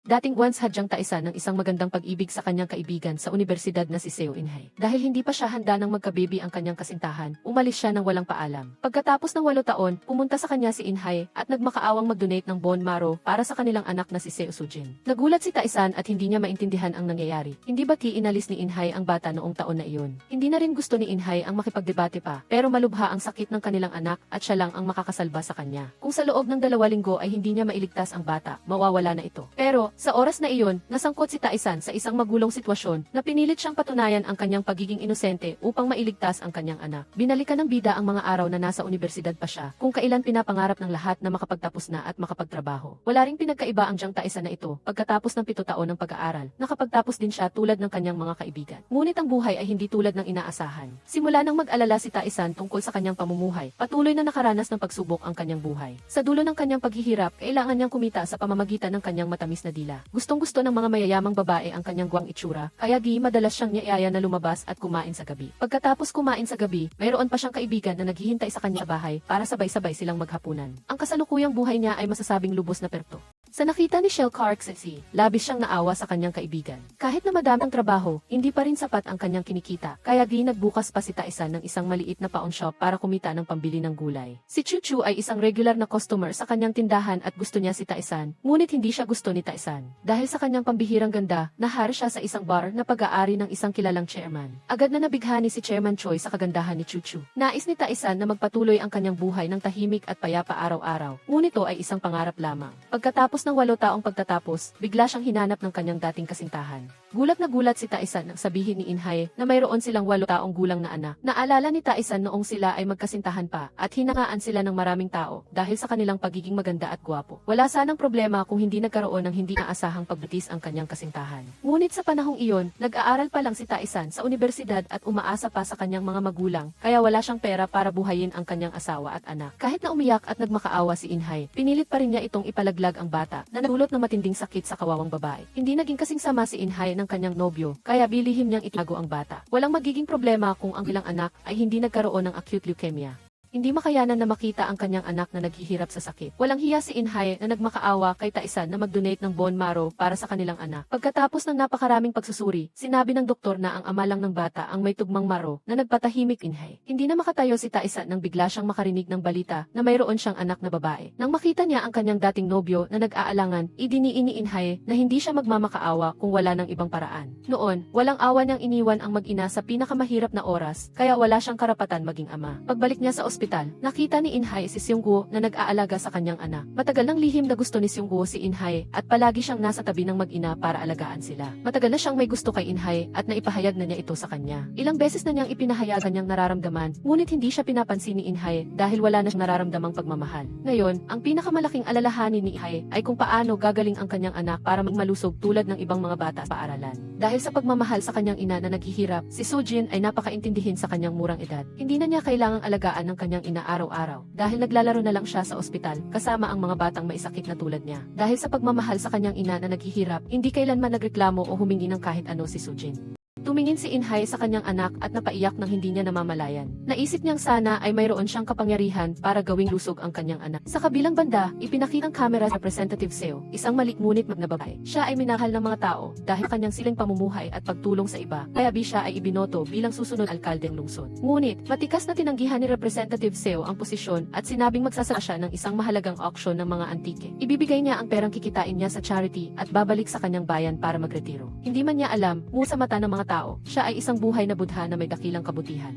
Dating once hadyang taisan ng isang magandang pag-ibig sa kanyang kaibigan sa universidad na si Seo Inhay. Dahil hindi pa siya handa ng magkababy ang kanyang kasintahan, umalis siya ng walang paalam. Pagkatapos ng 8 taon, pumunta sa kanya si Inhay at nagmakaawang mag-donate ng bone marrow para sa kanilang anak na si Seo Sujin. Nagulat si Taisan at hindi niya maintindihan ang nangyayari. Hindi ba't inalis ni Inhay ang bata noong taon na iyon? Hindi na rin gusto ni Inhay ang makipagdebate pa, pero malubha ang sakit ng kanilang anak at siya lang ang makakasalba sa kanya. Kung sa loob ng 2 linggo ay hindi niya mailigtas ang bata, mawawala na ito. Pero sa oras na iyon, nasangkot si Taisan sa isang magulong sitwasyon na pinilit siyang patunayan ang kanyang pagiging inosente upang mailigtas ang kanyang anak. Binalikan ng bida ang mga araw na nasa universidad pa siya, kung kailan pinapangarap ng lahat na makapagtapos na at makapagtrabaho. Wala ring pinagkaiba ang Jiang Taisan na ito, pagkatapos ng 7 taon ng pag-aaral, nakapagtapos din siya tulad ng kanyang mga kaibigan. Ngunit ang buhay ay hindi tulad ng inaasahan. Simula nang mag-alala si Taisan tungkol sa kanyang pamumuhay, patuloy na nakaranas ng pagsubok ang kanyang buhay. Sa dulo ng kanyang paghihirap, kailangan niyang kumita sa pamamagitan ng kanyang matamis na dila. Gustong-gusto ng mga mayayamang babae ang kanyang guwang itsura, kaya madalas siyang niyaaya na lumabas at kumain sa gabi. Pagkatapos kumain sa gabi, mayroon pa siyang kaibigan na naghihintay sa kanya sa bahay para sabay-sabay silang maghapunan. Ang kasalukuyang buhay niya ay masasabing lubos na perto. Sa nakita ni Shell Carksesi, labis siyang naawa sa kanyang kaibigan. Kahit na madami ang trabaho, hindi pa rin sapat ang kanyang kinikita, kaya nagbukas pa si Taisan ng isang maliit na pawn shop para kumita ng pambili ng gulay. Si Chuchu ay isang regular na customer sa kanyang tindahan at gusto niya si Taisan, ngunit hindi siya gusto ni Taisan. Dahil sa kanyang pambihirang ganda, nahari siya sa isang bar na pag-aari ng isang kilalang chairman. Agad na nabighani si Chairman Choi sa kagandahan ni Chuchu. Nais ni Taisan na magpatuloy ang kanyang buhay ng tahimik at payapa araw-araw, ngunit ito ay isang pangarap lamang. Pagkatapos ng 8 taong pagtatapos, bigla siyang hinanap ng kanyang dating kasintahan. Gulat na gulat si Taisan nang sabihin ni Inhay na mayroon silang 8 taong gulang na anak. Naalala ni Taisan noong sila ay magkasintahan pa at hinangaan sila ng maraming tao dahil sa kanilang pagiging maganda at gwapo. Wala sanang problema kung hindi nagkaroon ng hindi naasahang pagbutis ang kanyang kasintahan. Ngunit sa panahong iyon, nag-aaral pa lang si Taisan sa universidad at umaasa pa sa kanyang mga magulang, kaya wala siyang pera para buhayin ang kanyang asawa at anak. Kahit na umiyak at nagmakaawa si Inhay, pinilit pa rin niya itong ipalaglag ang bata na nagdulot ng matinding sakit sa kawawang babae. Hindi naging kasing sama si Inhay ng kanyang nobyo, kaya bilihim niyang itago ang bata. Walang magiging problema kung ang ilang anak ay hindi nagkaroon ng acute leukemia. Hindi makayanan na makita ang kanyang anak na naghihirap sa sakit. Walang hiya si Inhay na nagmakaawa kay Taisan na mag-donate ng bone marrow para sa kanilang anak. Pagkatapos ng napakaraming pagsusuri, sinabi ng doktor na ang ama lang ng bata ang may tugmang marrow na nagpatahimik Inhay. Hindi na makatayo si Taisan nang bigla siyang makarinig ng balita na mayroon siyang anak na babae. Nang makita niya ang kanyang dating nobyo na nag-aalangan, idiniin ni Inhay na hindi siya magmamakaawa kung wala ng ibang paraan. Noon, walang awa niyang iniwan ang mag-ina sa pinakamahirap na oras, kaya wala siyang karapatan maging ama. Pagbalik niya sa ospital, nakita ni Inhay si Seungwoo na nag-aalaga sa kanyang anak. Matagal nang lihim na gusto ni Seungwoo si Inhay at palagi siyang nasa tabi ng mag-ina para alagaan sila. Matagal na siyang may gusto kay Inhay at naipahayag na niya ito sa kanya. Ilang beses na niyang ipinahayag kanyang nararamdaman, ngunit hindi siya pinapansin ni Inhay dahil wala na siyang nararamdamang pagmamahal. Ngayon, ang pinakamalaking alalahanin ni Inhay ay kung paano gagaling ang kanyang anak para magmalusog tulad ng ibang mga bata sa paaralan. Dahil sa pagmamahal sa kanyang ina na naghihirap, si Sujin ay napakaintindihin sa kanyang murang edad. Hindi na niya kailangang alagaan ng kanyang ina araw-araw dahil naglalaro na lang siya sa ospital kasama ang mga batang may sakit na tulad niya. Dahil sa pagmamahal sa kanyang ina na naghihirap, hindi kailanman nagreklamo o humingi ng kahit ano si Sujin. Tumingin si Inhay sa kanyang anak at napaiyak nang hindi niya namamalayan. Naisip niyang sana ay mayroon siyang kapangyarihan para gawing lusog ang kanyang anak. Sa kabilang banda, ipinakita ng kamera sa Representative Seo, isang maliit ngunit na babae. Siya ay minahal ng mga tao dahil kanyang siling pamumuhay at pagtulong sa iba, kaya siya ay ibinoto bilang susunod alkaldeng lungsod. Ngunit, matikas na tinanggihan ni Representative Seo ang posisyon at sinabing magsasaka siya ng isang mahalagang auction ng mga antike. Ibibigay niya ang perang kikitain niya sa charity at babalik sa kanyang bayan para magretiro. Hindi man niya alam, sa mata ng mga tao, siya ay isang buhay na budha na may dakilang kabutihan.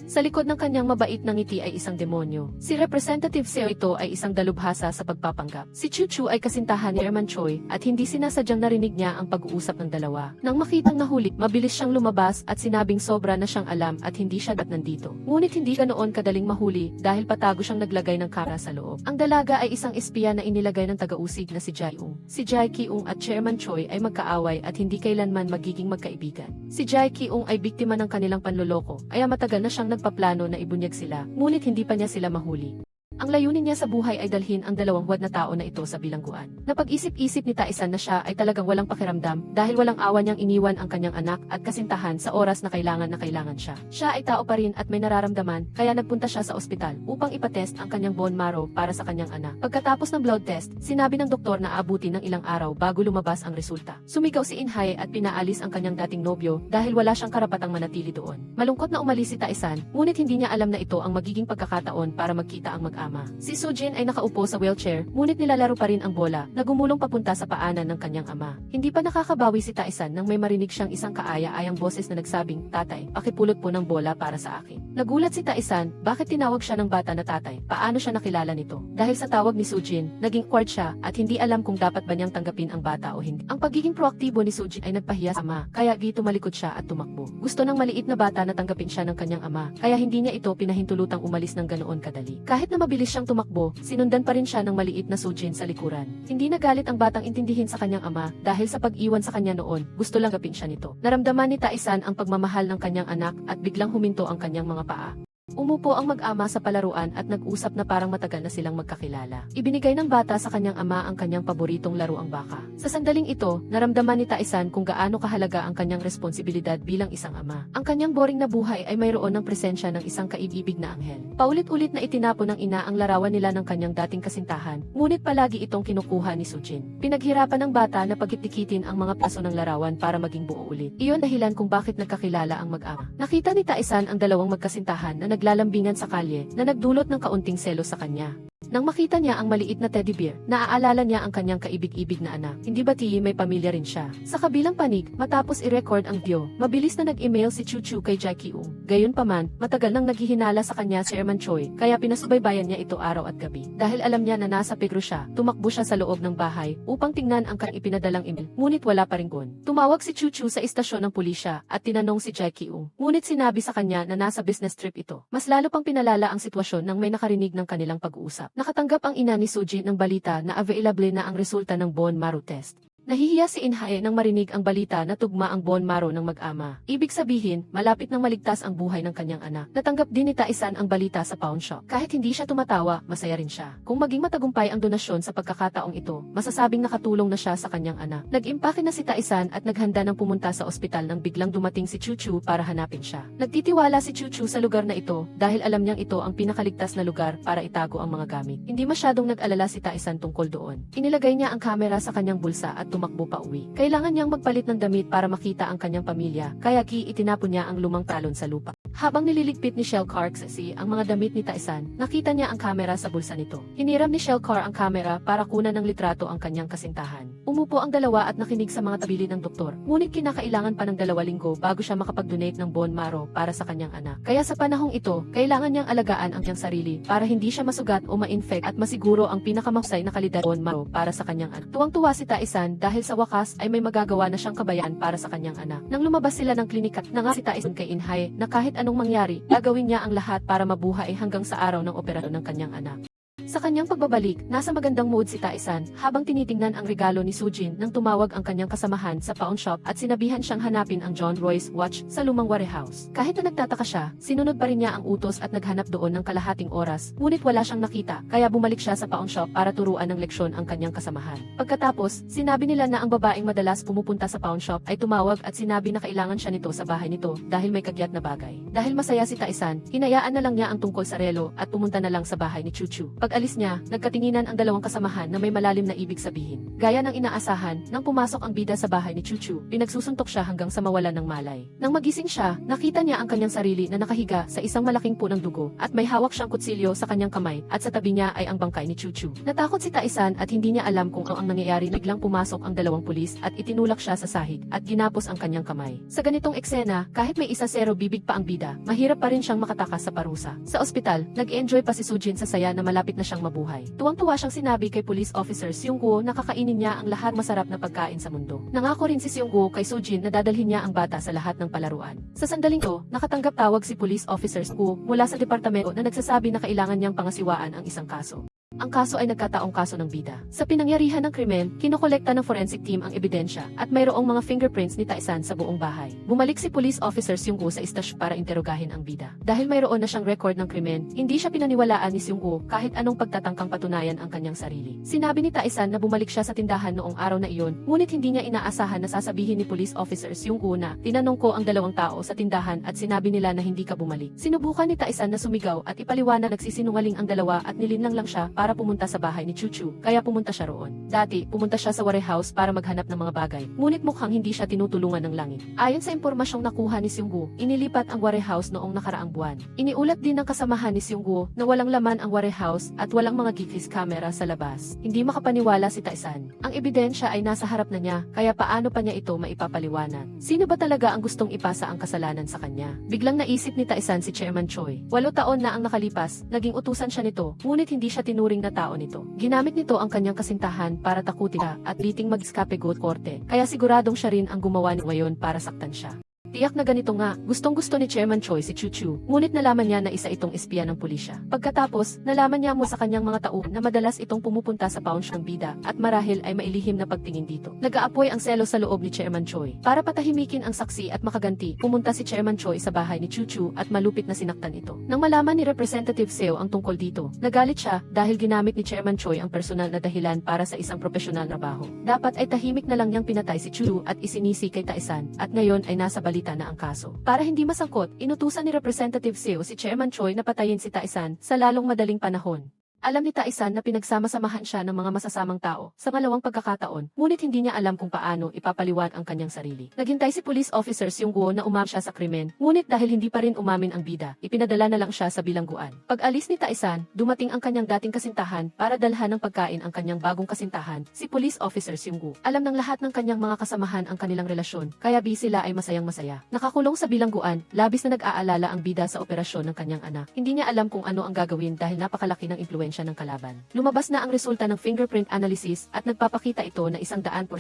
Sa likod ng kanyang mabait na ngiti ay isang demonyo. Si Representative Seo ito ay isang dalubhasa sa pagpapanggap. Si Chuchu ay kasintahan ni Chairman Choi at hindi sinasadyang narinig niya ang pag-uusap ng dalawa. Nang makitang nahuli, mabilis siyang lumabas at sinabing sobra na siyang alam at hindi siya nandito. Ngunit hindi ganoon kadaling mahuli dahil patago siyang naglagay ng kamera sa loob. Ang dalaga ay isang espiya na inilagay ng taga-usig na si Jae-ung. Si Jae Ki-ung at Chairman Choi ay magkaaway at hindi kailanman magiging magkaibigan. Si Jae Ki-ung ay biktima ng kanilang panloloko, kaya matagal na siyang nagpaplano na ibunyag sila, ngunit hindi pa niya sila mahuli. Ang layunin niya sa buhay ay dalhin ang 2 na tao na ito sa bilangguan. Napag-isip-isip ni Taisan na siya ay talagang walang pakiramdam dahil walang awa niyang iniwan ang kanyang anak at kasintahan sa oras na kailangan siya. Siya ay tao pa rin at may nararamdaman kaya nagpunta siya sa ospital upang ipatest ang kanyang bone marrow para sa kanyang anak. Pagkatapos ng blood test, sinabi ng doktor na aabuti ng ilang araw bago lumabas ang resulta. Sumigaw si Inhay at pinaalis ang kanyang dating nobyo dahil wala siyang karapatang manatili doon. Malungkot na umalis si Taisan, ngunit hindi niya alam na ito ang magiging pagkakataon para magkita ang mag-ama. Si Sujin ay nakaupo sa wheelchair, ngunit nilalaro pa rin ang bola na gumulong papunta sa paanan ng kanyang ama. Hindi pa nakakabawi si Taisan nang may marinig siyang isang kaaya-ayang boses na nagsabing, "Tatay, pakipulot po ng bola para sa akin." Nagulat si Taisan, bakit tinawag siya ng bata na tatay? Paano siya nakilala nito? Dahil sa tawag ni Sujin, naging awkward siya at hindi alam kung dapat ba niyang tanggapin ang bata o hindi. Ang pagiging proaktibo ni Sujin ay nagpahiya sa ama, kaya tumalikod siya at tumakbo. Gusto ng maliit na bata na tanggapin siya ng kanyang ama, kaya hindi niya ito pinahintulutang umalis ng ganoon kadali. Kahit na mabilis siyang tumakbo, sinundan pa rin siya ng maliit na Sujin sa likuran. Hindi nagalit ang batang intindihin sa kanyang ama dahil sa pag-iwan sa kanya noon, gusto lang gapin siya nito. Naramdaman ni Taisan ang pagmamahal ng kanyang anak at biglang huminto ang kanyang mga paa. Umupo ang mag-ama sa palaruan at nag-usap na parang matagal na silang magkakilala. Ibinigay ng bata sa kanyang ama ang kanyang paboritong laruang baka. Sa sandaling ito, naramdaman ni Taisan kung gaano kahalaga ang kanyang responsibilidad bilang isang ama. Ang kanyang boring na buhay ay mayroon ng presensya ng isang kaibibig na anghel. Paulit-ulit na itinapon ng ina ang larawan nila ng kanyang dating kasintahan, ngunit palagi itong kinukuha ni Sujin. Pinaghirapan ng bata na pagkitikitin ang mga paso ng larawan para maging buo ulit. Iyon dahilan kung bakit nagkakilala ang mag-ama. Nakita ni Taisan ang dalawang magkasintahan na naglalambingan sa kalye na nagdulot ng kaunting selos sa kanya. Nang makita niya ang maliit na teddy bear, naaalala niya ang kanyang kaibig-ibig na anak. Hindi ba may pamilya rin siya? Sa kabilang panig, matapos i-record ang video, mabilis na nag-email si Chuchu kay Jackie Ung. Gayunpaman, matagal nang naghihinala sa kanya si Erman Choi, kaya pinasubaybayan niya ito araw at gabi. Dahil alam niya na nasa Pegro siya, tumakbo siya sa loob ng bahay upang tingnan ang kanyang ipinadalang email, ngunit wala pa rin gun. Tumawag si Chuchu sa istasyon ng pulisya at tinanong si Jackie Ung, ngunit sinabi sa kanya na nasa business trip ito. Mas lalo pang pinalala ang sitwasyon nang may nakarinig ng kanilang pag-uusap. Nakatanggap ang ina ni Sujin ng balita na available na ang resulta ng bone marrow test. Nahihiya si Inhae nang marinig ang balita na tugma ang bone marrow ng mag-ama. Ibig sabihin, malapit nang maligtas ang buhay ng kanyang anak. Natanggap din ni Taisan ang balita sa pawn shop. Kahit hindi siya tumatawa, masaya rin siya. Kung maging matagumpay ang donasyon sa pagkakataong ito, masasabing nakatulong na siya sa kanyang anak. Nag-impake na si Taisan at naghanda ng pumunta sa ospital nang biglang dumating si Chuchu para hanapin siya. Nagtitiwala si Chuchu sa lugar na ito dahil alam niyang ito ang pinakaligtas na lugar para itago ang mga gamit. Hindi masyadong nag-alala si Taisan tungkol doon. Inilagay niya ang kamera sa kanyang bulsa at tumakbo pa uwi. Kailangan niyang magpalit ng damit para makita ang kanyang pamilya, kaya itinapon niya ang lumang talon sa lupa. Habang nililigpit ni Shellcar ang mga damit ni Taisan, nakita niya ang kamera sa bulsa nito. Hiniram ni Shellcar ang kamera para kunan ng litrato ang kanyang kasintahan. Umupo ang dalawa at nakinig sa mga tabilin ng doktor, ngunit kinakailangan pa ng 2 linggo bago siya makapag-donate ng bone marrow para sa kanyang anak. Kaya sa panahong ito, kailangan niyang alagaan ang kanyang sarili para hindi siya masugat o ma-infect at masiguro ang pinakamahusay na kalidad bone marrow para sa kanyang anak. Tuwang-tuwa si Taisan dahil sa wakas ay may magagawa na siyang kabayaan para sa kanyang anak. Nang lumabas sila ng klinika, nanga si Taisan kay Inhae na kahit anong mangyari, gagawin niya ang lahat para mabuhay hanggang sa araw ng operasyon ng kanyang anak. Sa kanyang pagbabalik, nasa magandang mood si Taisan habang tinitingnan ang regalo ni Sujin nang tumawag ang kanyang kasamahan sa pawn shop at sinabihan siyang hanapin ang John Royce watch sa lumang warehouse. Kahit na nagtataka siya, sinunod pa rin niya ang utos at naghanap doon ng kalahating oras, ngunit wala siyang nakita, kaya bumalik siya sa pawn shop para turuan ng leksyon ang kanyang kasamahan. Pagkatapos, sinabi nila na ang babaeng madalas pumupunta sa pawn shop ay tumawag at sinabi na kailangan siya nito sa bahay nito dahil may kagyat na bagay. Dahil masaya si Taisan, hinayaan na lang niya ang tungkol sa relo at pumunta na lang sa bahay ni Chuchu. Pag-alis niya, nagkatinginan ang dalawang kasamahan na may malalim na ibig sabihin. Gaya ng inaasahan, nang pumasok ang bida sa bahay ni Chuchu, pinagsusuntok siya hanggang sa mawalan ng malay. Nang magising siya, nakita niya ang kanyang sarili na nakahiga sa isang malaking punong dugo at may hawak siyang kutsilyo sa kanyang kamay at sa tabi niya ay ang bangkay ni Chuchu. Natakot si Taisan at hindi niya alam kung ano ang nangyayari. Biglang pumasok ang 2 pulis at itinulak siya sa sahig at ginapos ang kanyang kamay. Sa ganitong eksena, kahit may 1-0 bibig pa ang bida, mahirap pa rin siyang makatakas sa parusa. Sa ospital, nag-enjoy pa si Sujin sa saya na malapit na siyang mabuhay. Tuwang-tuwa siyang sinabi kay police officer Seung-gu na kakainin niya ang lahat masarap na pagkain sa mundo. Nangako rin si Seung-gu kay Sujin na dadalhin niya ang bata sa lahat ng palaruan. Sa sandaling ito, nakatanggap tawag si police officer Seung-gu mula sa departamento na nagsasabi na kailangan niyang pangasiwaan ang isang kaso. Ang kaso ay nagkataong kaso ng bida. Sa pinangyarihan ng krimen, kinokolekta ng forensic team ang ebidensya at mayroong mga fingerprints ni Taisan sa buong bahay. Bumalik si police officer Seung-woo sa istasyon para interogahin ang bida. Dahil mayroon na siyang record ng krimen, hindi siya pinaniwalaan ni Seung-woo kahit anong pagtatangkang patunayan ang kanyang sarili. Sinabi ni Taisan na bumalik siya sa tindahan noong araw na iyon, ngunit hindi niya inaasahan na sasabihin ni police officer Seung-woo na tinanong ko ang dalawang tao sa tindahan at sinabi nila na hindi ka bumalik. Sinubukan ni Taisan na sumigaw at ipaliwanag nagsisinungaling ang dalawa at nilinlang lang siya para pumunta sa bahay ni Chuchu, kaya pumunta siya roon. Dati, pumunta siya sa warehouse para maghanap ng mga bagay, ngunit mukhang hindi siya tinutulungan ng langit. Ayon sa impormasyong nakuha ni Seung-woo, inilipat ang warehouse noong nakaraang buwan. Iniulat din ng kasamahan ni Seung-woo na walang laman ang warehouse at walang mga GPs camera sa labas. Hindi makapaniwala si Taisan. Ang ebidensya ay nasa harap na niya, kaya paano pa niya ito maipapaliwanag? Sino ba talaga ang gustong ipasa ang kasalanan sa kanya? Biglang naisip ni Taisan si Chairman Choi. 8 taon na ang nakalipas, naging utusan siya nito, ngunit hindi siya tinuring na tao nito. Ginamit nito ang kanyang kasintahan para takutin siya at liting mag-escape go korte, kaya siguradong siya rin ang gumawa nito ngayon para saktan siya. Tiyak na ganito nga, gustong-gusto ni Chairman Choi si Chuchu, ngunit nalaman niya na isa itong espiya ng pulisya. Pagkatapos, nalaman niya mo sa kanyang mga tao na madalas itong pumupunta sa paunch ng bida at marahil ay mailihim na pagtingin dito. Nag-aapoy ang selo sa loob ni Chairman Choi. Para patahimikin ang saksi at makaganti, pumunta si Chairman Choi sa bahay ni Chuchu at malupit na sinaktan ito. Nang malaman ni Representative Seo ang tungkol dito, nagalit siya dahil ginamit ni Chairman Choi ang personal na dahilan para sa isang profesional na trabaho. Dapat ay tahimik na lang niyang pinatay si Chuchu at isinisi kay Taisan at ngayon ay nasa balita na ang kaso. Para hindi masangkot, inutusan ni Representative Seo si Chairman Choi na patayin si Taisan sa lalong madaling panahon. Alam ni Taisan na pinagsama-samahan siya ng mga masasamang tao sa ngalawang pagkakataon, ngunit hindi niya alam kung paano ipapaliwan ang kanyang sarili. Naghintay si police officer Seung-woo na umamin siya sa krimen, ngunit dahil hindi pa rin umamin ang bida, ipinadala na lang siya sa bilangguan. Pag-alis ni Taisan, dumating ang kanyang dating kasintahan para dalhan ng pagkain ang kanyang bagong kasintahan, si police officer Seung-woo. Alam ng lahat ng kanyang mga kasamahan ang kanilang relasyon, kaya sila ay masayang-masaya. Nakakulong sa bilangguan, labis na nag-aalala ang bida sa operasyon ng kanyang anak. Hindi niya alam kung ano ang gagawin dahil napakalaki ng impluwensya ng kalaban. Lumabas na ang resulta ng fingerprint analysis at nagpapakita ito na 100%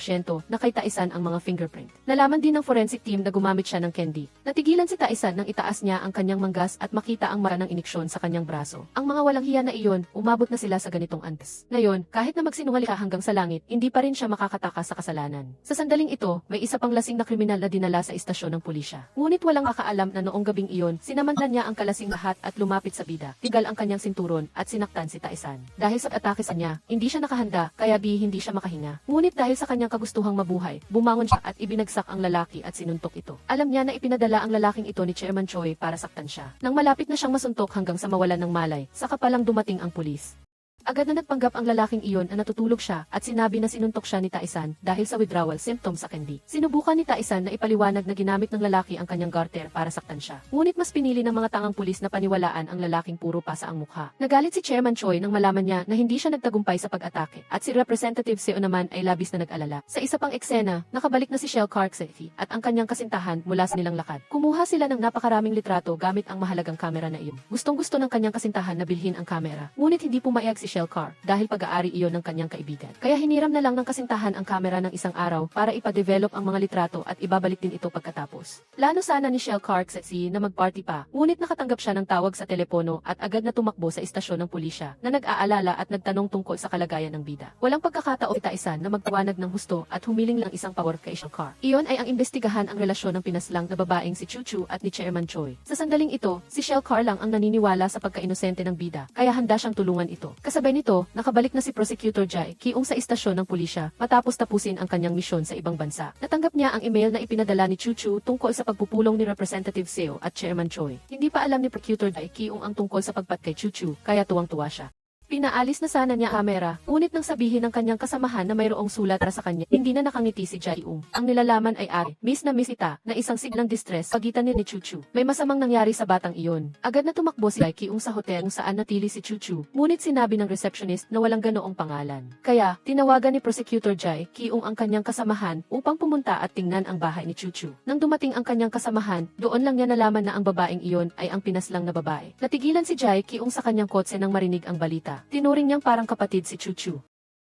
na kay Taisan ang mga fingerprint. Nalaman din ng forensic team na gumamit siya ng candy. Natigilan si Taisan nang itaas niya ang kanyang manggas at makita ang mara ng iniksyon sa kanyang braso. Ang mga walang hiya na iyon, umabot na sila sa ganitong antes. Ngayon, kahit na magsinungaling siya hanggang sa langit, hindi pa rin siya makakatakas sa kasalanan. Sa sandaling ito, may isa pang lasing na kriminal na dinala sa istasyon ng pulisya. Ngunit walang makaalam na noong gabing iyon, sinamantala niya ang kalasing lahat at lumapit sa bida. Tigal ang kanyang sinturon at sinaktan si Taisan. Dahil sa atake sa niya, hindi siya nakahanda, kaya hindi siya makahinga. Ngunit dahil sa kanyang kagustuhang mabuhay, bumangon siya at ibinagsak ang lalaki at sinuntok ito. Alam niya na ipinadala ang lalaking ito ni Chairman Choi para saktan siya. Nang malapit na siyang masuntok hanggang sa mawalan ng malay, saka palang dumating ang pulis. Agad na nagpanggap ang lalaking iyon na natutulog siya at sinabi na sinuntok siya ni Taisan dahil sa withdrawal symptoms sa candy. Sinubukan ni Taisan na ipaliwanag na ginamit ng lalaki ang kanyang garter para saktan siya. Ngunit mas pinili ng mga tangang pulis na paniwalaan ang lalaking puro pasa ang mukha. Nagalit si Chairman Choi nang malaman niya na hindi siya nagtagumpay sa pag-atake at si Representative Seo naman ay labis na nag-alala. Sa isa pang eksena, nakabalik na si Shell Karkseti at ang kanyang kasintahan mula sa nilang lakad. Kumuha sila ng napakaraming litrato gamit ang mahalagang kamera na iyon. Gustong-gusto ng kanyang kasintahan na bilhin ang kamera, ngunit hindi pumayag si Shell Car dahil pag-aari iyon ng kanyang kaibigan. Kaya hiniram na lang ng kasintahan ang kamera ng isang araw para ipa-develop ang mga litrato at ibabalik din ito pagkatapos. Plano sana ni Shell Karkseti na mag-party pa, ngunit nakatanggap siya ng tawag sa telepono at agad na tumakbo sa istasyon ng pulisya na nag-aalala at nagtanong tungkol sa kalagayan ng bida. Walang pagkakataon Taisan na magtawanag ng husto at humiling lang isang pawar kay Shell Car. Iyon ay ang imbestigahan ang relasyon ng pinaslang na babaeng si Chuchu at ni Chairman Choi. Sa sandaling ito, si Shell Car lang ang naniniwala sa pagka-inosente ng bida, kaya handa siyang tulungan ito. Kasabay nito, nakabalik na si Prosecutor Jae Kyung sa istasyon ng pulisya matapos tapusin ang kanyang misyon sa ibang bansa. Natanggap niya ang email na ipinadala ni Chuchu tungkol sa pagpupulong ni Representative Seo at Chairman Choi. Hindi pa alam ni Prosecutor Jae Kyung ang tungkol sa pagpat kay Chuchu, kaya tuwang-tuwa siya. Pinaalis na sana niya ang kamera, ngunit nang sabihin ng kanyang kasamahan na mayroong sulat para sa kanya, hindi na nakangiti si Jae-um. Ang nilalaman ay miss na miss ita, na isang siglang distress pagitan ni Chuchu. May masamang nangyari sa batang iyon. Agad na tumakbo si Jae-um sa hotel kung saan natili si Chuchu, ngunit sinabi ng receptionist na walang ganoong pangalan. Kaya, tinawagan ni Prosecutor Jae-um ang kanyang kasamahan upang pumunta at tingnan ang bahay ni Chuchu. Nang dumating ang kanyang kasamahan, doon lang niya nalaman na ang babaeng iyon ay ang pinaslang na babae. Natigilan si Jae-um sa kanyang kotse nang marinig ang balita. Tinuring niyang parang kapatid si Chuchu.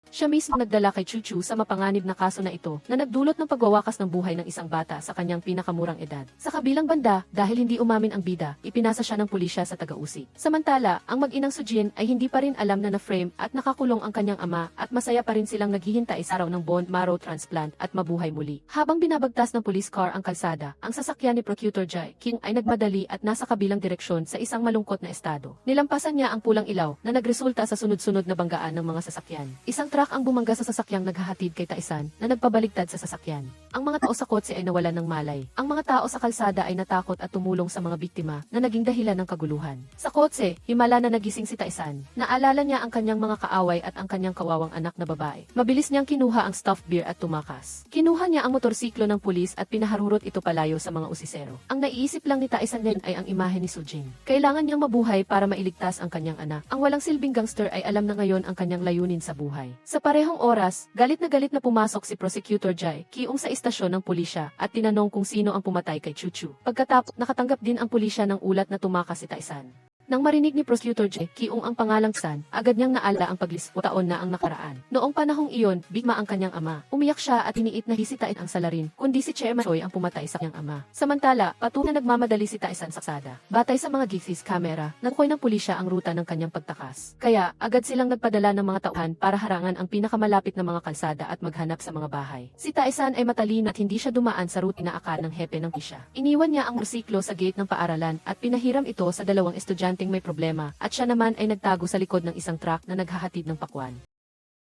Siya mismo nagdala kay Chu Chu sa mapanganib na kaso na ito na nagdulot ng pagwawakas ng buhay ng isang bata sa kanyang pinakamurang edad. Sa kabilang banda, dahil hindi umamin ang bida, ipinasa siya ng pulisya sa taga-usig. Samantala, ang mag-inang Sujin ay hindi pa rin alam na na-frame at nakakulong ang kanyang ama at masaya pa rin silang naghihintay sa araw ng bone marrow transplant at mabuhay muli. Habang binabagtas ng police car ang kalsada, ang sasakyan ni Prosecutor Jae King ay nagmadali at nasa kabilang direksyon sa isang malungkot na estado. Nilampasan niya ang pulang ilaw na nagresulta sa sunod-sunod na banggaan ng mga sasakyan. Isang truck ang bumangga sa sasakyang naghahatid kay Taesan na nagpabaligtad sa sasakyan. Ang mga tao sa kotse ay nawalan ng malay. Ang mga tao sa kalsada ay natakot at tumulong sa mga biktima na naging dahilan ng kaguluhan. Sa kotse, himala na nagising si Taesan. Naalala niya ang kanyang mga kaaway at ang kanyang kawawang anak na babae. Mabilis niyang kinuha ang stuffed beer at tumakas. Kinuha niya ang motorsiklo ng pulis at pinaharurot ito palayo sa mga usisero. Ang naiisip lang ni Taesan din ay ang imahe ni Sujin. Kailangan niyang mabuhay para mailigtas ang kanyang anak. Ang walang silbing gangster ay alam na ngayon ang kanyang layunin sa buhay. Sa parehong oras, galit na pumasok si Prosecutor Jae Kyung sa istasyon ng pulisya at tinanong kung sino ang pumatay kay Chu Chu. Pagkatapos, nakatanggap din ang pulisya ng ulat na tumakas si Taesan. Nang marinig ni Prosecutor Jae Kyung ang pangalang San, agad niyang naala ang paglispo taon na ang nakaraan. Noong panahong iyon, bigma ang kanyang ama. Umiyak siya at iniit na hisitain ang salarin, kundi si Chairman Choi ang pumatay sa kanyang ama. Samantala, patunay na nagmamadali si Taesan sa kalsada. Batay sa mga GC's camera, natukoy ng pulisya ang ruta ng kanyang pagtakas. Kaya, agad silang nagpadala ng mga tauhan para harangan ang pinakamalapit na mga kalsada at maghanap sa mga bahay. Si Taesan ay matalino at hindi siya dumaan sa route na akal ng hepe ng pulisya. Iniwan niya ang motorsiklo sa gate ng paaralan at pinahiram ito sa dalawang estudyante may problema at siya naman ay nagtago sa likod ng isang truck na naghahatid ng pakwan.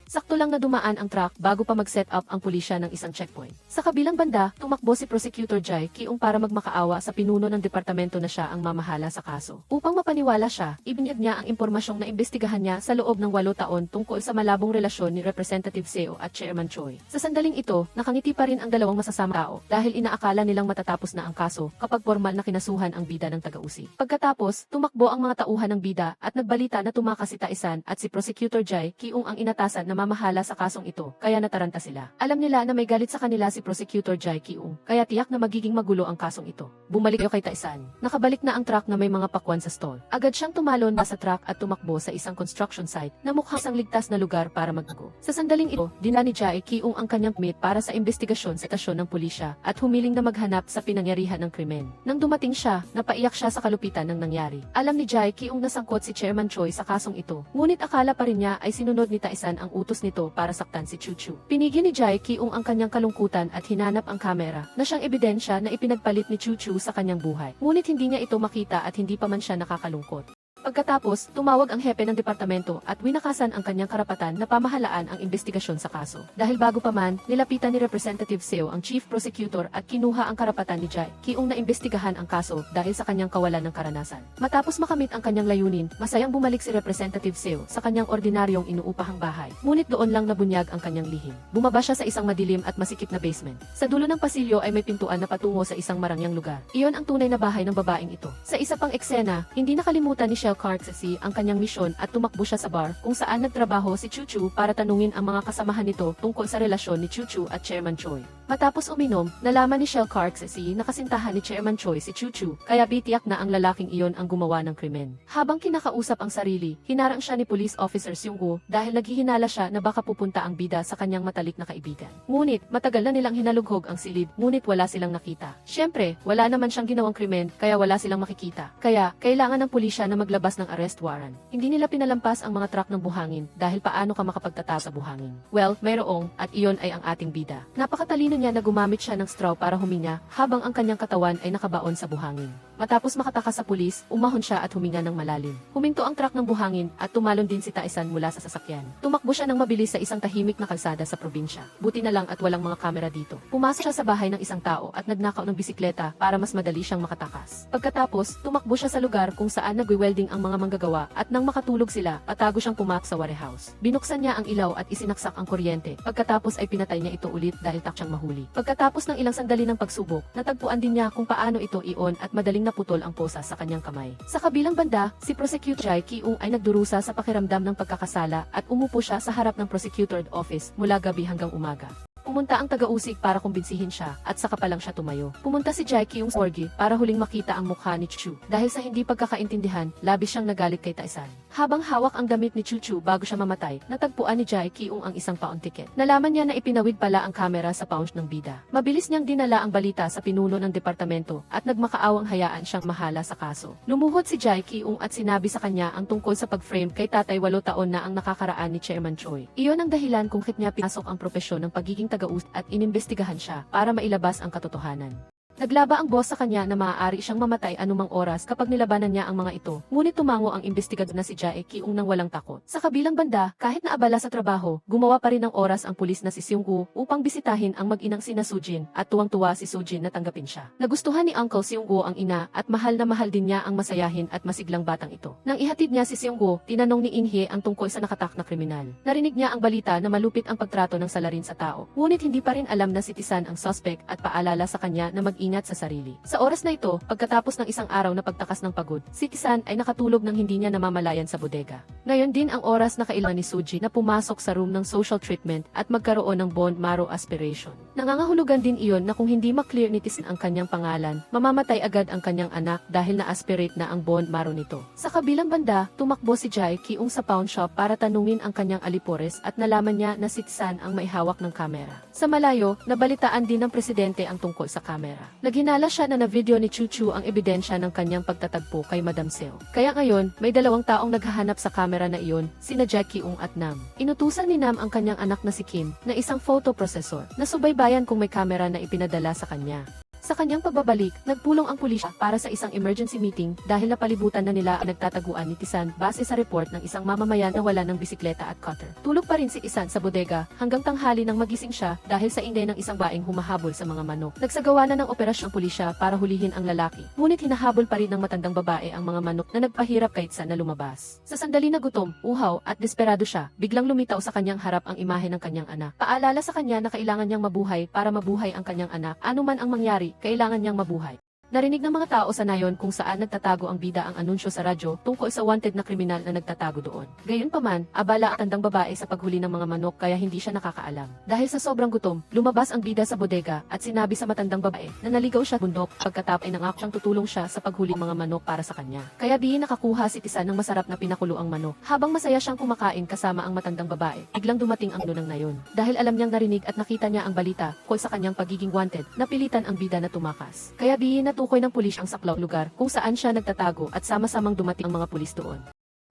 Sakto lang na dumaan ang truck bago pa mag-set up ang pulisya ng isang checkpoint. Sa kabilang banda, tumakbo si Prosecutor Jae Kyung para magmakaawa sa pinuno ng departamento na siya ang mamahala sa kaso. Upang mapaniwala siya, ibinyag niya ang impormasyong na imbestigahan niya sa loob ng 8 taon tungkol sa malabong relasyon ni Representative Seo at Chairman Choi. Sa sandaling ito, nakangiti pa rin ang dalawang masasamang tao dahil inaakala nilang matatapos na ang kaso kapag formal na kinasuhan ang bida ng taga-usig. Pagkatapos, tumakbo ang mga tauhan ng bida at nagbalita na tumakas si Taesan at si Prosecutor Jae Kyung ang inatasan na mamahala sa kasong ito, kaya nataranta sila. Alam nila na may galit sa kanila si Prosecutor Jae Kyung, kaya tiyak na magiging magulo ang kasong ito. Bumalik kayo kay Taesan. Nakabalik na ang truck na may mga pakwan sa stall. Agad siyang tumalon na sa truck at tumakbo sa isang construction site na mukhang isang ligtas na lugar para magtago. Sa sandaling ito, dinala ni Jae Kyung ang kanyang meet para sa investigasyon sa stasyon ng pulisya at humiling na maghanap sa pinangyarihan ng krimen. Nang dumating siya, napaiyak siya sa kalupitan ng nangyari. Alam ni Jae Kyung na sangkot si Chairman Choi sa kasong ito, ngunit akala pa rin niya ay sinunod ni Taesan ang utos nito para saktan si Chu Chu. Pinigil ni Jae Kyung ang kanyang kalungkutan at hinanap ang kamera na siyang ebidensya na ipinagpalit ni Chu Chu sa kanyang buhay. Ngunit hindi niya ito makita at hindi pa man siya nakakalungkot. Pagkatapos, tumawag ang hepe ng departamento at winakasan ang kanyang karapatan na pamahalaan ang investigasyon sa kaso. Dahil bago pa man, nilapitan ni Representative Seo ang Chief Prosecutor at kinuha ang karapatan ni Jae Kyung na imbestigahan ang kaso dahil sa kanyang kawalan ng karanasan. Matapos makamit ang kanyang layunin, masayang bumalik si Representative Seo sa kanyang ordinaryong inuupahang bahay. Ngunit doon lang nabunyag ang kanyang lihim. Bumaba siya sa isang madilim at masikip na basement. Sa dulo ng pasilyo ay may pintuan na patungo sa isang marangyang lugar. Iyon ang tunay na bahay ng babaeng ito. Sa isa pang eksena, hindi nakalimutan ni Karksasi ang kanyang misyon at tumakbo siya sa bar kung saan nagtrabaho si Chu Chu para tanungin ang mga kasamahan nito tungkol sa relasyon ni Chu Chu at Chairman Choi. Matapos uminom, nalaman ni Karksasi na kasintahan ni Chairman Choi si Chu Chu, kaya bitiyak na ang lalaking iyon ang gumawa ng krimen. Habang kinakausap ang sarili, hinarang siya ni Police Officer Seung-woo dahil naghihinala siya na baka pupunta ang bida sa kanyang matalik na kaibigan. Ngunit, matagal na nilang hinalughog ang silid, ngunit wala silang nakita. Siyempre, wala naman siyang ginawang krimen, kaya wala silang makikita. Kaya, kailangan ng pulisya na maglabas ng arrest warrant. Hindi nila pinalampas ang mga truck ng buhangin dahil paano ka makapagtata sa buhangin. Well, mayroong, at iyon ay ang ating bida. Napakatalino niya na gumamit siya ng straw para huminga habang ang kanyang katawan ay nakabaon sa buhangin. Matapos makatakas sa pulis, umahon siya at huminga ng malalim. Huminto ang truck ng buhangin at tumalon din si Taesan mula sa sasakyan. Tumakbo siya ng mabilis sa isang tahimik na kalsada sa probinsya. Buti na lang at walang mga kamera dito. Pumasok siya sa bahay ng isang tao at nagnakaw ng bisikleta para mas madali siyang makatakas. Pagkatapos, tumakbo siya sa lugar kung saan nagwi-welding ang mga manggagawa at nang makatulog sila, patago siyang pumasok sa warehouse. Binuksan niya ang ilaw at isinaksak ang kuryente. Pagkatapos ay pinatay niya ito ulit dahil tak siyang mahuli. Pagkatapos ng ilang sandali ng pagsubok, natagpuan din niya kung paano ito i-on at madaling naputol ang posa sa kanyang kamay. Sa kabilang banda, si Prosecutor Jae Kyung ay nagdurusa sa pakiramdam ng pagkakasala at umupo siya sa harap ng prosecutor's office mula gabi hanggang umaga. Pumunta ang taga-usig para kumbinsihin siya at saka pa lang siya tumayo. Pumunta si Jae Kyung sa morgue para huling makita ang mukha ni Chu. Dahil sa hindi pagkakaintindihan, labis siyang nagalit kay Taesan. Habang hawak ang damit ni Chuchu bago siya mamatay, natagpuan ni Jae Kyung ang isang pound ticket. Nalaman niya na ipinawid pala ang kamera sa pouch ng bida. Mabilis niyang dinala ang balita sa pinuno ng departamento at nagmakaawang hayaan siyang mahala sa kaso. Lumuhod si Jae Kyung at sinabi sa kanya ang tungkol sa pag-frame kay tatay 8 taon na ang nakakaraan ni Chairman Choi. Iyon ang dahilan kung bakit niya pinasok ang propesyon ng pagiging taga-us at inimbestigahan siya para mailabas ang katotohanan. Naglaba ang boss sa kanya na maaari siyang mamatay anumang oras kapag nilabanan niya ang mga ito, ngunit tumango ang imbestigador na si Jae Kyung nang walang takot. Sa kabilang banda, kahit naabala sa trabaho, gumawa pa rin ng oras ang pulis na si Seung-woo upang bisitahin ang mag-inang sina Sujin at tuwang-tuwa si Sujin na tanggapin siya. Nagustuhan ni Uncle Seung-woo ang ina at mahal na mahal din niya ang masayahin at masiglang batang ito. Nang ihatid niya si Seung-woo, tinanong ni In-hye ang tungkol sa nakatak na kriminal. Narinig niya ang balita na malupit ang pagtrato ng salarin sa tao, ngunit hindi pa rin alam na si Tisan ang suspect at paalala sa kanya na mag-ingat sa sarili. Sa oras na ito, pagkatapos ng isang araw na pagtakas ng pagod, si Tisan ay nakatulog nang hindi niya namamalayan sa bodega. Ngayon din ang oras na kailangan ni Suji na pumasok sa room ng social treatment at magkaroon ng bone marrow aspiration. Nangangahulugan din iyon na kung hindi maklear ni Tisan ang kanyang pangalan, mamamatay agad ang kanyang anak dahil na-aspirate na ang bone marrow nito. Sa kabilang banda, tumakbo si Jae Kyung sa pawn shop para tanungin ang kanyang alipores at nalaman niya na si Tisan ang maihawak ng kamera. Sa malayo, nabalitaan din ng presidente ang tungkol sa kamera. Naghinala siya na na-video ni Chuchu ang ebidensya ng kanyang pagtatagpo kay Madam Seo. Kaya ngayon, may 2 taong naghahanap sa kamera na iyon, sina Jae Kyung at Nam. Inutusan ni Nam ang kanyang anak na si Kim, na isang photo processor, na subaybayan kung may kamera na ipinadala sa kanya. Sa kanyang pagbabalik, nagpulong ang pulisya para sa isang emergency meeting dahil napalibutan na nila ang nagtataguan ni Tisan base sa report ng isang mamamayan na wala ng bisikleta at cutter. Tulog pa rin si Tisan sa bodega hanggang tanghali nang magising siya dahil sa ingay ng isang baeng humahabol sa mga manok. Nagsagawa na ng operasyong pulisya para hulihin ang lalaki, ngunit hinahabol pa rin ng matandang babae ang mga manok na nagpahirap kay Tisan na lumabas. Sa sandali na gutom, uhaw at desperado siya, biglang lumitaw sa kanyang harap ang imahe ng kanyang anak. Paalala sa kanya na kailangan niyang mabuhay para mabuhay ang kanyang anak, anuman ang mangyari, kailangan niyang mabuhay. Narinig ng mga tao sa nayon kung saan nagtatago ang bida ang anunsyo sa radyo tungkol sa wanted na kriminal na nagtatago doon. Gayunpaman, abala ang tandang babae sa paghuli ng mga manok kaya hindi siya nakakaalam. Dahil sa sobrang gutom, lumabas ang bida sa bodega at sinabi sa matandang babae na naligaw siya bundok pagkatapos ay nangako siyang tutulong siya sa paghuli ng mga manok para sa kanya. Kaya di nakakuha si Tisan ng masarap na pinakuloang manok. Habang masaya siyang kumakain kasama ang matandang babae, biglang dumating ang lunang nayon. Dahil alam niyang narinig at nakita niya ang balita tungkol sa kanyang pagiging wanted, napilitan ang bida na tumakas. Kaya di natukoy ng pulis ang saklaw lugar kung saan siya nagtatago at sama-samang dumating ang mga pulis doon.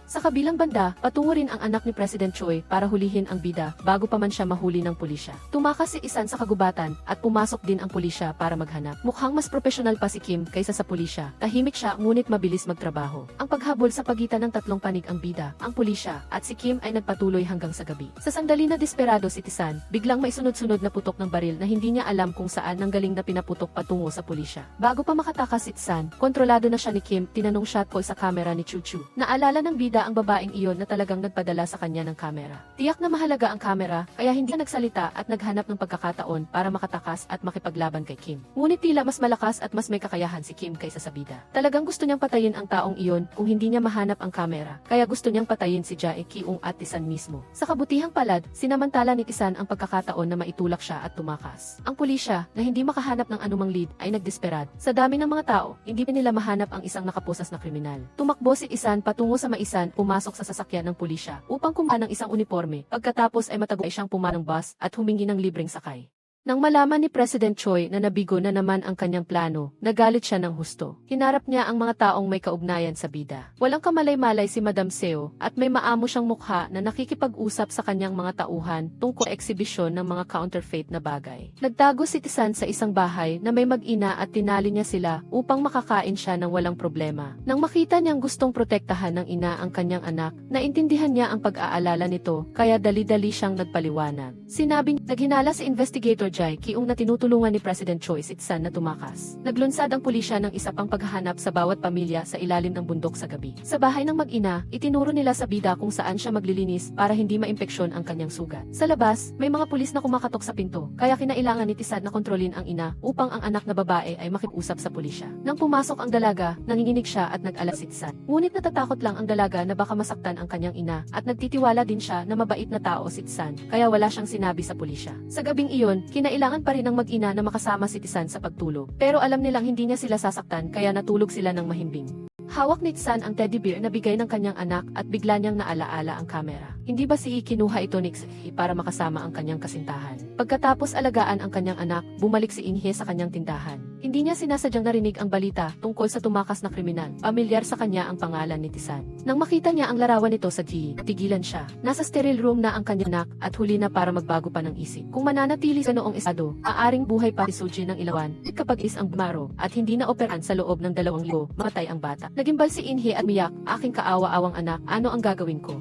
Sa kabilang banda, patungo rin ang anak ni President Choi para hulihin ang bida bago pa man siya mahuli ng pulisya. Tumakas si Isan sa kagubatan at pumasok din ang pulisya para maghanap. Mukhang mas profesional pa si Kim kaysa sa pulisya. Tahimik siya ngunit mabilis magtrabaho. Ang paghabol sa pagitan ng 3 panig ang bida, ang pulisya, at si Kim ay nagpatuloy hanggang sa gabi. Sa sandali na desperado si Tisan, biglang may sunod-sunod na putok ng baril na hindi niya alam kung saan nanggaling na pinaputok patungo sa pulisya. Bago pa makatakas si Tisan, kontrolado na siya ni Kim, tinanong siya tungkol sa kamera ni Chuchu. Naalala ng bida ang babaeng iyon na talagang nagpadala sa kanya ng kamera. Tiyak na mahalaga ang kamera, kaya hindi siya nagsalita at naghanap ng pagkakataon para makatakas at makipaglaban kay Kim. Ngunit tila mas malakas at mas may kakayahan si Kim kaysa sa bida. Talagang gusto niyang patayin ang taong iyon kung hindi niya mahanap ang kamera, kaya gusto niyang patayin si Jae Kyung at Tisan mismo. Sa kabutihang palad, sinamantala ni Tisan ang pagkakataon na maitulak siya at tumakas. Ang pulisya, na hindi makahanap ng anumang lead, ay nagdesperad. Sa dami ng mga tao, hindi pa nila mahanap ang isang nakaposas na kriminal. Tumakbo si Tisan patungo sa maisan, pumasok sa sasakyan ng pulisya upang kumuha ng isang uniforme. Pagkatapos ay matagumpay siyang pumarang bus at humingi ng libreng sakay. Nang malaman ni President Choi na nabigo na naman ang kanyang plano, nagalit siya ng husto. Hinarap niya ang mga taong may kaugnayan sa bida. Walang kamalay-malay si Madam Seo at may maamo siyang mukha na nakikipag-usap sa kanyang mga tauhan tungkol eksibisyon ng mga counterfeit na bagay. Nagtago si Tisan sa isang bahay na may mag-ina at tinali niya sila upang makakain siya ng walang problema. Nang makita niyang gustong protektahan ng ina ang kanyang anak, naintindihan niya ang pag-aalala nito kaya dali-dali siyang nagpaliwanag. Sinabi niya, naghinala si investigator Jae Kyung na tinutulungan ni President Choi si Tisan na tumakas. Naglunsad ang pulisya ng isa pang paghahanap sa bawat pamilya sa ilalim ng bundok sa gabi. Sa bahay ng mag-ina, itinuro nila sa bida kung saan siya maglilinis para hindi maimpeksyon ang kanyang sugat. Sa labas, may mga pulis na kumakatok sa pinto, kaya kinailangan ni Tisan na kontrolin ang ina upang ang anak na babae ay makipag-usap sa pulisya. Nang pumasok ang dalaga, nanginginig siya at nag-alala si Tisan. Ngunit natatakot lang ang dalaga na baka masaktan ang kanyang ina at nagtitiwala din siya na mabait na tao si Tisan, kaya wala siyang sinabi sa pulisya. Sa gabing iyon, kinailangan pa rin ng mag-ina na makasama si Tisan sa pagtulog. Pero alam nilang hindi niya sila sasaktan kaya natulog sila ng mahimbing. Hawak ni Tsan ang teddy bear na bigay ng kanyang anak at bigla niyang naalaala ang kamera. Hindi ba si kinuha ito ni Xie para makasama ang kanyang kasintahan? Pagkatapos alagaan ang kanyang anak, bumalik si Inhe sa kanyang tindahan. Hindi niya sinasadyang narinig ang balita tungkol sa tumakas na kriminal. Pamilyar sa kanya ang pangalan ni Tsan. Nang makita niya ang larawan nito sa Ji, tigilan siya. Nasa sterile room na ang kanyang anak at huli na para magbago pa ng isip. Kung mananatili sa noong estado, aaring buhay pa si Sujin ng ilawan kapag is ang bumaro at hindi na operan sa loob ng 2 linggo, matay ang bata. Nagimbal si Inhe at miyak, aking kaawa-awang anak, ano ang gagawin ko?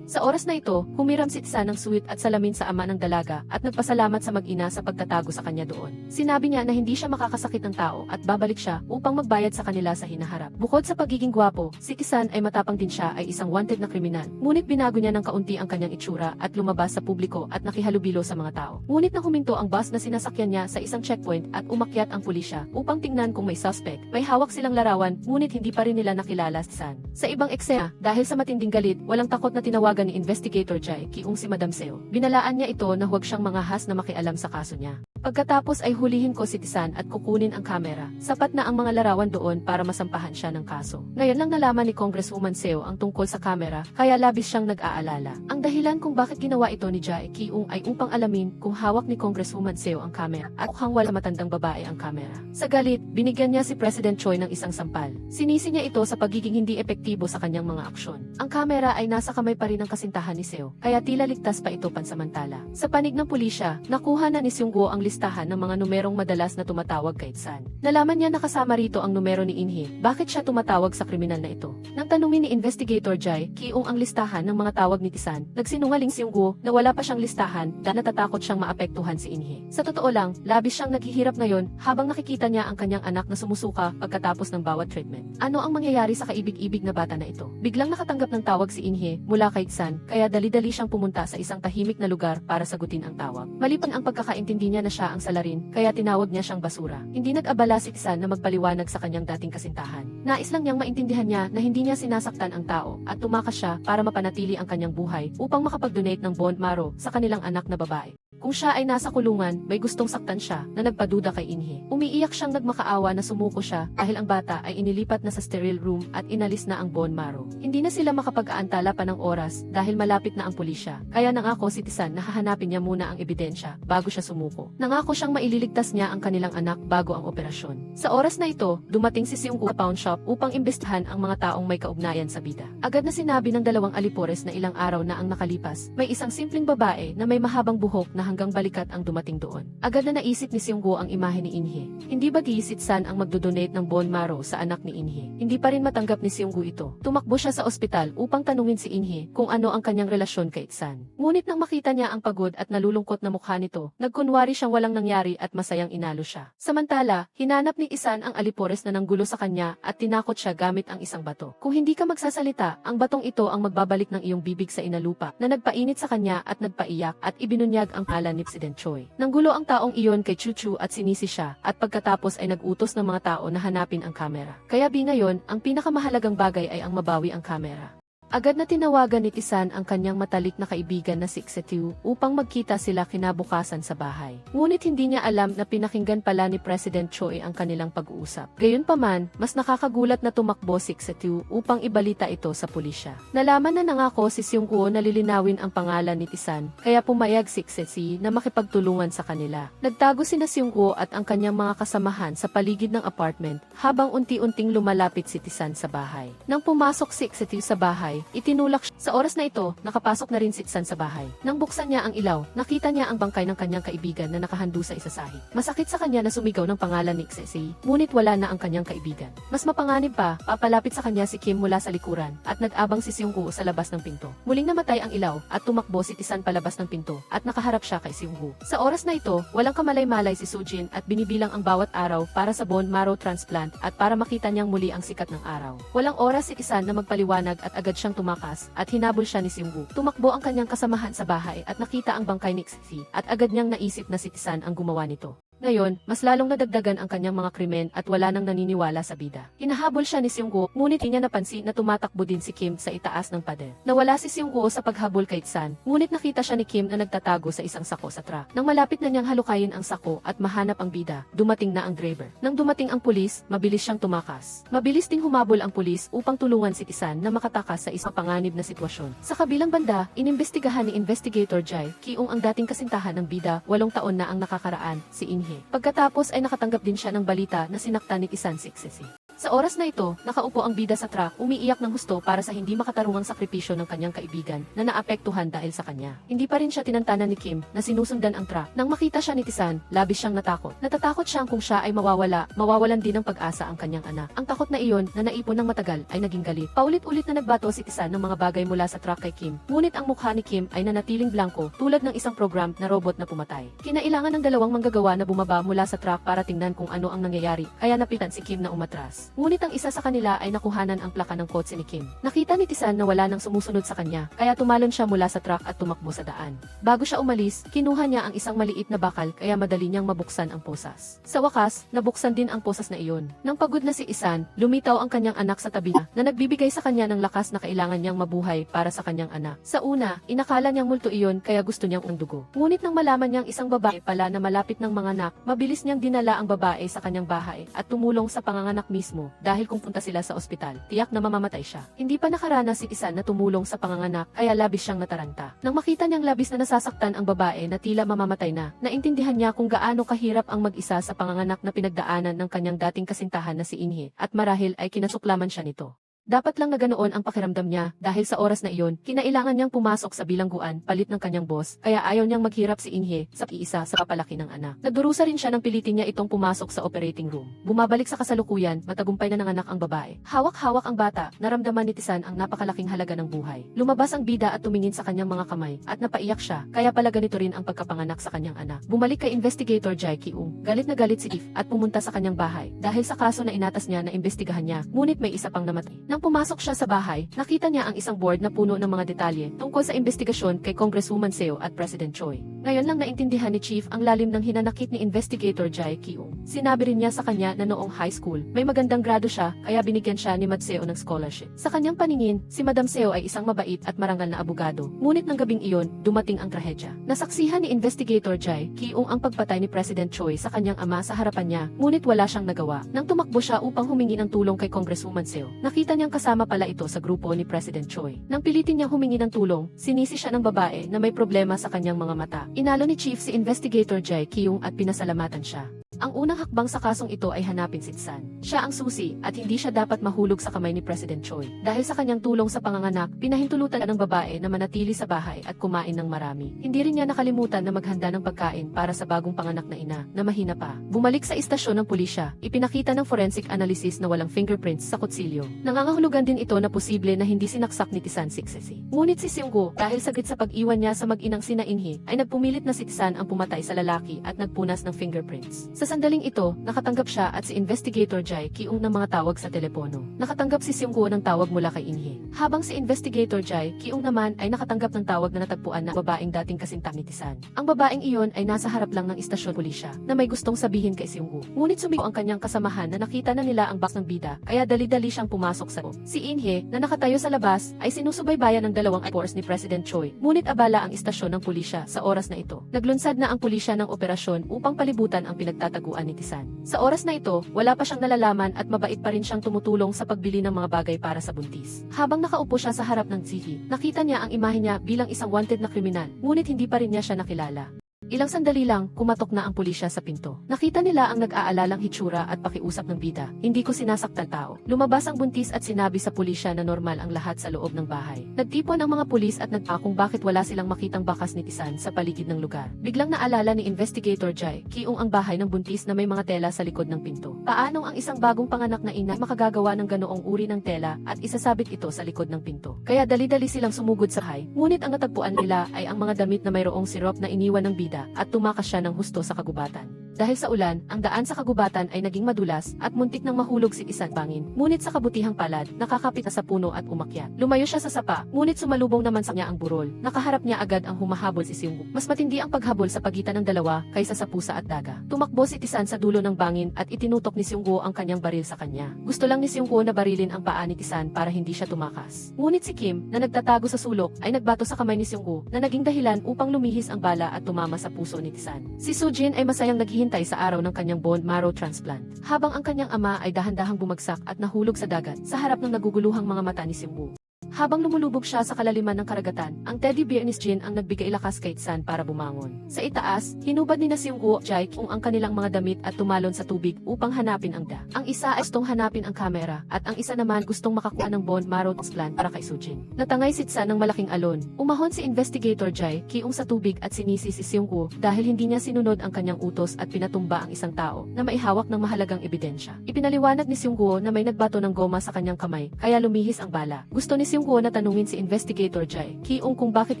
Sa oras na ito, humiram si Tsan ng suwit at salamin sa ama ng dalaga at nagpasalamat sa mag-ina sa pagtatago sa kanya doon. Sinabi niya na hindi siya makakasakit ng tao at babalik siya upang magbayad sa kanila sa hinaharap. Bukod sa pagiging gwapo, si Tsan ay matapang din siya ay isang wanted na kriminal. Ngunit binago niya ng kaunti ang kanyang itsura at lumabas sa publiko at nakihalubilo sa mga tao. Ngunit nang huminto ang bus na sinasakyan niya sa isang checkpoint at umakyat ang pulisya upang tingnan kung may suspect, may hawak silang larawan ngunit hindi pa rin nila nakilala si Tsan. Sa ibang eksena, dahil sa matinding galit, walang takot na tinawagan ni Investigator Jai Kiung si Madam Seo. Binalaan niya ito na huwag siyang mangahas na makialam sa kaso niya. Pagkatapos ay hulihin ko si Tsan at kukunin ang kamera. Sapat na ang mga larawan doon para masampahan siya ng kaso. Ngayon lang nalaman ni Congresswoman Seo ang tungkol sa kamera, kaya labis siyang nag-aalala. Ang dahilan kung bakit ginawa ito ni Jai Kiung ay upang alamin kung hawak ni Congresswoman Seo ang kamera at mukhang wala matandang babae ang kamera. Sa galit, binigyan niya si President Choi ng isang sampal. Sinisi niya ito sa pagiging hindi epektibo sa kanyang mga aksyon. Ang kamera ay nasa kamay pa rin ng kasintahan ni Seo, kaya tila ligtas pa ito pansamantala. Sa panig ng pulisya, nakuha na ni Seungwoo ang listahan ng mga numerong madalas na tumatawag kay Tsan. Nalaman niya nakasama rito ang numero ni Inhe. Bakit siya tumatawag sa kriminal na ito? Nang tanungin ni Investigator Jai Kiung ang listahan ng mga tawag ni Tsan, nagsinungaling si Seungwoo na wala pa siyang listahan dahil natatakot siyang maapektuhan si Inhe. Sa totoo lang, labis siyang naghihirap ngayon habang nakikita niya ang kanyang anak na sumusuka pagkatapos ng bawat treatment. Ano ang mangyayari sa kaibig-ibig na bata na ito? Biglang nakatanggap ng tawag si Inhe mula kay Tsan, kaya dali-dali siyang pumunta sa isang tahimik na lugar para sagutin ang tawag. Maliban ang pagkakaintindi niya na siya ang salarin, kaya tinawag niya siyang basura. Hindi nag-abala si Tsan na magpaliwanag sa kanyang dating kasintahan. Nais lang niyang maintindihan niya na hindi niya sinasaktan ang tao at tumakas siya para mapanatili ang kanyang buhay upang makapag-donate ng bone marrow sa kanilang anak na babae. Kung siya ay nasa kulungan, may gustong saktan siya na nagpaduda kay Inhe. Umiiyak siyang nagmakaawa na sumuko siya dahil ang bata ay inilipat na sa sterile room at inalis na ang bone marrow. Hindi na sila makapag-aantala pa ng oras dahil malapit na ang pulisya. Kaya nangako si Tsan na hahanapin niya muna ang ebidensya bago siya sumuko. Nangako siyang maililigtas niya ang kanilang anak bago ang operasyon. Sa oras na ito, dumating si Seungwoo sa pawn shop upang imbestigahan ang mga taong may kaugnayan sa bida. Agad na sinabi ng dalawang alipores na ilang araw na ang nakalipas, may isang simpleng babae na may mahabang buhok na hanggang balikat ang dumating doon. Agad na naisip ni Seungwoo ang imahe ni Inhe. Hindi ba si Tsan ang magdodonate ng bone marrow sa anak ni Inhe? Hindi pa rin matanggap ni Seungwoo ito. Tumakbo siya sa ospital upang tanungin si Inhe kung ano ang kanyang relasyon kay Tsan. Ngunit nang makita niya ang pagod at nalulungkot na mukha nito, nagkunwari siyang walang nangyari at masayang inalo siya. Samantala, hinanap ni Tsan ang alipores na nanggulo sa kanya at tinakot siya gamit ang isang bato. Kung hindi ka magsasalita, ang batong ito ang magbabalik ng iyong bibig sa inalupa na nagpainit sa kanya at nagpaiyak at ibinunyag ang ala ni President Choi. Nanggulo ang taong iyon kay Chuchu at sinisi siya at pagkatapos ay nag-utos ng mga tao na hanapin ang kamera. Kaya ngayon, ang pinakamahalagang bagay ay ang mabawi ang kamera. Agad na tinawagan ni Tsan ang kanyang matalik na kaibigan na si Xetiu upang magkita sila kinabukasan sa bahay. Ngunit hindi niya alam na pinakinggan pala ni President Choi ang kanilang pag-uusap. Gayunpaman, mas nakakagulat na tumakbo si Xetiu upang ibalita ito sa pulisya. Nalaman na nangako si Seungwoo na lilinawin ang pangalan ni Tsan, kaya pumayag si Xetiu na makipagtulungan sa kanila. Nagtago sina Seungwoo at ang kanyang mga kasamahan sa paligid ng apartment habang unti-unting lumalapit si Tsan sa bahay. Nang pumasok si Xetiu sa bahay, itinulak siya. Sa oras na ito, nakapasok na rin si Tsan sa bahay. Nang buksan niya ang ilaw, nakita niya ang bangkay ng kanyang kaibigan na nakahando sa isasahi. Masakit sa kanya na sumigaw ng pangalan ni Xesi, ngunit wala na ang kanyang kaibigan. Mas mapanganib pa, papalapit sa kanya si Kim mula sa likuran at nag-abang si Seungwoo sa labas ng pinto. Muling namatay ang ilaw at tumakbo si Tsan palabas ng pinto at nakaharap siya kay Seungwoo. Sa oras na ito, walang kamalay-malay si Sujin at binibilang ang bawat araw para sa bone marrow transplant at para makita niyang muli ang sikat ng araw. Walang oras si Tsan na magpaliwanag at agad siyang tumakas at hinabol siya ni Seungwoo. Tumakbo ang kanyang kasamahan sa bahay at nakita ang bangkay ni Xi at agad niyang naisip na si Tsan ang gumawa nito. Ngayon, mas lalong nadagdagan ang kanyang mga krimen at wala nang naniniwala sa bida. Hinahabol siya ni Seung-go, ngunit hindi niya napansin na tumatakbo din si Kim sa itaas ng pader. Nawala si Seung-go sa paghabol kay Tsan, ngunit nakita siya ni Kim na nagtatago sa isang sako sa truck. Nang malapit na niyang halukayin ang sako at mahanap ang bida, dumating na ang driver. Nang dumating ang pulis, mabilis siyang tumakas. Mabilis ding humabol ang pulis upang tulungan si Tsan na makatakas sa isang panganib na sitwasyon. Sa kabilang banda, inimbestigahan ni Investigator Jae Kyung ang dating kasintahan ng bida, 8 taon na ang nakakaraan, si Inhe. Pagkatapos ay nakatanggap din siya ng balita na sinaktan ni Tsan Siksesi. Sa oras na ito, nakaupo ang bida sa truck, umiiyak ng husto para sa hindi makatarungang sakripisyo ng kanyang kaibigan na naapektuhan dahil sa kanya. Hindi pa rin siya tinantanan ni Kim na sinusundan ang truck. Nang makita siya ni Tsan, labis siyang natakot. Natatakot siyang kung siya ay mawawalan din ng pag-asa ang kanyang anak. Ang takot na iyon na naipon ng matagal ay naging galit. Paulit-ulit na nagbato si Tsan ng mga bagay mula sa truck kay Kim. Ngunit ang mukha ni Kim ay nanatiling blanko tulad ng isang program na robot na pumatay. Kinailangan ng dalawang manggagawa na bumaba mula sa truck para tingnan kung ano ang nangyayari, kaya napitan si Kim na umatras. Ngunit ang isa sa kanila ay nakuhanan ang plaka ng kotse ni Kim. Nakita ni Tsan na wala nang sumusunod sa kanya, kaya tumalon siya mula sa truck at tumakbo sa daan. Bago siya umalis, kinuha niya ang isang maliit na bakal kaya madali niyang mabuksan ang posas. Sa wakas, nabuksan din ang posas na iyon. Nang pagod na si Tsan, lumitaw ang kanyang anak sa tabi niya na nagbibigay sa kanya ng lakas na kailangan niyang mabuhay para sa kanyang anak. Sa una, inakala niyang multo iyon kaya gusto niyang ang dugo. Ngunit nang malaman niyang isang babae pala na malapit ng mga anak, mabilis niyang dinala ang babae sa kanyang bahay at tumulong sa panganganak mismo. Dahil kung punta sila sa ospital, tiyak na mamamatay siya. Hindi pa nakaranas si Tsan na tumulong sa panganganak, kaya labis siyang nataranta. Nang makita niyang labis na nasasaktan ang babae na tila mamamatay na, naintindihan niya kung gaano kahirap ang mag-isa sa panganganak na pinagdaanan ng kanyang dating kasintahan na si Inhe, at marahil ay kinasuklaman siya nito. Dapat lang na ganoon ang pakiramdam niya dahil sa oras na iyon, kinailangan niyang pumasok sa bilangguan palit ng kanyang boss, kaya ayaw niyang maghirap si Inhe sa iisa sa papalaki ng anak. Nagdurusa rin siya ng pilitin niya itong pumasok sa operating room. Bumabalik sa kasalukuyan, matagumpay na nanganak ang babae. Hawak-hawak ang bata, naramdaman ni Tsan ang napakalaking halaga ng buhay. Lumabas ang bida at tumingin sa kanyang mga kamay at napaiyak siya, kaya pala ganito rin ang pagkapanganak sa kanyang anak. Bumalik kay Investigator Jae Kyung. Galit na galit si If at pumunta sa kanyang bahay dahil sa kaso na inatas niya na imbestigahan niya, ngunit may isa pang namatay. Nang pumasok siya sa bahay, nakita niya ang isang board na puno ng mga detalye tungkol sa investigasyon kay Congresswoman Seo at President Choi. Ngayon lang naintindihan ni Chief ang lalim ng hinanakit ni Investigator Jae Kyung. Sinabi rin niya sa kanya na noong high school, may magandang grado siya, kaya binigyan siya ni Mad Seo ng scholarship. Sa kanyang paningin, si Madam Seo ay isang mabait at marangal na abogado. Ngunit ng gabing iyon, dumating ang trahedya. Nasaksihan ni Investigator Jae Kyung ang pagpatay ni President Choi sa kanyang ama sa harapan niya, ngunit wala siyang nagawa. Nang tumakbo siya upang humingi ng tulong kay Congresswoman Seo, nakita niyang kasama pala ito sa grupo ni President Choi. Nang pilitin niyang humingi ng tulong, sinisi siya ng babae na may problema sa kanyang mga mata. Inalo ni Chief si Investigator Jae Kyung at pinasalamatan siya. Ang unang hakbang sa kasong ito ay hanapin si Tsan. Siya ang susi at hindi siya dapat mahulog sa kamay ni President Choi. Dahil sa kanyang tulong sa panganganak, pinahintulutan ng babae na manatili sa bahay at kumain ng marami. Hindi rin niya nakalimutan na maghanda ng pagkain para sa bagong panganak na ina na mahina pa. Bumalik sa istasyon ng pulisya, ipinakita ng forensic analysis na walang fingerprints sa kutsilyo. Nangangahulugan din ito na posible na hindi sinaksak ni Tsan Siksesi. Ngunit si Seung-go, dahil saglit sa pag-iwan niya sa mag-inang sina Inhe, ay nagpumilit na si Tsan ang pumatay sa lalaki at nagpunas ng fingerprints. Sa sandaling ito, nakatanggap siya at si Investigator Jae Kyung ng mga tawag sa telepono. Nakatanggap si Seung-go ng tawag mula kay Inhe. Habang si Investigator Jae Kyung naman ay nakatanggap ng tawag na natagpuan na babaeng dating kasinta ni Tsan. Ang babaeng iyon ay nasa harap lang ng istasyon pulisya na may gustong sabihin kay Seung-go. Ngunit sumigaw ang kanyang kasamahan na nakita na nila ang box ng bida, kaya dali-dali siyang pumasok sa loob. Si Inhe, na nakatayo sa labas, ay sinusubaybayan ng dalawang force ni President Choi. Ngunit abala ang istasyon ng pulisya sa oras na ito. Naglunsad na ang pulisya ng operasyon upang palibutan ang pinagtataguan ni Tsan. Sa oras na ito, wala pa siyang nalalaman at mabait pa rin siyang tumutulong sa pagbili ng mga bagay para sa buntis. Habang nakaupo siya sa harap ng TV, nakita niya ang imahe niya bilang isang wanted na kriminal, ngunit hindi pa rin niya siya nakilala. Ilang sandali lang, kumatok na ang pulisya sa pinto. Nakita nila ang nag-aalalang hitsura at pakiusap ng bida. Hindi ko sinasaktan tao. Lumabas ang buntis at sinabi sa pulisya na normal ang lahat sa loob ng bahay. Nagtipon ang mga pulis at nagtakong bakit wala silang makitang bakas ni Tsan sa paligid ng lugar. Biglang naalala ni Investigator Jae Kyung ang bahay ng buntis na may mga tela sa likod ng pinto. Paanong ang isang bagong panganak na ina makagagawa ng ganoong uri ng tela at isasabit ito sa likod ng pinto? Kaya dali-dali silang sumugod sa bahay. Ngunit ang natagpuan nila ay ang mga damit na mayroong sirop na iniwan ng bida at tumakas siya ng husto sa kagubatan. Dahil sa ulan, ang daan sa kagubatan ay naging madulas at muntik nang mahulog si Isan bangin. Ngunit sa kabutihang palad, nakakapit sa puno at umakyat. Lumayo siya sa sapa, ngunit sumalubong naman sa kanya ang burol. Nakaharap niya agad ang humahabol si Seungwoo. Mas matindi ang paghabol sa pagitan ng dalawa kaysa sa pusa at daga. Tumakbo si Tisan sa dulo ng bangin at itinutok ni Seungwoo ang kanyang baril sa kanya. Gusto lang ni Seungwoo na barilin ang paa ni Tisan para hindi siya tumakas. Ngunit si Kim, na nagtatago sa sulok, ay nagbato sa kamay ni Seungwoo na naging dahilan upang lumihis ang bala at tumama sa puso ni Tisan. Si Sujin ay masayang naghihintay sa araw ng kanyang bone marrow transplant, habang ang kanyang ama ay dahan-dahang bumagsak at nahulog sa dagat sa harap ng naguguluhang mga mata ni Seungwoo. Habang lumulubog siya sa kalaliman ng karagatan, ang teddy bear ni Jin ang nagbigay lakas kay Tisan para bumangon. Sa itaas, hinubad ni Seungwoo, Jae Kyung ang kanilang mga damit at tumalon sa tubig upang hanapin ang da. Ang isa ay gustong hanapin ang kamera at ang isa naman gustong makakuha ng bone marrow transplant para kay Sujin. Natangay si Tisan ng malaking alon. Umahon si investigator Jae Kyung sa tubig at sinisi si Seungwoo dahil hindi niya sinunod ang kanyang utos at pinatumba ang isang tao na maihawak ng mahalagang ebidensya. Ipinaliwanag ni Seungwoo na may nagbato ng goma sa kanyang kamay kaya lumihis ang bala. Gusto ni Seungwoo na tanungin si investigator Jae Kyung kung bakit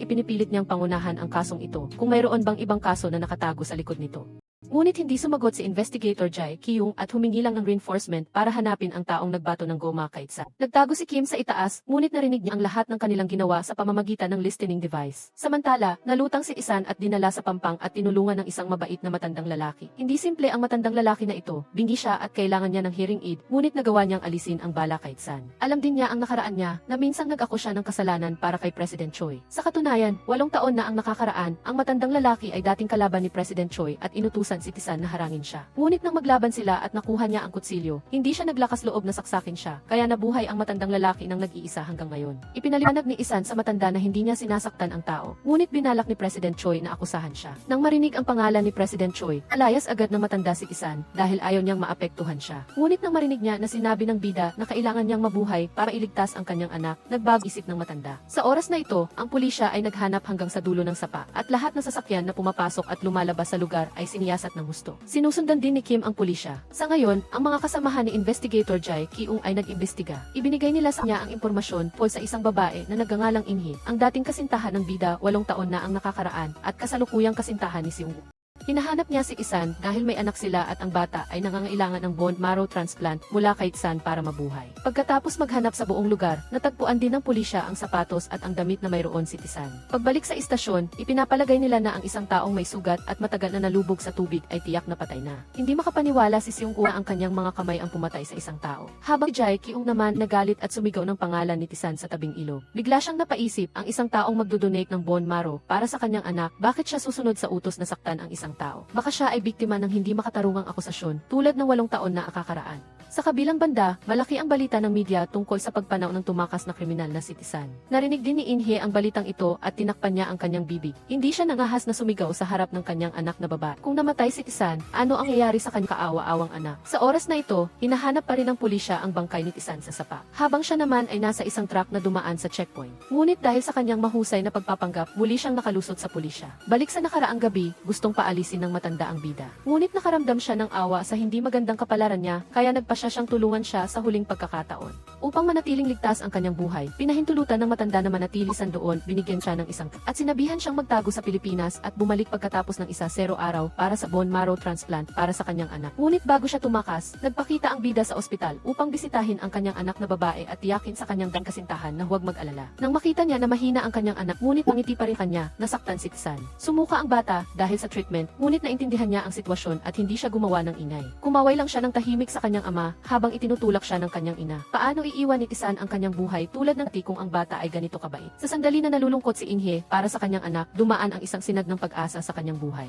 ipinipilit niyang pangunahan ang kasong ito, kung mayroon bang ibang kaso na nakatago sa likod nito. Ngunit hindi sumagot si investigator Jae Kyung at humingi lang ng reinforcement para hanapin ang taong nagbato ng goma kay Tisan. Nagtago si Kim sa itaas, ngunit narinig niya ang lahat ng kanilang ginawa sa pamamagitan ng listening device. Samantala, nalutang si Isan at dinala sa pampang at tinulungan ng isang mabait na matandang lalaki. Hindi simple ang matandang lalaki na ito, bingi siya at kailangan niya ng hearing aid, ngunit nagawa niyang alisin ang bala kay Tisan. Alam din niya ang nakaraan niya na minsang nag-ako siya ng kasalanan para kay President Choi. Sa katunayan, 8 taon na ang nakakaraan, ang matandang lalaki ay dating kalaban ni President Choi at inutusan si Tisan na harangin siya. Ngunit nang maglaban sila at nakuha niya ang kutsilyo, hindi siya naglakas loob na saksakin siya, kaya nabuhay ang matandang lalaki ng nag-iisa hanggang ngayon. Ipinaliwanag ni Isan sa matanda na hindi niya sinasaktan ang tao, ngunit binalak ni President Choi na akusahan siya. Nang marinig ang pangalan ni President Choi, alayas agad ng matanda si Isan dahil ayaw niyang maapektuhan siya. Ngunit nang marinig niya na sinabi ng bida na kailangan niyang mabuhay para iligtas ang kanyang anak, nagbago isip ng matanda. Sa oras na ito, ang pulisya ay naghanap hanggang sa dulo ng sapa at lahat ng sasakyan na pumapasok at lumalabas sa lugar ay siniyasat ng husto. Sinusundan din ni Kim ang pulisya. Sa ngayon, ang mga kasamahan ni investigator Jae Kyung ay nag-imbestiga. Ibinigay nila sa kanya ang impormasyon tungkol sa isang babae na nagngangalang Inhi, ang dating kasintahan ng bida 8 taon na ang nakakaraan at kasalukuyang kasintahan ni Seungwoo. Hinahanap niya si Isan dahil may anak sila at ang bata ay nangangailangan ng bone marrow transplant mula kay Tisan para mabuhay. Pagkatapos maghanap sa buong lugar, natagpuan din ng pulisya ang sapatos at ang damit na mayroon si Tisan. Pagbalik sa istasyon, ipinapalagay nila na ang isang taong may sugat at matagal na nalubog sa tubig ay tiyak na patay na. Hindi makapaniwala si Seungwoo na ang kanyang mga kamay ang pumatay sa isang tao. Habang Jae Kyung naman nagalit at sumigaw ng pangalan ni Tisan sa tabing ilog. Bigla siyang napaisip ang isang taong magdodonate ng bone marrow para sa kanyang anak, bakit siya susunod sa utos na saktan ang isang tao. Baka siya ay biktima ng hindi makatarungang akusasyon tulad ng 8 taon na akakaraan. Sa kabilang banda, malaki ang balita ng media tungkol sa pagpanaw ng tumakas na kriminal na si Tisan. Narinig din ni Inhe ang balitang ito at tinakpan niya ang kanyang bibig. Hindi siya nangahas na sumigaw sa harap ng kanyang anak na babae. Kung namatay si Tisan, ano ang nangyayari sa kanyang kaawa-awang anak? Sa oras na ito, hinahanap pa rin ng pulisya ang bangkay ni Tisan sa sapa. Habang siya naman ay nasa isang truck na dumaan sa checkpoint. Ngunit dahil sa kanyang mahusay na pagpapanggap, muli siyang nakalusot sa pulisya. Balik sa nakaraang gabi, gustong paalisin ng matanda ang bida. Ngunit nakaramdam siya ng awa sa hindi magandang kapalaran niya, kaya nagpasya siyang tulungan siya sa huling pagkakataon. Upang manatiling ligtas ang kanyang buhay, pinahintulutan ng matanda na manatili sandoon, binigyan siya ng isang at sinabihan siyang magtago sa Pilipinas at bumalik pagkatapos ng 0 araw para sa bone marrow transplant para sa kanyang anak. Ngunit bago siya tumakas, nagpakita ang bida sa ospital upang bisitahin ang kanyang anak na babae at tiyakin sa kanyang kasintahan na huwag mag-alala. Nang makita niya na mahina ang kanyang anak, ngunit nangiti pa rin kanya, nasaktan si Tisan. Sumuka ang bata dahil sa treatment, ngunit naintindihan niya ang sitwasyon at hindi siya gumawa ng ingay. Kumaway lang siya ng tahimik sa kanyang ama habang itinutulak siya ng kanyang ina. Paano iiwan ni Tisan ang kanyang buhay tulad ng kung ang bata ay ganito kabait? Sa sandali na nalulungkot si Inhe para sa kanyang anak, dumaan ang isang sinag ng pag-asa sa kanyang buhay.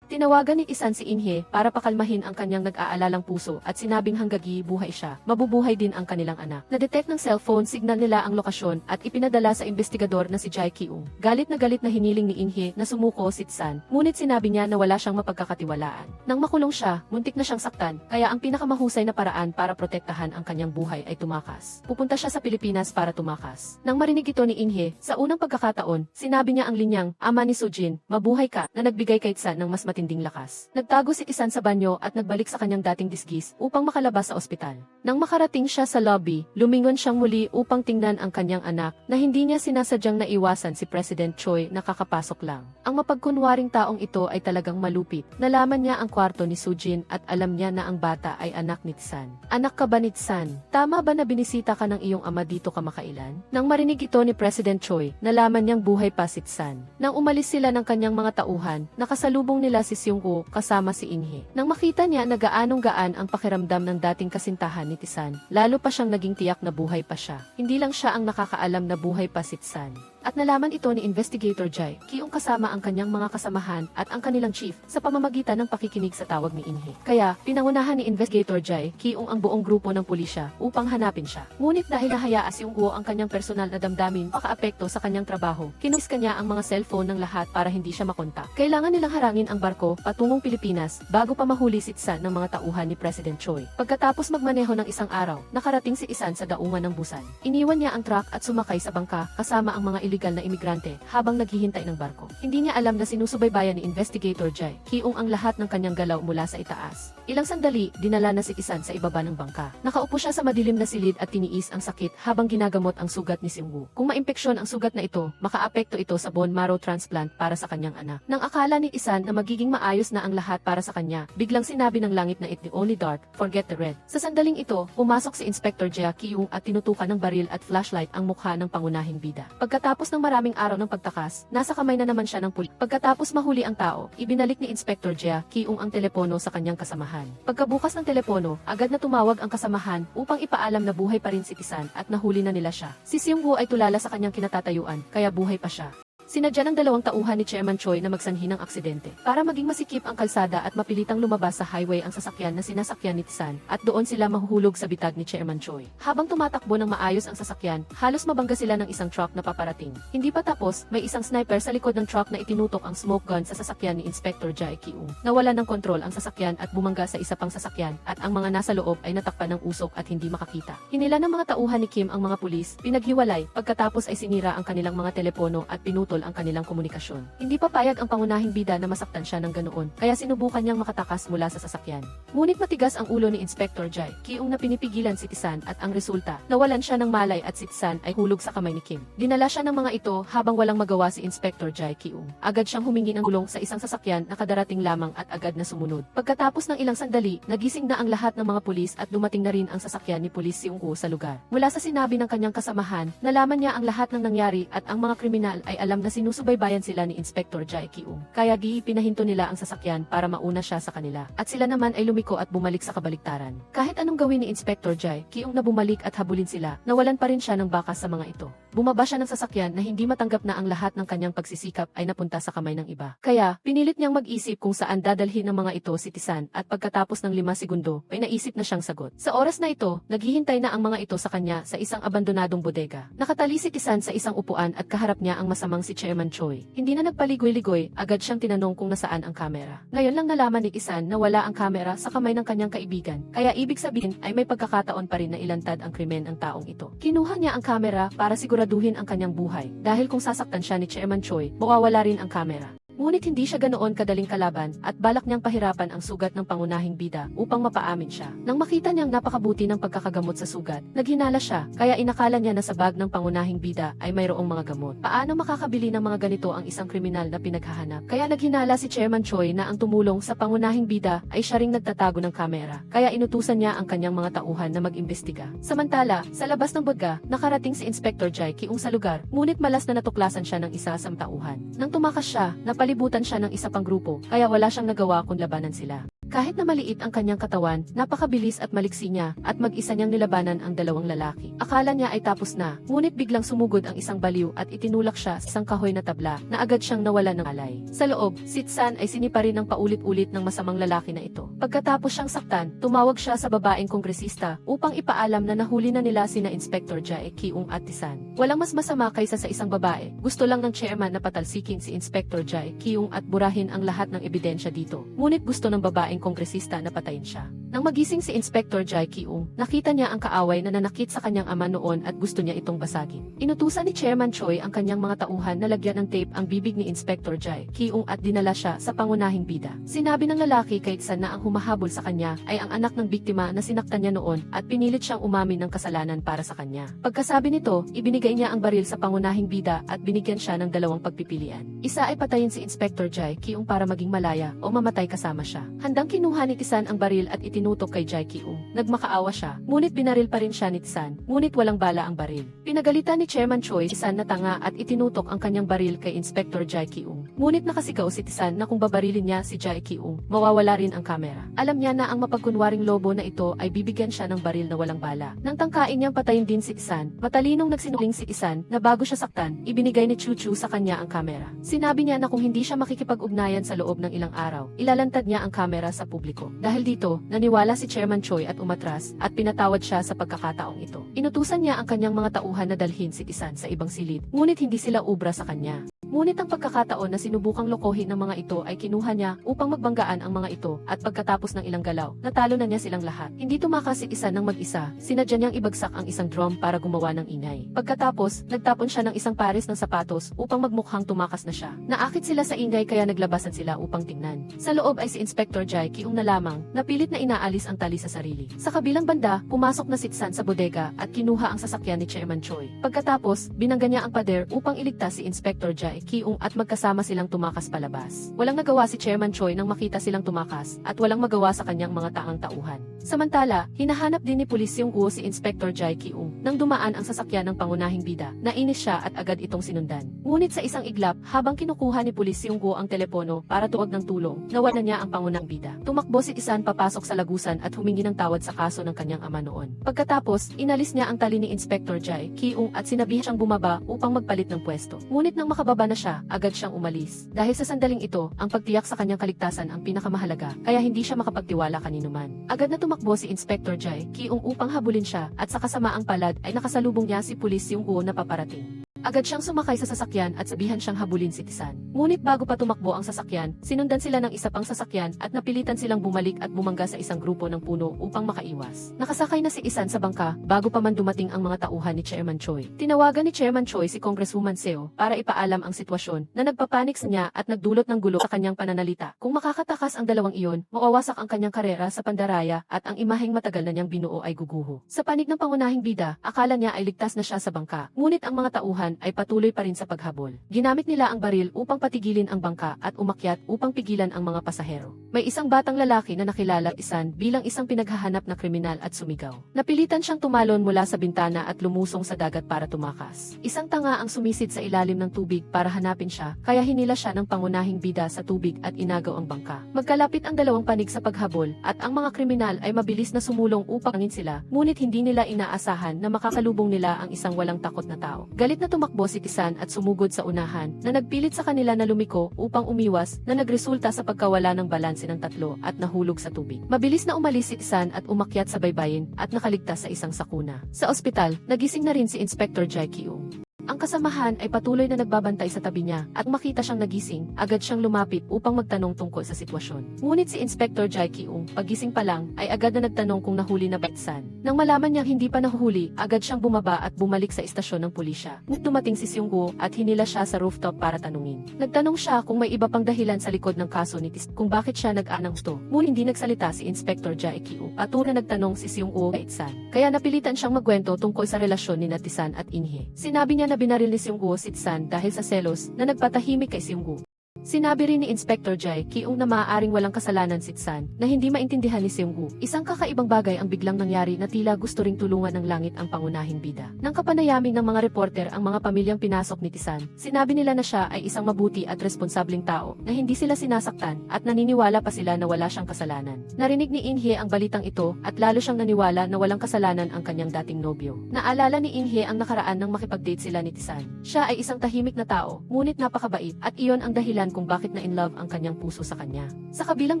Tinawagan ni Isan si Inhe para pakalmahin ang kanyang nag-aalalang puso at sinabing hanggagi buhay siya, mabubuhay din ang kanilang anak. Na-detect ng cellphone signal nila ang lokasyon at ipinadala sa investigador na si Jae Kyung. Galit na hiniling ni Inhe na sumuko si Tisan, ngunit sinabi niya na wala siyang mapagkakatiwalaan. Nang makulong siya, muntik na siyang saktan, kaya ang pinakamahusay na paraan para protektahan ang kanyang buhay ay tumakas. Pupunta siya sa Pilipinas para tumakas. Nang marinig ito ni Inhe, sa unang pagkakataon, sinabi niya ang linyang, "Ama ni Sujin, mabuhay ka," na nagbigay kay Tisan ng mas matinding lakas. Nagtago si Tisan sa banyo at nagbalik sa kanyang dating disgis upang makalabas sa ospital. Nang makarating siya sa lobby, lumingon siyang muli upang tingnan ang kanyang anak na hindi niya sinasadyang naiwasan si President Choi na kakapasok lang. Ang mapagkunwaring taong ito ay talagang malupit. Nalaman niya ang kwarto ni Sujin at alam niya na ang bata ay anak ni Tisan. Anak ka ba ni Tisan? Tama ba na binisita ka ng iyong ama dito kamakailan? Nang marinig ito ni President Choi, nalaman niyang buhay pa si Tisan. Nang umalis sila ng kanyang mga tauhan, nakasalubong nila si Seung-woo kasama si Inhe. Nang makita niya na gaanong-gaan ang pakiramdam ng dating kasintahan ni Tisan, lalo pa siyang naging tiyak na buhay pa siya. Hindi lang siya ang nakakaalam na buhay pa si Tisan. At nalaman ito ni Investigator Jai Kyung kasama ang kanyang mga kasamahan at ang kanilang chief sa pamamagitan ng pakikinig sa tawag ni Inhe. Kaya, pinangunahan ni Investigator Jai Kyung ang buong grupo ng pulisya upang hanapin siya. Ngunit dahil nahayaan si Seung-woo ang kanyang personal na damdamin makaapekto sa kanyang trabaho, kinuha kanya ang mga cellphone ng lahat para hindi siya makontak. Kailangan nilang harangin ang barko patungong Pilipinas bago pa mahuli si Tisan ng mga tauhan ni President Choi. Pagkatapos magmaneho ng isang araw, nakarating si Tisan sa daungan ng Busan. Iniwan niya ang truck at sumakay sa bangka kasama ang mga illegal na imigrante habang naghihintay ng barko. Hindi niya alam na sinusubaybayan ni Investigator Jai Kyung ang lahat ng kanyang galaw mula sa itaas. Ilang sandali, dinala na si Tisan sa ibaba ng bangka. Nakaupo siya sa madilim na silid at tiniis ang sakit habang ginagamot ang sugat ni Seung-woo. Kung maimpeksyon ang sugat na ito, makaapekto ito sa bone marrow transplant para sa kanyang anak. Nang akala ni Tisan na magiging maayos na ang lahat para sa kanya, biglang sinabi ng langit na it the only dark, forget the red. Sa sandaling ito, pumasok si Inspector Jai Kyung at tinutukan ng baril at flashlight ang mukha ng pangunahing bida. Pagkatapos ng maraming araw ng pagtakas, nasa kamay na naman siya ng pulis. Pagkatapos mahuli ang tao, ibinalik ni Inspector Jai Kyung ang telepono sa kanyang kasamahan. Pagkabukas ng telepono, agad na tumawag ang kasamahan upang ipaalam na buhay pa rin si Tisan at nahuli na nila siya. Si Seung-woo ay tulala sa kanyang kinatatayuan, kaya buhay pa siya. Sinadya ng dalawang tauhan ni Chairman Choi na magsanhi ng aksidente para maging masikip ang kalsada at mapilitang lumabas sa highway ang sasakyan na sinasakyan ni Tisan at doon sila mahuhulog sa bitag ni Chairman Choi. Habang tumatakbo ng maayos ang sasakyan, halos mabangga sila ng isang truck na paparating. Hindi pa tapos, may isang sniper sa likod ng truck na itinutok ang smoke gun sa sasakyan ni Inspector Jai Kyung. Nawala ng kontrol ang sasakyan at bumangga sa isa pang sasakyan at ang mga nasa loob ay natakpan ng usok at hindi makakita. Hinila ng mga tauhan ni Kim ang mga pulis, pinaghiwalay, pagkatapos ay sinira ang kanilang mga telepono at pinutol ang kanilang komunikasyon. Hindi papayag ang pangunahing bida na masaktan siya ng ganoon, kaya sinubukan niyang makatakas mula sa sasakyan. Ngunit matigas ang ulo ni Inspector Jai Kyung na pinipigilan si Tisan at ang resulta, nawalan siya ng malay at si Tisan ay hulog sa kamay ni Kim. Dinala siya ng mga ito habang walang magawa si Inspector Jai Kyung. Agad siyang humingi ng tulong sa isang sasakyan na kadarating lamang at agad na sumunod. Pagkatapos ng ilang sandali, nagising na ang lahat ng mga pulis at dumating na rin ang sasakyan ni Pulis Seung-woo sa lugar. Mula sa sinabi ng kanyang kasamahan, nalaman niya ang lahat ng nangyari at ang mga kriminal ay alam na sinusubaybayan sila ni Inspector Jai Kyung. Kaya pinahinto nila ang sasakyan para mauna siya sa kanila. At sila naman ay lumiko at bumalik sa kabaliktaran. Kahit anong gawin ni Inspector Jai Kyung na bumalik at habulin sila, nawalan pa rin siya ng bakas sa mga ito. Bumaba siya ng sasakyan na hindi matanggap na ang lahat ng kanyang pagsisikap ay napunta sa kamay ng iba. Kaya, pinilit niyang mag-isip kung saan dadalhin ng mga ito si Tisan at pagkatapos ng 5 segundo, ay naisip na siyang sagot. Sa oras na ito, naghihintay na ang mga ito sa kanya sa isang abandonadong bodega. Nakatali si Tisan sa isang upuan at kaharap niya ang masamang si Chairman Choi. Hindi na nagpaligoy-ligoy, agad siyang tinanong kung nasaan ang kamera. Ngayon lang nalaman ni Tisan na wala ang kamera sa kamay ng kanyang kaibigan, kaya ibig sabihin ay may pagkakataon pa rin na ilantad ang krimen ng taong ito. Kinuha niya ang kamera para siguraduhin ang kanyang buhay, dahil kung sasaktan siya ni Chairman Choi, mawawala rin ang kamera. Ngunit hindi siya ganoon kadaling kalaban at balak niyang pahirapan ang sugat ng pangunahing bida upang mapaamin siya. Nang makita niyang napakabuti ng pagkakagamot sa sugat, naghinala siya kaya inakala niya na sa bag ng pangunahing bida ay mayroong mga gamot. Paano makakabili ng mga ganito ang isang kriminal na pinaghahanap? Kaya naghinala si Chairman Choi na ang tumulong sa pangunahing bida ay siya ring nagtatago ng kamera. Kaya inutusan niya ang kanyang mga tauhan na mag-imbestiga. Samantala, sa labas ng bodega, nakarating si Inspector Jai Kyung sa lugar, ngunit malas na natuklasan siya ng isa sa tauhan. Nang tumakas siya, napalibutan siya ng isa pang grupo, kaya wala siyang nagawa kung labanan sila. Kahit na maliit ang kanyang katawan, napakabilis at maliksi niya at mag-isa niyang nilabanan ang dalawang lalaki. Akala niya ay tapos na, ngunit biglang sumugod ang isang baliw at itinulak siya sa isang kahoy na tabla na agad siyang nawalan ng alay. Sa loob, si Tsan ay sinipa rin ng paulit-ulit ng masamang lalaki na ito. Pagkatapos siyang saktan, tumawag siya sa babaeng kongresista upang ipaalam na nahuli na nila sina Inspector Jai Kyung at Tsan. Walang mas masama kaysa sa isang babae. Gusto lang ng chairman na patalsikin si Inspector Jai Kyung at burahin ang lahat ng ebidensya dito. Ngunit gusto ng babaeng kongresista na patayin siya. Nang magising si Inspector Jai Ki-ung, nakita niya ang kaaway na nanakit sa kanyang ama noon at gusto niya itong basagin. Inutusan ni Chairman Choi ang kanyang mga tauhan na lagyan ng tape ang bibig ni Inspector Jai Ki-ung at dinala siya sa pangunahing bida. Sinabi ng lalaki kay Tsan na ang humahabol sa kanya ay ang anak ng biktima na sinaktan niya noon at pinilit siyang umamin ng kasalanan para sa kanya. Pagkasabi nito, ibinigay niya ang baril sa pangunahing bida at binigyan siya ng dalawang pagpipilian. Isa ay patayin si Inspector Jai Ki-ung para maging malaya o mamatay kasama siya. Handang kinuha ni Tsan ang baril at itinutok kay Jai Ki-ung. Nagmakaawa siya, ngunit binaril pa rin siya ni Tsan, ngunit walang bala ang baril. Pinagalitan ni Chairman Choi si Tsan na tanga at itinutok ang kanyang baril kay Inspector Jai Ki-ung. Ngunit nakasigaw si Tsan na kung babarilin niya si Jai Ki-ung, mawawala rin ang kamera. Alam niya na ang mapagkunwaring lobo na ito ay bibigyan siya ng baril na walang bala. Nang tangkain niyang patayin din si Tsan, matalinong nagsinungaling si Tsan na bago siya saktan, ibinigay ni Chu Chu sa kanya ang kamera. Sinabi niya na kung hindi siya makikipag-ugnayan sa loob ng ilang araw, ilalantad niya ang kamera sa publiko. Dahil dito, naniwala si Chairman Choi at umatras at pinatawad siya sa pagkakataong ito. Inutusan niya ang kanyang mga tauhan na dalhin si Tsan sa ibang silid, ngunit hindi sila ubra sa kanya. Ngunit ang pagkakataon na sinubukang lokohin ng mga ito ay kinuha niya upang magbanggaan ang mga ito at pagkatapos ng ilang galaw, natalo na niya silang lahat. Hindi tumakas si Tsan ng mag-isa, sinadya niyang ibagsak ang isang drum para gumawa ng ingay. Pagkatapos, nagtapon siya ng isang pares ng sapatos upang magmukhang tumakas na siya. Naakit sila sa ingay kaya naglabasan sila upang tingnan. Sa loob ay si Inspector Jai Ki-ung na lamang, napilit na inaalis ang tali sa sarili. Sa kabilang banda, pumasok na si Tsan sa bodega at kinuha ang sasakyan ni Chairman Choi. Pagkatapos, binangga niya ang pader upang iligtas si Inspector Jai Ki-ung at magkasama silang tumakas palabas. Walang nagawa si Chairman Choi nang makita silang tumakas at walang magawa sa kanyang mga taang tauhan. Samantala, hinahanap din ni Pulis Seung-woo si Inspector Jai Ki-ung nang dumaan ang sasakyan ng pangunahing bida. Nainis siya at agad itong sinundan. Ngunit sa isang iglap, habang kinukuha ni Pulis Seung-woo ang telepono para tuwag ng tulong, nawala niya ang pangunahing bida. Tumakbo si Tsan papasok sa lagusan at humingi ng tawad sa kaso ng kanyang ama noon. Pagkatapos, inalis niya ang tali ni Inspector Jai Ki-ung at sinabihan siyang bumaba upang magpalit ng pwesto. Ngunit nang makababa na siya, agad siyang umalis. Dahil sa sandaling ito, ang pagtiyak sa kanyang kaligtasan ang pinakamahalaga, kaya hindi siya makapagtiwala kaninuman. Agad na tumakbo si Inspector Jai Ki-ung upang habulin siya at sa kasamaang palad ay nakasalubong niya si Pulis Seung-woo na paparating. Agad siyang sumakay sa sasakyan at sabihan siyang habulin si Tsan. Ngunit bago pa tumakbo ang sasakyan, sinundan sila ng isa pang sasakyan at napilitan silang bumalik at bumangga sa isang grupo ng puno upang makaiwas. Nakasakay na si Tsan sa bangka bago pa man dumating ang mga tauhan ni Chairman Choi. Tinawagan ni Chairman Choi si Congresswoman Seo para ipaalam ang sitwasyon na nagpapanik sa niya at nagdulot ng gulo sa kanyang pananalita. Kung makakatakas ang dalawang iyon, mawawasak ang kanyang karera sa pandaraya at ang imaheng matagal na niyang binuo ay guguho. Sa panig ng pangunahing bida, akala niya ay ligtas na siya sa bangka. Ngunit ang mga tauhan ay patuloy pa rin sa paghabol. Ginamit nila ang baril upang patigilin ang bangka at umakyat upang pigilan ang mga pasahero. May isang batang lalaki na nakilala Tsan bilang isang pinaghahanap na kriminal at sumigaw. Napilitan siyang tumalon mula sa bintana at lumusong sa dagat para tumakas. Isang tanga ang sumisid sa ilalim ng tubig para hanapin siya, kaya hinila siya ng pangunahing bida sa tubig at inagaw ang bangka. Magkalapit ang dalawang panig sa paghabol at ang mga kriminal ay mabilis na sumulong upang angin sila, ngunit hindi nila inaasahan na makakalubong nila ang isang walang takot na tao. Galit na tumakbo si Tsan at sumugod sa unahan na nagpilit sa kanila na lumiko upang umiwas na nagresulta sa pagkawala ng balanse ng tatlo at nahulog sa tubig. Mabilis na umalis si Tsan at umakyat sa baybayin at nakaligtas sa isang sakuna. Sa ospital, nagising na rin si Inspector Jai Ki-ung. Ang kasamahan ay patuloy na nagbabantay sa tabi niya at makita siyang nagising, agad siyang lumapit upang magtanong tungkol sa sitwasyon. Ngunit si Inspector Jai Ki-ung, pagising pa lang, ay agad na nagtanong kung nahuli na ba Tsan. Nang malaman niyang hindi pa nahuli, agad siyang bumaba at bumalik sa istasyon ng pulisya. Ngunit dumating si Seung-woo at hinila siya sa rooftop para tanungin. Nagtanong siya kung may iba pang dahilan sa likod ng kaso ni Tsan, kung bakit siya nag-anang gusto. Ngunit hindi nagsalita si Inspector Jai Ki-ung. Patuloy na nagtanong si Seung-woo kay Tsan. Kaya napilitan siyang magkwento tungkol sa relasyon ni Tsan at Inhe. Sinabi niya na binaril ni Seung-woo si Tsan dahil sa selos na nagpatahimik kay Seung-woo. Sinabi rin ni Inspector Jai Ki-ung na maaaring walang kasalanan si Tsan na hindi maintindihan ni Seung-woo. Isang kakaibang bagay ang biglang nangyari na tila gusto ring tulungan ng langit ang pangunahing bida. Nang kapanayaming ng mga reporter ang mga pamilyang pinasok ni Tsan, sinabi nila na siya ay isang mabuti at responsableng tao na hindi sila sinasaktan at naniniwala pa sila na wala siyang kasalanan. Narinig ni Inhe ang balitang ito at lalo siyang naniwala na walang kasalanan ang kanyang dating nobyo. Naalala ni Inhe ang nakaraan nang makipag-date sila ni Tsan. Siya ay isang tahimik na tao, ngunit napakabait at iyon ang dahilan kung bakit na in love ang kanyang puso sa kanya. Sa kabilang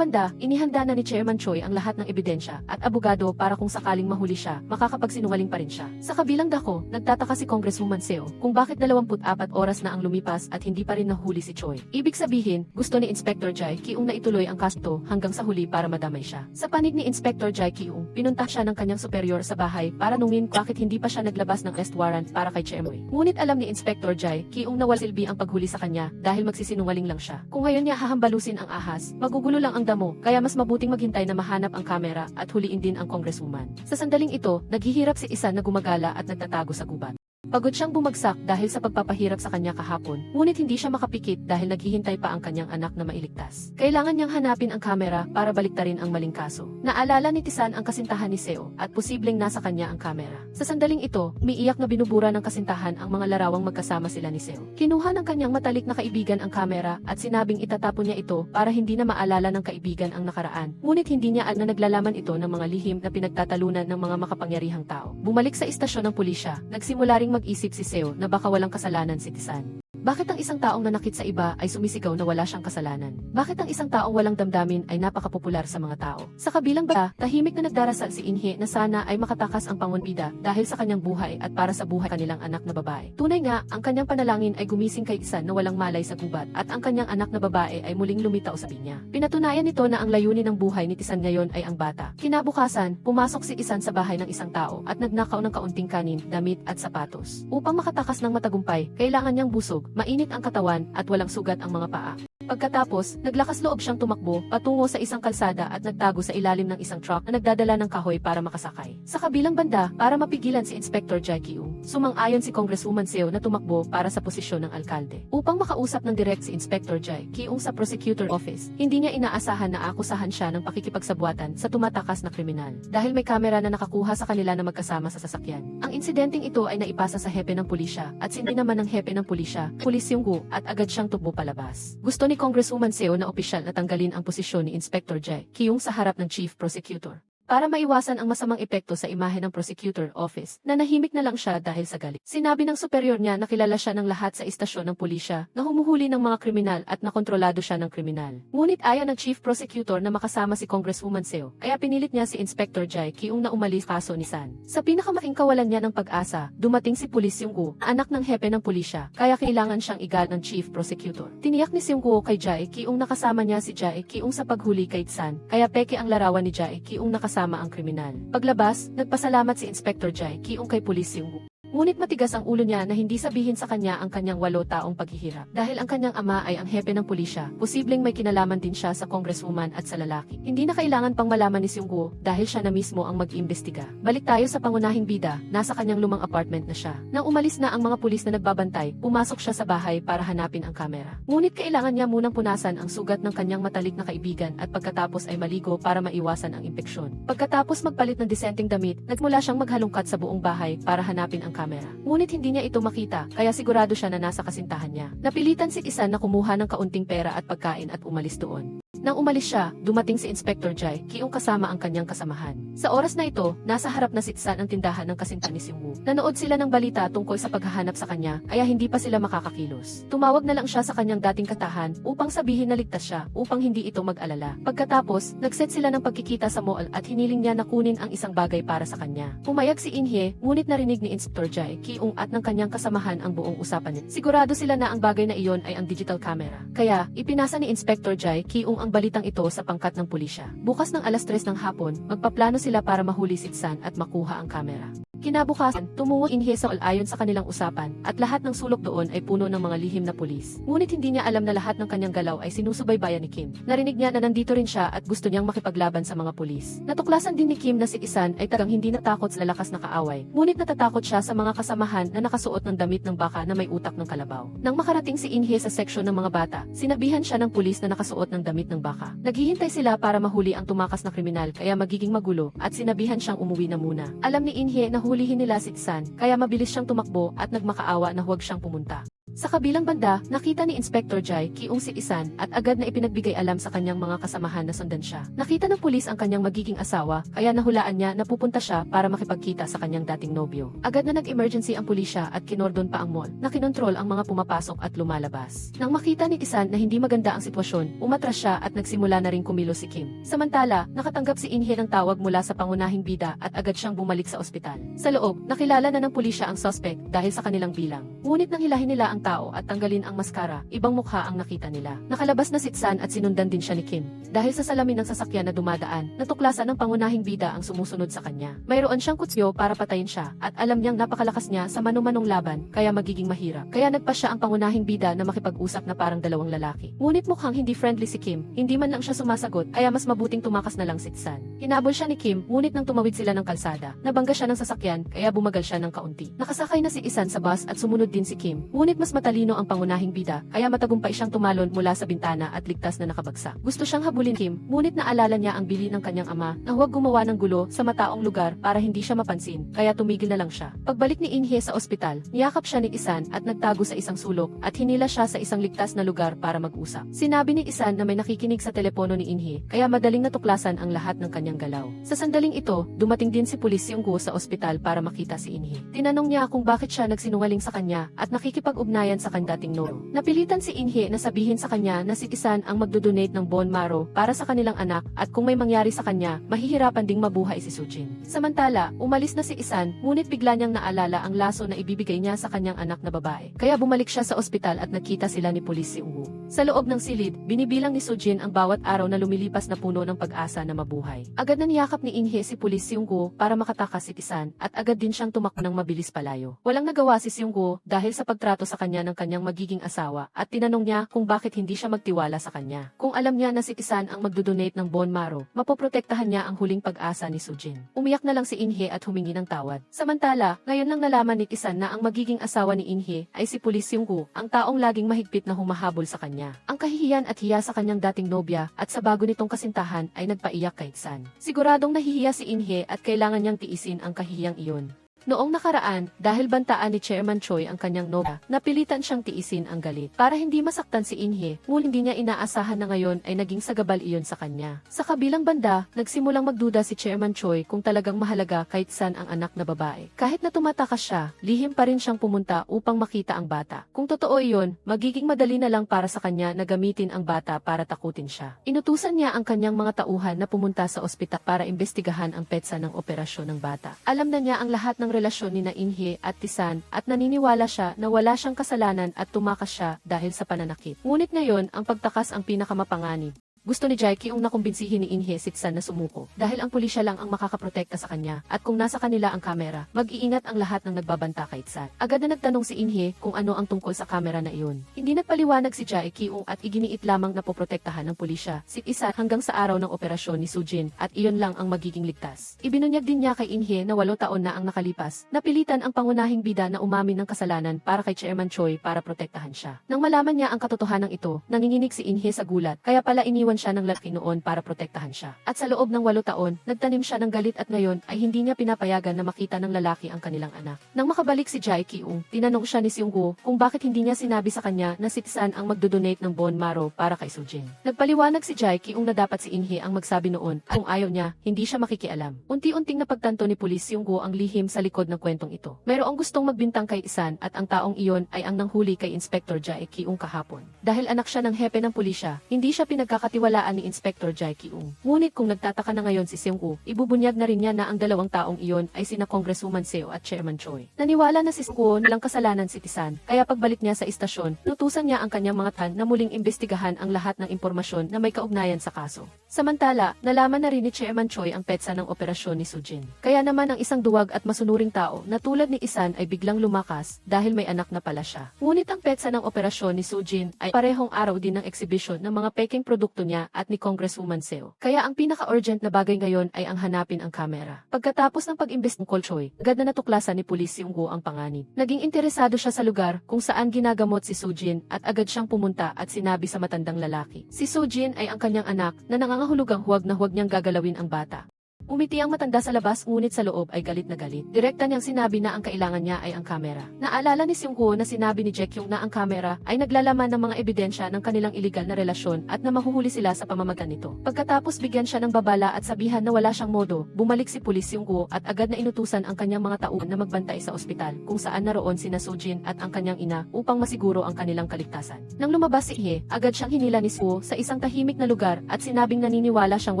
banda, inihanda na ni Chairman Choi ang lahat ng ebidensya at abogado para kung sakaling mahuli siya, makakapagsinungaling pa rin siya. Sa kabilang dako, nagtataka si Congresswoman Seo kung bakit 24 oras na ang lumipas at hindi pa rin nahuli si Choi. Ibig sabihin, gusto ni Inspector Jai Kyung na ituloy ang kaso hanggang sa huli para madamay siya. Sa panig ni Inspector Jai Kyung, pinunta siya ng kanyang superior sa bahay para nungin bakit hindi pa siya naglabas ng arrest warrant para kay Chemoy. Ngunit alam ni Inspector Jai Kyung na walang silbi ang paghuli sa kanya dahil magsisinungaling lang siya. Kung ngayon niya hahambalusin ang ahas, magugulo lang ang damo, kaya mas mabuting maghintay na mahanap ang kamera at huliin din ang congresswoman. Sa sandaling ito, naghihirap si Isan na gumagala at nagtatago sa gubat. Pagod siyang bumagsak dahil sa pagpapahirap sa kanya kahapon, ngunit hindi siya makapikit dahil naghihintay pa ang kanyang anak na mailigtas. Kailangan niyang hanapin ang kamera para baliktarin ang maling kaso. Naalala ni Tisan ang kasintahan ni Seo at posibleng nasa kanya ang kamera. Sa sandaling ito, umiiyak na binubura ng kasintahan ang mga larawang magkasama sila ni Seo. Kinuha ng kanyang matalik na kaibigan ang kamera at sinabing itatapon niya ito para hindi na maalala ng kaibigan ang nakaraan. Ngunit hindi niya na naglalaman ito ng mga lihim na pinagtatalunan ng mga makapangyarihang tao. Bumalik sa istasyon ng pulisya, nagsimula ring mag-isip si Seo na baka walang kasalanan si Tisan. Bakit ang isang taong nanakit sa iba ay sumisigaw na wala siyang kasalanan? Bakit ang isang taong walang damdamin ay napakapopular sa mga tao? Sa kabilang ba, tahimik na nagdarasal si Inhe na sana ay makatakas ang pangunbida dahil sa kanyang buhay at para sa buhay kanilang anak na babae. Tunay nga, ang kanyang panalangin ay gumising kay Isan na walang malay sa gubat at ang kanyang anak na babae ay muling lumitaw sa pinya. Pinatunayan nito na ang layunin ng buhay ni Tisan ngayon ay ang bata. Kinabukasan, pumasok si Isan sa bahay ng isang tao at nagnakaw ng kaunting kanin, damit at sapatos. Upang makatakas ng matagumpay, kailangan niyang busog, mainit ang katawan at walang sugat ang mga paa. Pagkatapos, naglakas loob siyang tumakbo patungo sa isang kalsada at nagtago sa ilalim ng isang truck na nagdadala ng kahoy para makasakay. Sa kabilang banda, para mapigilan si Inspector Jai Kyung, sumang-ayon si Congresswoman Seo na tumakbo para sa posisyon ng alkalde. Upang makausap ng direct si Inspector Jai Kyung sa prosecutor office, hindi niya inaasahan na akusahan siya ng pakikipagsabwatan sa tumatakas na kriminal. Dahil may kamera na nakakuha sa kanila na magkasama sa sasakyan. Ang insidenteng ito ay naipasa sa hepe ng pulisya at sindi naman ng hepe ng pulisya, Pulis Yunggu, at agad siyang tubo palabas. Gusto ni Congresswoman Seo na opisyal na tanggalin ang posisyon ni Inspector Jai Kyung sa harap ng Chief Prosecutor. Para maiwasan ang masamang epekto sa imahe ng prosecutor office, na nahimik na lang siya dahil sa galit. Sinabi ng superior niya na kilala siya ng lahat sa istasyon ng pulisya, na humuhuli ng mga kriminal at nakontrolado siya ng kriminal. Ngunit ayaw ng chief prosecutor na makasama si Congresswoman Seo, kaya pinilit niya si Inspector Jai Kyung na umalis kaso ni San. Sa pinakamaking kawalan niya ng pag-asa, dumating si Pulis Yunggu, anak ng hepe ng pulisya, kaya kailangan siyang igal ng chief prosecutor. Tiniyak ni Yunggu kay Jai Kyung nakasama niya si Jai Kyung sa paghuli kay San, kaya peke ang larawan ni Jai Kyung nakasama ang kriminal. Paglabas, nagpasalamat si Inspector Jai Kyung kay Pulis Yunggu. Ngunit matigas ang ulo niya na hindi sabihin sa kanya ang kanyang 8 taong paghihirap. Dahil ang kanyang ama ay ang hepe ng pulisya, posibleng may kinalaman din siya sa congresswoman at sa lalaki. Hindi na kailangan pang malaman ni Seunggu dahil siya na mismo ang mag-iimbestiga. Balik tayo sa pangunahing bida, nasa kanyang lumang apartment na siya. Nang umalis na ang mga pulis na nagbabantay, pumasok siya sa bahay para hanapin ang kamera. Ngunit kailangan niya munang punasan ang sugat ng kanyang matalik na kaibigan at pagkatapos ay maligo para maiwasan ang impeksyon. Pagkatapos magpalit ng disenteng damit, nagmula siyang maghalungkat sa buong bahay para hanapin ang kamera. Ngunit hindi niya ito makita, kaya sigurado siya na nasa kasintahan niya. Napilitan si Isan na kumuha ng kaunting pera at pagkain at umalis doon. Nang umalis siya, dumating si Inspector Jai Kyung kasama ang kanyang kasamahan. Sa oras na ito, nasa harap na si Isan ang tindahan ng kasintahan ni Seunggu. Nanood sila ng balita tungkol sa paghahanap sa kanya, kaya hindi pa sila makakakilos. Tumawag na lang siya sa kanyang dating katahan upang sabihin na ligtas siya, upang hindi ito mag-alala. Pagkatapos, nagset sila ng pagkikita sa mall at hiniling niya na kunin ang isang bagay para sa kanya. Pumayag si Inhe, ngunit narinig ni Inspector Jai Kyung at ng kanyang kasamahan ang buong usapan niya. Sigurado sila na ang bagay na iyon ay ang digital camera. Kaya, ipinasa ni Inspector Jai Kyung ang balitang ito sa pangkat ng pulisya. Bukas ng alas 3 ng hapon, magpaplano sila para mahuli si San at makuha ang kamera. Kinabukasan, tumungo Inhe sa mall ayon sa kanilang usapan, at lahat ng sulok doon ay puno ng mga lihim na pulis. Ngunit hindi niya alam na lahat ng kanyang galaw ay sinusubaybayan ni Kim. Narinig niya na nandito rin siya at gusto niyang makipaglaban sa mga pulis. Natuklasan din ni Kim na si Isan ay tagang hindi natakot sa lakas na kaaway, ngunit natatakot siya sa mga kasamahan na nakasuot ng damit ng baka na may utak ng kalabaw. Nang makarating si Inhe sa seksyon ng mga bata, sinabihan siya ng pulis na nakasuot ng damit ng baka. Naghihintay sila para mahuli ang tumakas na kriminal kaya magiging magulo at sinabihan siyang umuwi na muna. Alam ni Inhe na hulihin nila si San, kaya mabilis siyang tumakbo at nagmakaawa na huwag siyang pumunta. Sa kabilang banda, nakita ni Inspector Jai Kyung si Isan at agad na ipinagbigay alam sa kanyang mga kasamahan na sundan siya. Nakita ng pulis ang kanyang magiging asawa, kaya nahulaan niya na pupunta siya para makipagkita sa kanyang dating nobyo. Agad na nag-emergency ang pulisya at kinordon pa ang mall na kinontrol ang mga pumapasok at lumalabas. Nang makita ni Isan na hindi maganda ang sitwasyon, umatras siya at nagsimula na ring kumilos si Kim. Samantala, nakatanggap si Inhe ng tawag mula sa pangunahing bida at agad siyang bumalik sa ospital. Sa loob, nakilala na ng pulisya ang suspect dahil sa kanilang bilang. Ngunit nang hilahin nila ang tao at tanggalin ang maskara, ibang mukha ang nakita nila. Nakalabas na si Tsan at sinundan din siya ni Kim. Dahil sa salamin ng sasakyan na dumadaan, natuklasan ng pangunahing bida ang sumusunod sa kanya. Mayroon siyang kutsyo para patayin siya at alam niyang napakalakas niya sa manumanong laban kaya magiging mahirap. Kaya nagpa siya ang pangunahing bida na makipag-usap na parang dalawang lalaki. Ngunit mukhang hindi friendly si Kim, hindi man lang siya sumasagot kaya mas mabuting tumakas na lang si Tsan. Hinabol siya ni Kim, ngunit nang tumawid sila ng kalsada, nabangga siya ng sasakyan kaya bumagal siya ng kaunti. Nakasakay na si Isan sa bus at sumunod din si Kim, ngunit mas matalino ang pangunahing bida, kaya matagumpay siyang tumalon mula sa bintana at ligtas na nakabagsak. Gusto siyang habulin Kim, ngunit naalala niya ang bili ng kanyang ama na huwag gumawa ng gulo sa mataong lugar para hindi siya mapansin, kaya tumigil na lang siya. Pagbalik ni Inhe sa ospital, niyakap siya ni Isan at nagtago sa isang sulok at hinila siya sa isang ligtas na lugar para mag-usap. Sinabi ni Isan na may nakikinig sa telepono ni Inhe, kaya madaling natuklasan ang lahat ng kanyang galaw. Sa sandaling ito, dumating din si Pulis Seung-gu sa ospital para makita si Inhe. Tinanong niya kung bakit siya nagsinungaling sa kanya at nakikipag-ugnayan sa kanyang dating noro. Napilitan si Inhe na sabihin sa kanya na si Isan ang magdodonate ng bone marrow para sa kanilang anak at kung may mangyari sa kanya, mahihirapan ding mabuhay si Sujin. Samantala, umalis na si Isan, ngunit bigla niyang naalala ang laso na ibibigay niya sa kanyang anak na babae. Kaya bumalik siya sa ospital at nagkita sila ni Pulis Seung-gu. Sa loob ng silid, binibilang ni Sujin ang bawat araw na lumilipas na puno ng pag-asa na mabuhay. Agad na niyakap ni Inhe si Pulis Seung-gu para makatakas si Isan at agad din siyang tumakbo ng mabilis palayo. Walang nagawa si Seung-gu dahil sa pagtrato sa kanya ng kanyang magiging asawa at tinanong niya kung bakit hindi siya magtiwala sa kanya. Kung alam niya na si Isan ang magdodonate ng bone marrow, mapoprotektahan niya ang huling pag-asa ni Sujin. Umiyak na lang si Inhe at humingi ng tawad. Samantala, ngayon lang nalaman ni Isan na ang magiging asawa ni Inhe ay si Pulis Seung-gu, ang taong laging mahigpit na humahabol sa kanya. Ang kahihiyan at hiya sa kanyang dating nobya at sa bago nitong kasintahan ay nagpaiyak kay Isan. Siguradong nahihiya si Inhe at kailangan niyang tiisin ang kahihiyang iyon. Noong nakaraan, dahil bantaan ni Chairman Choi ang kanyang nobya, napilitan siyang tiisin ang galit. Para hindi masaktan si Inhe, ngunit hindi niya inaasahan na ngayon ay naging sagabal iyon sa kanya. Sa kabilang banda, nagsimulang magduda si Chairman Choi kung talagang mahalaga kay Tsan ang anak na babae. Kahit na tumatakas siya, lihim pa rin siyang pumunta upang makita ang bata. Kung totoo iyon, magiging madali na lang para sa kanya na gamitin ang bata para takutin siya. Inutusan niya ang kanyang mga tauhan na pumunta sa ospital para imbestigahan ang petsa ng operasyon ng bata. Alam na niya ang lahat ng relasyon ni na Inhe at Tisan at naniniwala siya na wala siyang kasalanan at tumakas siya dahil sa pananakit. Ngunit ngayon, ang pagtakas ang pinakamapanganib. Gusto ni Jae Kyung na kumbinsihin ni Inhe si Tsan na sumuko dahil ang pulisya lang ang makakaprotekta sa kanya at kung nasa kanila ang kamera, mag-iingat ang lahat ng nagbabanta kay Tsan. Agad na nagtanong si Inhe kung ano ang tungkol sa kamera na iyon. Hindi nagpaliwanag si Jae Kyung at iginiit lamang na poprotektahan ng pulisya si Isan hanggang sa araw ng operasyon ni Sujin at iyon lang ang magiging ligtas. Ibinunyag din niya kay Inhe na 8 taon na ang nakalipas. Napilitan ang pangunahing bida na umamin ng kasalanan para kay Chairman Choi para protektahan siya. Nang malaman niya ang katotohanan ito, nanginginig si Inhe sa gulat kaya pala iniwan siya ng lalaki noon para protektahan siya. At sa loob ng 8 taon, nagtanim siya ng galit at ngayon ay hindi niya pinapayagan na makita ng lalaki ang kanilang anak. Nang makabalik si Jae Kyung, tinanong siya ni Seung-gu kung bakit hindi niya sinabi sa kanya na si Tsan ang magdodonate ng bone marrow para kay Sujin. Nagpaliwanag si Jae Kyung na dapat si Inhe ang magsabi noon at kung ayaw niya, hindi siya makikialam. Unti-unting napagtanto ni Pulis Seung-gu ang lihim sa likod ng kwentong ito. Mayroong gustong magbintang kay Isan at ang taong iyon ay ang nanghuli kay Inspector Jae Kyung kahapon. Dahil anak siya ng hepe ng pulisya, hindi siya pinagkakatiwalaan ni Inspector Jae Kyung. Ngunit kung nagtataka na ngayon si Seung-gu, ibubunyag na rin niya na ang dalawang taong iyon ay sina Congresswoman Seo at Chairman Choi. Naniwala na si Seung-gu na lang kasalanan si Tisan, kaya pagbalik niya sa istasyon, nutusan niya ang kanyang mga tan na muling imbestigahan ang lahat ng impormasyon na may kaugnayan sa kaso. Samantala, nalaman na rin ni Chairman Choi ang petsa ng operasyon ni Sujin. Kaya naman ang isang duwag at masunuring tao na tulad ni Isan ay biglang lumakas dahil may anak na pala siya. Ngunit ang petsa ng operasyon ni Sujin ay parehong araw din ng exhibition ng mga peking produkto niya at ni Congresswoman Seo. Kaya ang pinaka-urgent na bagay ngayon ay ang hanapin ang kamera. Pagkatapos ng pag-imbest ng Choi, agad na natuklasan ni Pulis Seung-gu ang panganib. Naging interesado siya sa lugar kung saan ginagamot si Sujin at agad siyang pumunta at sinabi sa matandang lalaki. Si Sujin ay ang kanyang anak na nangangahulugang huwag na huwag niyang gagalawin ang bata. Umiti ang matanda sa labas ngunit sa loob ay galit na galit. Direkta niyang sinabi na ang kailangan niya ay ang kamera. Naalala ni Seung-woo na sinabi ni Jaek Kyung na ang kamera ay naglalaman ng mga ebidensya ng kanilang iligal na relasyon at na mahuhuli sila sa pamamagitan nito. Pagkatapos bigyan siya ng babala at sabihan na wala siyang modo, bumalik si Pulis Seung-woo at agad na inutusan ang kanyang mga tauhan na magbantay sa ospital kung saan naroon sina Soo-jin at ang kanyang ina upang masiguro ang kanilang kaligtasan. Nang lumabas si Hye, agad siyang hinila ni Soo sa isang tahimik na lugar at sinabing naniniwala siyang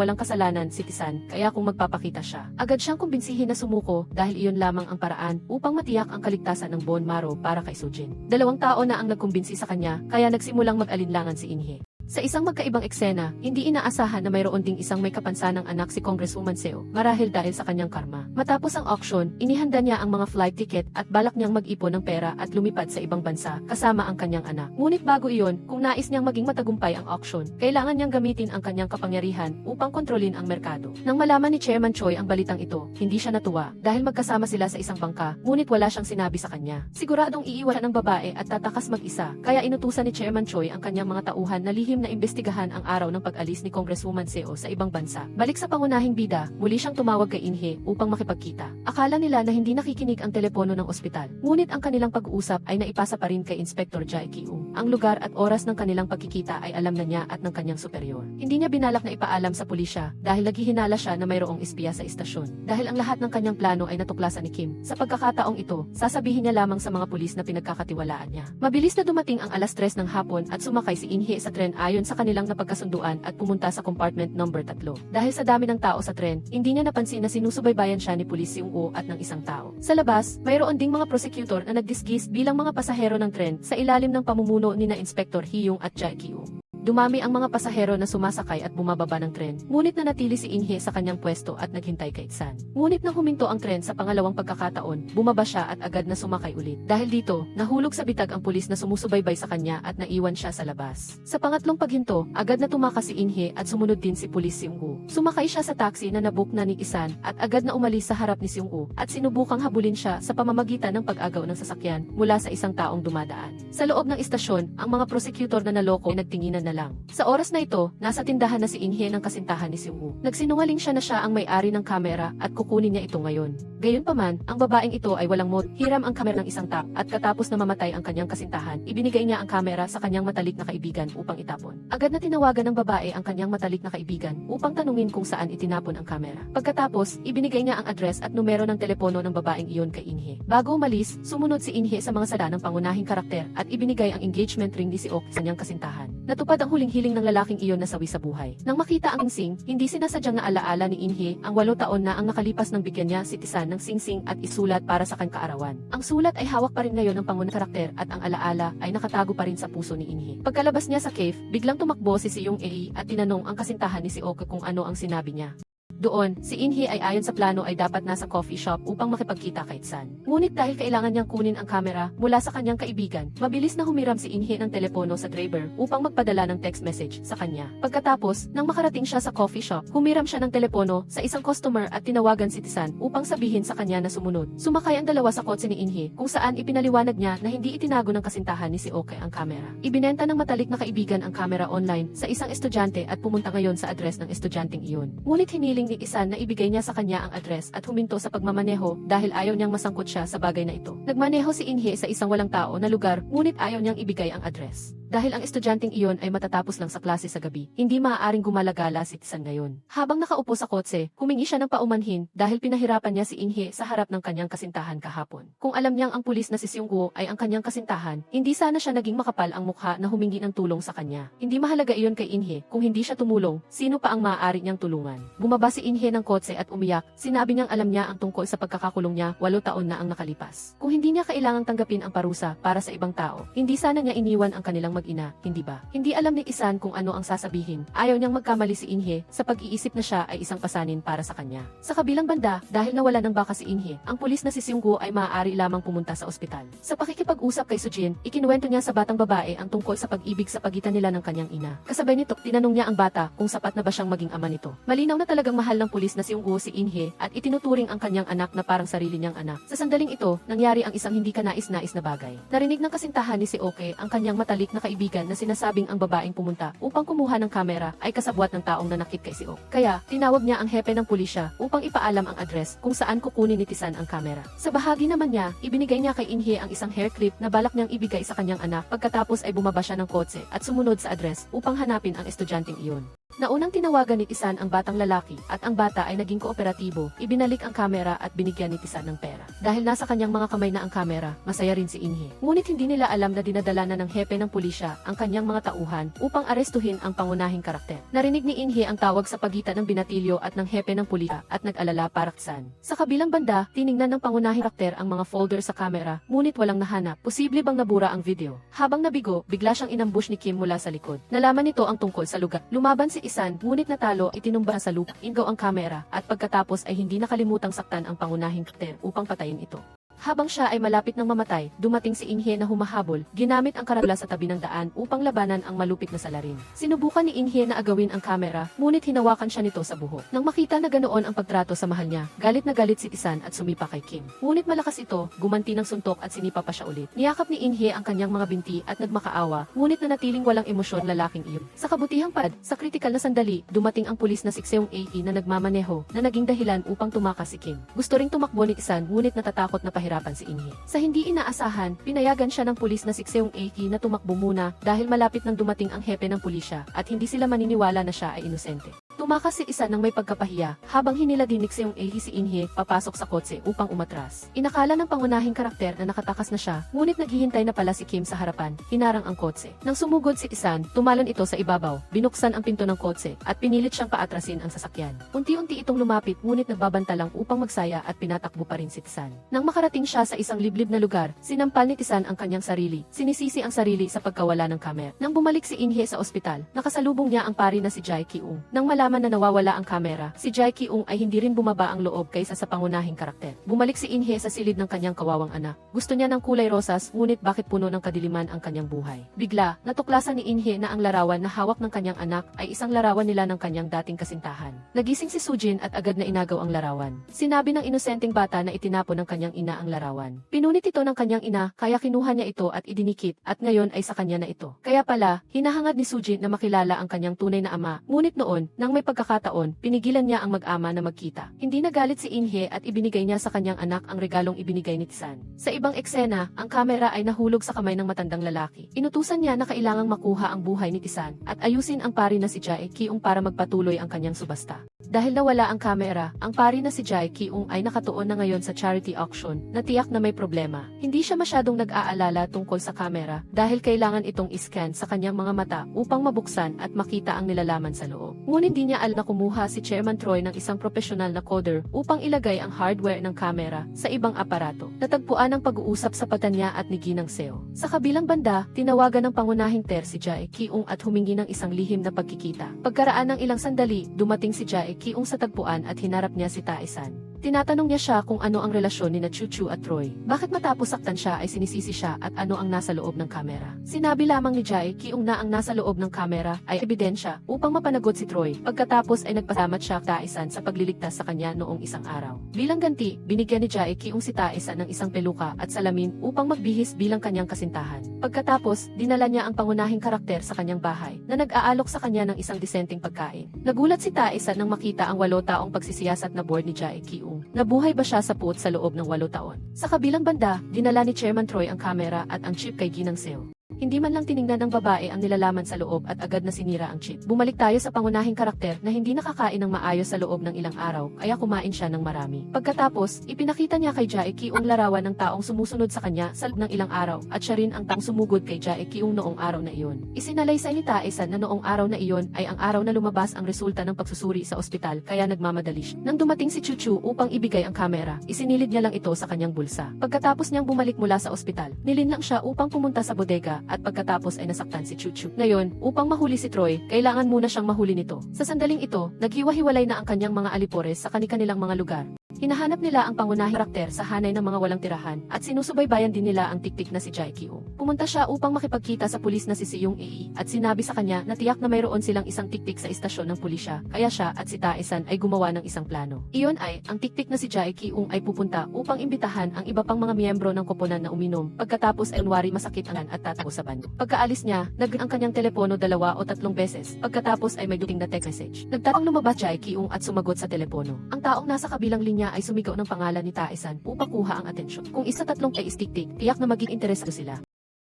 walang kasalanan si Tisan kaya kung magpapakita siya. Agad siyang kumbinsihin na sumuko dahil iyon lamang ang paraan upang matiyak ang kaligtasan ng bone marrow para kay Soo-jin. 2 tao na ang nagkumbinsi sa kanya kaya nagsimulang mag-alinlangan si Inhye. Sa isang magkaibang eksena, hindi inaasahan na mayroon ding isang may kapansanang anak si Congresswoman Seo, marahil dahil sa kanyang karma. Matapos ang auction, inihanda niya ang mga flight ticket at balak niyang mag-ipon ng pera at lumipad sa ibang bansa kasama ang kanyang anak. Ngunit bago iyon, kung nais niyang maging matagumpay ang auction, kailangan niyang gamitin ang kanyang kapangyarihan upang kontrolin ang merkado. Nang malaman ni Chairman Choi ang balitang ito, hindi siya natuwa dahil magkasama sila sa isang bangka, ngunit wala siyang sinabi sa kanya. Siguradong iiwan ng babae at tatakas mag-isa, kaya inutusan ni Chairman Choi ang kanyang mga tauhan na lihim na imbestigahan ang araw ng pag-alis ni Congresswoman Seo sa ibang bansa. Balik sa pangunahing bida, muli siyang tumawag kay Inhye upang makipagkita. Akala nila na hindi nakikinig ang telepono ng ospital. Ngunit ang kanilang pag-uusap ay naipasa pa rin kay Inspector Jae Ki-ung. Ang lugar at oras ng kanilang pagkikita ay alam na niya at ng kanyang superior. Hindi niya binalak na ipaalam sa pulisya dahil naghihinala siya na mayroong espiya sa istasyon. Dahil ang lahat ng kanyang plano ay natuklasan ni Kim, sa pagkakataong ito, sasabihin niya lamang sa mga pulis na pinagkakatiwalaan niya. Mabilis na dumating ang 3:00 ng hapon at sumakay si Inhye sa tren ayon sa kanilang napagkasunduan at pumunta sa compartment number 3. Dahil sa dami ng tao sa tren, hindi niya napansin na sinusubaybayan siya ni Pulis Seung-woo at ng isang tao. Sa labas, mayroon ding mga prosecutor na nagdisgis bilang mga pasahero ng tren sa ilalim ng pamumuno ni na Inspector Hyung at Jae Ki-ung. Dumami ang mga pasahero na sumasakay at bumababa ng tren, ngunit nanatili si Inhye sa kanyang pwesto at naghintay kay Itsan. Ngunit nang huminto ang tren sa pangalawang pagkakataon, bumaba siya at agad na sumakay ulit. Dahil dito, nahulog sa bitag ang pulis na sumusubaybay sa kanya at naiwan siya sa labas. Sa pangatlong paghinto, agad na tumakas si Inhye at sumunod din si Pulis Seung-woo. Sumakay siya sa taxi na nabook na ni Isan at agad na umalis sa harap ni Seung-woo at sinubukang habulin siya sa pamamagitan ng pag-agaw ng sasakyan mula sa isang taong dumadaan. Sa loob ng istasyon, ang mga prosecutor na naloko ay nagtinginan na lang. Sa oras na ito, nasa tindahan na si Inhye ng kasintahan ni Seung-woo. Nagsinungaling siya na siya ang may-ari ng kamera at kukunin niya ito ngayon. Gayunpaman, ang babaeng ito ay walang mod. Hiram ang kamera ng isang tao at katapos na mamatay ang kanyang kasintahan, ibinigay niya ang kamera sa kanyang matalik na kaibigan upang itapon. Agad na tinawagan ng babae ang kanyang matalik na kaibigan upang tanungin kung saan itinapon ang kamera. Pagkatapos, ibinigay niya ang address at numero ng telepono ng babaeng iyon kay Inhye. Bago umalis, sumunod si Inhye sa mga sala ng pangunahing karakter at ibinigay ang engagement ring ni Seok sa kanyang kasintahan. Natupad ang huling hiling ng lalaking iyon na sawi sa buhay. Nang makita ang singsing, hindi sinasadyang naalaala ni Inhye ang 8 taon na ang nakalipas nang bigyan niya si Tisan ng singsing at isulat para sa kanyang kaarawan. Ang sulat ay hawak pa rin ngayon ng pangunahing karakter at ang alaala ay nakatago pa rin sa puso ni Inhye. Pagkalabas niya sa cave, biglang tumakbo si Seung Ae at tinanong ang kasintahan ni Seok kung ano ang sinabi niya. Doon, si Inhye ay ayon sa plano ay dapat nasa coffee shop upang makipagkita kay Itsan. Ngunit dahil kailangan niyang kunin ang kamera mula sa kanyang kaibigan, mabilis na humiram si Inhye ng telepono sa driver upang magpadala ng text message sa kanya. Pagkatapos, nang makarating siya sa coffee shop, humiram siya ng telepono sa isang customer at tinawagan si Itsan upang sabihin sa kanya na sumunod. Sumakay ang dalawa sa kotse ni Inhye kung saan ipinaliwanag niya na hindi itinago ng kasintahan ni Seok ang kamera. Ibinenta ng matalik na kaibigan ang kamera online sa isang estudyante at pumunta ngayon sa address ng estudyanteng iyon. Ngunit hiniling ni Isan na ibigay niya sa kanya ang address at huminto sa pagmamaneho dahil ayaw niyang masangkot siya sa bagay na ito. Nagmaneho si Inhye sa isang walang tao na lugar ngunit ayaw niyang ibigay ang address. Dahil ang estudyanteng iyon ay matatapos lang sa klase sa gabi, hindi maaaring gumalagala si Tisan ngayon. Habang nakaupo sa kotse, humingi siya ng paumanhin dahil pinahirapan niya si Inhye sa harap ng kanyang kasintahan kahapon. Kung alam niyang ang pulis na si Seung-woo ay ang kanyang kasintahan, hindi sana siya naging makapal ang mukha na humingi ng tulong sa kanya. Hindi mahalaga iyon kay Inhye, kung hindi siya tumulong, sino pa ang maaari niyang tulungan? Bumaba si Inhye ng kotse at umiyak, sinabi niyang alam niya ang tungkol sa pagkakakulong niya 8 taon na ang nakalipas. Kung hindi niya kailangang tanggapin ang parusa para sa ibang tao, hindi sana niya iniwan ang kanilang mag-ina, hindi ba? Hindi alam ni Isan kung ano ang sasabihin. Ayaw niyang magkamali si Inhye sa pag-iisip na siya ay isang pasanin para sa kanya. Sa kabilang banda, dahil nawala ng baka si Inhye, ang pulis na si Seung-woo ay maaari lamang pumunta sa ospital. Sa pakikipag-usap kay Soo-jin, ikinuwento niya sa batang babae ang tungkol sa pag-ibig sa pagitan nila ng kanyang ina. Kasabay nito, tinanong niya ang bata kung sapat na ba siyang maging ama nito. Malinaw na talagang mahal ng pulis na Seung-woo si Inhye at itinuturing ang kanyang anak na parang sarili niyang anak. Sa sandaling ito, nangyari ang isang hindi kanais-nais na bagay. Narinig ng kasintahan ni Seok ang kanyang matalik na kaibigan na sinasabing ang babaeng pumunta upang kumuha ng kamera ay kasabwat ng taong nanakit kay Seo. Kaya, tinawag niya ang hepe ng pulisya upang ipaalam ang address kung saan kukunin ni Tisan ang kamera. Sa bahagi naman niya, ibinigay niya kay Inhye ang isang hair clip na balak niyang ibigay sa kanyang anak pagkatapos ay bumaba siya ng kotse at sumunod sa address upang hanapin ang estudyanteng iyon. Naunang tinawagan ni Tisan ang batang lalaki at ang bata ay naging kooperatibo, ibinalik ang kamera at binigyan ni Tisan ng pera. Dahil nasa kanyang mga kamay na ang kamera, masaya rin si Inhye. Ngunit hindi nila alam na dinadala na ng hepe ng pulisya ang kanyang mga tauhan upang arestuhin ang pangunahing karakter. Narinig ni Inhye ang tawag sa pagitan ng binatilyo at ng hepe ng pulisya at nag-alala para Tisan. Sa kabilang banda, tiningnan ng pangunahing karakter ang mga folder sa kamera, ngunit walang nahanap. Posible bang nabura ang video? Habang nabigo, bigla siyang inambush ni Kim mula sa likod. Nalaman nito ang tungkol sa lugar. Lumaban si Isan, ngunit natalo, itinumba sa lupa, ingaw ang kamera, at pagkatapos ay hindi nakalimutang saktan ang pangunahing karakter upang patayin ito. Habang siya ay malapit ng mamatay, dumating si Inhye na humahabol, ginamit ang karatula sa tabi ng daan upang labanan ang malupit na salarin. Sinubukan ni Inhye na agawin ang kamera, ngunit hinawakan siya nito sa buhok. Nang makita na ganoon ang pagtrato sa mahal niya, galit na galit si Tisan at sumipa kay Kim. Ngunit malakas ito, gumanti ng suntok at sinipa pa siya ulit. Niyakap ni Inhye ang kanyang mga binti at nagmakaawa, ngunit nanatiling walang emosyon lalaking iyon. Sa kabutihang pad, sa kritikal na sandali, dumating ang pulis na si Seong A.E. na nagmamaneho, na naging dahilan upang tumakas si Kim. Gusto ring tumakbo ni Tisan, ngunit natatakot na si Inhye. Sa hindi inaasahan, pinayagan siya ng pulis na si Seong A.E. na tumakbo muna dahil malapit nang dumating ang hepe ng pulisya at hindi sila maniniwala na siya ay inosente. Tumakas si Isan ng may pagkapahiya habang hinilagin ni Seong A.E. si Inhye papasok sa kotse upang umatras. Inakala ng pangunahing karakter na nakatakas na siya, ngunit naghihintay na pala si Kim sa harapan, hinarang ang kotse. Nang sumugod si Isan, tumalon ito sa ibabaw, binuksan ang pinto ng kotse at pinilit siyang paatrasin ang sasakyan. Unti-unti itong lumapit ngunit nagbabanta lang upang magsaya at pinatakbo pa rin si Tisan. Nang makarating siya sa isang liblib na lugar, sinampal ni Tisan ang kanyang sarili, sinisisi ang sarili sa pagkawala ng kamera. Nang bumalik si Inhye sa ospital, nakasalubong niya ang pari na si Jae Ki-ung. Nang malaman na nawawala ang kamera, si Jae Ki-ung ay hindi rin bumaba ang loob kaysa sa pangunahing karakter. Bumalik si Inhye sa silid ng kanyang kawawang anak. Gusto niya ng kulay rosas, ngunit bakit puno ng kadiliman ang kanyang buhay? Bigla, natuklasan ni Inhye na ang larawan na hawak ng kanyang anak ay isang larawan nila ng kanyang dating kasintahan. Nagising si Sujin at agad na inagaw ang larawan. Sinabi ng inosenteng bata na itinapon ng kanyang ina ang larawan. Pinunit ito ng kanyang ina, kaya kinuha niya ito at idinikit, at ngayon ay sa kanya na ito. Kaya pala, hinahangad ni Sujin na makilala ang kanyang tunay na ama, ngunit noon, nang may pagkakataon, pinigilan niya ang mag-ama na magkita. Hindi nagalit si Inhye at ibinigay niya sa kanyang anak ang regalong ibinigay ni Tisan. Sa ibang eksena, ang kamera ay nahulog sa kamay ng matandang lalaki. Inutusan niya na kailangang makuha ang buhay ni Tisan at ayusin ang pari na si Jae Ki-ung para magpatuloy ang kanyang subasta. Dahil nawala ang kamera, ang pari na si Jae Ki-ung ay nakatuon na ngayon sa charity auction na tiyak na may problema. Hindi siya masyadong nag-aalala tungkol sa kamera dahil kailangan itong iscan sa kanyang mga mata upang mabuksan at makita ang nilalaman sa loob. Ngunit di niya alam na kumuha si Chairman Troy ng isang profesional na coder upang ilagay ang hardware ng kamera sa ibang aparato. Natagpuan ang pag-uusap sa pagtan niya at ni Ginang Seo. Sa kabilang banda, tinawagan ng pangunahing si Jae Ki-ung at humingi ng isang lihim na pagkikita. Pagkaraan ng ilang sandali, dumating si Jae Ki-ung sa tagpuan at hinarap niya si Tae-san. Tinatanong niya siya kung ano ang relasyon ni na Chuchu at Troy. Bakit matapos saktan siya ay sinisisi siya at ano ang nasa loob ng kamera. Sinabi lamang ni Jae Ki-ung na ang nasa loob ng kamera ay ebidensya upang mapanagot si Troy. Pagkatapos ay nagpasalamat siya Tae-san sa pagliligtas sa kanya noong isang araw. Bilang ganti, binigyan ni Jae Ki-ung si Tae-san ng isang peluka at salamin upang magbihis bilang kanyang kasintahan. Pagkatapos, dinala niya ang pangunahing karakter sa kanyang bahay na nag-aalok sa kanya ng isang disenteng pagkain. Nagulat si Tae-san nang makita ang 8 taong pagsisiyasat na board ni Jae Ki-ung. Nabuhay ba siya sa puot sa loob ng 8 taon? Sa kabilang banda, dinala ni Chairman Troy ang kamera at ang chip kay Ginang Seo. Hindi man lang tiningnan ng babae ang nilalaman sa loob at agad na sinira ang chip. Bumalik tayo sa pangunahing karakter na hindi nakakain ng maayos sa loob ng ilang araw, kaya kumain siya ng marami. Pagkatapos, ipinakita niya kay Jae Ki-ung larawan ng taong sumusunod sa kanya sa loob ng ilang araw at siya rin ang taong sumugod kay Jae Ki-ung noong araw na iyon. Isinalaysay ni Tae-san na noong araw na iyon ay ang araw na lumabas ang resulta ng pagsusuri sa ospital kaya nagmamadali siya. Nang dumating si Chuchu upang ibigay ang kamera, isinilid niya lang ito sa kanyang bulsa. Pagkatapos niyang bumalik mula sa ospital, nilinlang siya upang pumunta sa bodega at pagkatapos ay nasaktan si Chuchu. Ngayon, upang mahuli si Troy, kailangan muna siyang mahuli nito. Sa sandaling ito, naghiwa-hiwalay na ang kanyang mga alipores sa kanilang mga lugar. Hinahanap nila ang pangunahing karakter sa hanay ng mga walang tirahan at sinusubaybayan din nila ang tiktik na si Jae Kyung. Pumunta siya upang makipagkita sa pulis na si Seung Ae at sinabi sa kanya na tiyak na mayroon silang isang tiktik sa istasyon ng pulisya, kaya siya at si Tae-san ay gumawa ng isang plano. Iyon ay, ang tiktik na si Jae Kyung ay pupunta upang imbitahan ang iba pang mga miyembro ng koponan na uminom, pagkatapos ay unwari masakit ang at tatago sa bando. Pagkaalis niya, ang kanyang telepono 2 o 3 beses, pagkatapos ay may duting na text message. Nagtatang lumabas Jae Kyung at sumagot sa telepono. Ang taong nasa kabilang linya ay sumigaw ng pangalan ni Tae-san upang kuha ang atensyon. Kung isa tatlong ay istiktik, tiyak na maging interesado sila.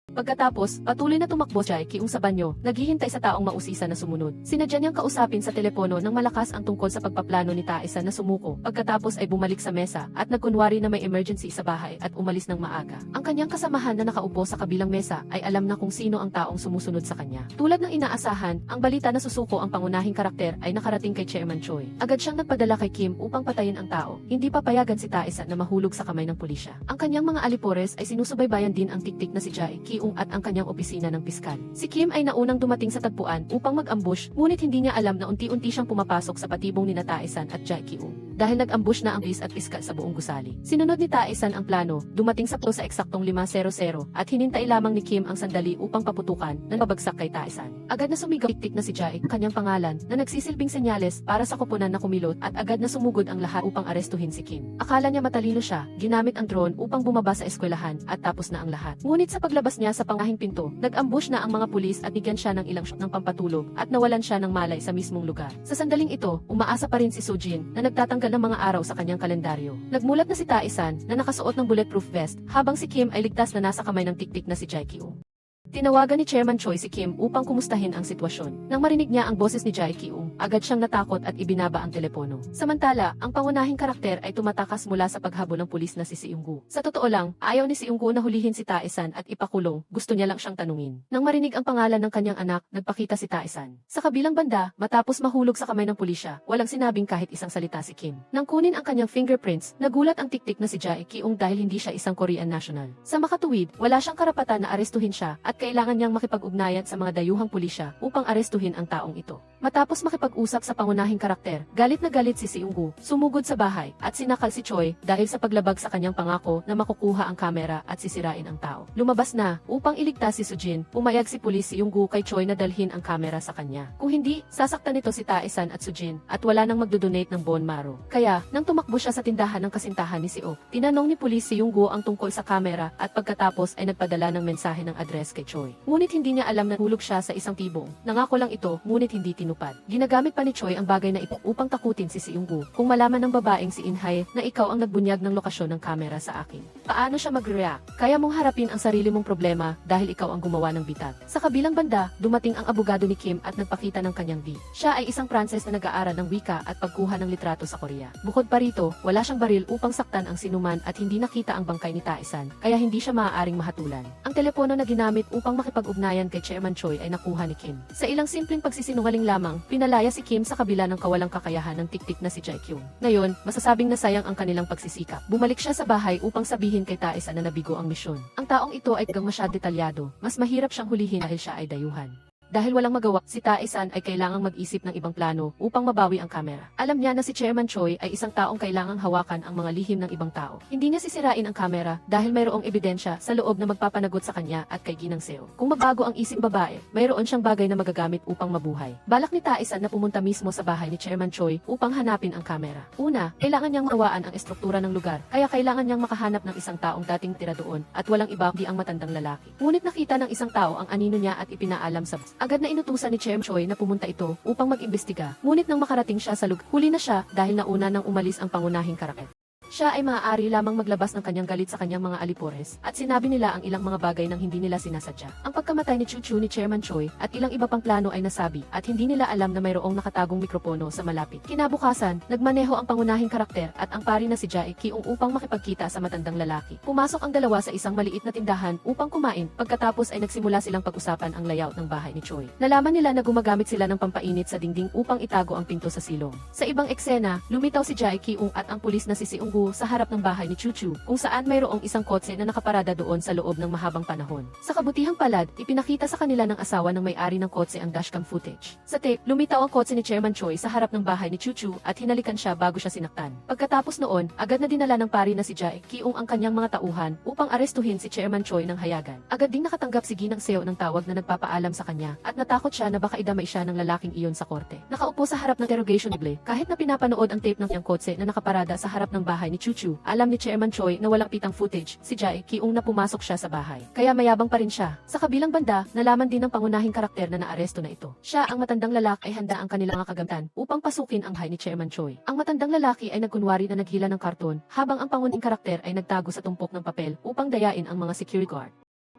Pagkatapos, patuloy na tumakbo Jae Kyung sa banyo, naghihintay sa taong mausisa na sumunod. Sinadya niyang kausapin sa telepono ng malakas ang tungkol sa pagpaplano ni Tae-san na sumuko. Pagkatapos ay bumalik sa mesa at nagkunwari na may emergency sa bahay at umalis ng maaga. Ang kanyang kasamahan na nakaupo sa kabilang mesa ay alam na kung sino ang taong sumusunod sa kanya. Tulad ng inaasahan, ang balita na susuko ang pangunahing karakter ay nakarating kay Chairman Choi. Agad siyang nagpadala kay Kim upang patayin ang tao. Hindi papayagan si Tae-san na mahulog sa kamay ng pulisya. Ang kanyang mga alipores ay sinusubaybayan din ang tiktik na si Jae Kyung at ang kanyang opisina ng piskal. Si Kim ay naunang dumating sa tagpuan upang mag-ambush, ngunit hindi niya alam na unti-unti siyang pumapasok sa patibong ni Tae-san at Jae Kyung. Dahil nag-ambush na ang pulis at piskal sa buong gusali. Sinunod ni Tae-san ang plano, dumating sa eksaktong 5:00 at hinintay lamang ni Kim ang sandali upang paputukan na pabagsak kay Tae-san. Agad na sumigaw tiktik na si Jae, kanyang pangalan, na nagsisilbing senyales para sa koponan na kumilot at agad na sumugod ang lahat upang arestuhin si Kim. Akala niya matalino siya, ginamit ang drone upang bumaba sa eskwelahan at tapos na ang lahat. Ngunit sa paglabas niya sa pangahing pinto, nag-ambush na ang mga pulis at bigyan siya ng ilang shot ng pampatulog at nawalan siya ng malay sa mismong lugar. Sa sandaling ito, umaasa pa rin si Sujin na nagtatanggal ng mga araw sa kanyang kalendaryo. Nagmulat na si Tae-san na nakasuot ng bulletproof vest habang si Kim ay ligtas na nasa kamay ng tiktik na si Jae Kyung. Tinawagan ni Chairman Choi si Kim upang kumustahin ang sitwasyon. Nang marinig niya ang boses ni Jae Kyung, agad siyang natakot at ibinaba ang telepono. Samantala, ang pangunahing karakter ay tumatakas mula sa paghabol ng pulis na si Seung-gu. Sa totoo lang, ayaw ni Seung-gu na hulihin si Tae-san at ipakulong, gusto niya lang siyang tanungin. Nang marinig ang pangalan ng kanyang anak, nagpakita si Tae-san. Sa kabilang banda, matapos mahulog sa kamay ng pulisya, walang sinabing kahit isang salita si Kim. Nang kunin ang kanyang fingerprints, nagulat ang tiktik na si Jae Kyung dahil hindi siya isang Korean national. Sa makatuwid, wala siyang karapatan na arestuhin siya at kailangan niyang makipag-ugnayan sa mga dayuhang pulisya upang arestuhin ang taong ito. Matapos makipag-usap sa pangunahing karakter, galit na galit si Seung-gu, sumugod sa bahay at sinakal si Choi dahil sa paglabag sa kanyang pangako na makukuha ang kamera at sisirain ang tao. Lumabas na, upang iligtas si Sujin, pumayag si pulis Seung-gu kay Choi na dalhin ang kamera sa kanya. Kung hindi, sasaktan nito si Tae-san at Sujin at wala nang magdodonate ng bone marrow. Kaya, nang tumakbo siya sa tindahan ng kasintahan ni Seo, tinanong ni pulis Seung-gu ang tungkol sa kamera at pagkatapos ay nagpadala ng mensahe ng address kay Choi. Ngunit hindi niya alam na hulog siya sa isang tibong. Nangako lang ito, ngunit hindi tinupad. Ginagamit pa ni Choi ang bagay na ito upang takutin si Seung-gu. Kung malaman ng babaeng si Inhae na ikaw ang nagbunyag ng lokasyon ng kamera sa akin, paano siya mag-react? Kaya mong harapin ang sarili mong problema dahil ikaw ang gumawa ng bitag. Sa kabilang banda, dumating ang abogado ni Kim at nagpakita ng kanyang V. Siya ay isang Pranses na nag-aaral ng wika at pagkuha ng litrato sa Korea. Bukod pa rito, wala siyang baril upang saktan ang sinuman at hindi nakita ang bangkay ni Tae-san, kaya hindi siya maaaring mahatulan. Ang telepono na ginamit upang makipag-ugnayan kay Chairman Choi ay nakuha ni Kim. Sa ilang simpleng pagsisinungaling lamang, pinalaya si Kim sa kabila ng kawalang kakayahan ng tiktik na si Jae Kyung. Ngayon, masasabing nasayang ang kanilang pagsisikap. Bumalik siya sa bahay upang sabihin kay Tae-san na nabigo ang misyon. Ang taong ito ay masyadong detalyado, mas mahirap siyang hulihin dahil siya ay dayuhan. Dahil walang magawa, si Tae-san ay kailangang mag-isip ng ibang plano upang mabawi ang kamera. Alam niya na si Chairman Choi ay isang taong kailangang hawakan ang mga lihim ng ibang tao. Hindi niya sisirain ang kamera dahil mayroong ebidensya sa loob na magpapanagot sa kanya at kay Ginang Seo. Kung mabago ang isip babae, mayroon siyang bagay na magagamit upang mabuhay. Balak ni Tae-san na pumunta mismo sa bahay ni Chairman Choi upang hanapin ang kamera. Una, kailangan niyang mawaan ang estruktura ng lugar, kaya kailangan niyang makahanap ng isang taong dating tira doon at walang iba kundi ang matandang lalaki. Ngunit nakita ng isang tao ang anino niya at ipinaalam sa agad na inutusan ni Chairman Choi na pumunta ito upang mag-imbestiga. Ngunit nang makarating siya sa lugar, huli na siya dahil nauna nang umalis ang pangunahing karakter. Siya ay maaari lamang maglabas ng kanyang galit sa kanyang mga alipores at sinabi nila ang ilang mga bagay nang hindi nila sinasadya. Ang pagkamatay ni Chu ni Chairman Choi at ilang iba pang plano ay nasabi at hindi nila alam na mayroong nakatagong mikropono sa malapit. Kinabukasan, nagmaneho ang pangunahing karakter at ang pari na si Jae Kyung upang makipagkita sa matandang lalaki. Pumasok ang dalawa sa isang maliit na tindahan upang kumain, pagkatapos ay nagsimula silang pag-usapan ang layout ng bahay ni Choi. Nalaman nila na gumagamit sila ng pampainit sa dingding upang itago ang pinto sa silong. Sa ibang eksena, lumitaw si Jae Kyung at ang pulis na si Seung Cebu sa harap ng bahay ni Chuchu, kung saan mayroong isang kotse na nakaparada doon sa loob ng mahabang panahon. Sa kabutihang palad, ipinakita sa kanila ng asawa ng may-ari ng kotse ang dashcam footage. Sa tape, lumitaw ang kotse ni Chairman Choi sa harap ng bahay ni Chuchu at hinalikan siya bago siya sinaktan. Pagkatapos noon, agad na dinala ng pari na si Jae Kyung ang kanyang mga tauhan upang arestuhin si Chairman Choi ng hayagan. Agad ding nakatanggap si Ginang Seo ng tawag na nagpapaalam sa kanya at natakot siya na baka idamay siya ng lalaking iyon sa korte. Nakaupo sa harap ng interrogation table, kahit na pinapanood ang tape ng kanyang kotse na nakaparada sa harap ng bahay ni Chuchu, alam ni Chairman Choi na walang pitang footage si Jae Kyung na pumasok siya sa bahay. Kaya mayabang pa rin siya. Sa kabilang banda, nalaman din ng pangunahing karakter na naaresto na ito. Siya ang matandang lalaki ay handa ang kanilang mga kagamtan upang pasukin ang bahay ni Chairman Choi. Ang matandang lalaki ay nagkunwari na naghila ng karton, habang ang pangunahing karakter ay nagtago sa tumpok ng papel upang dayain ang mga security guard.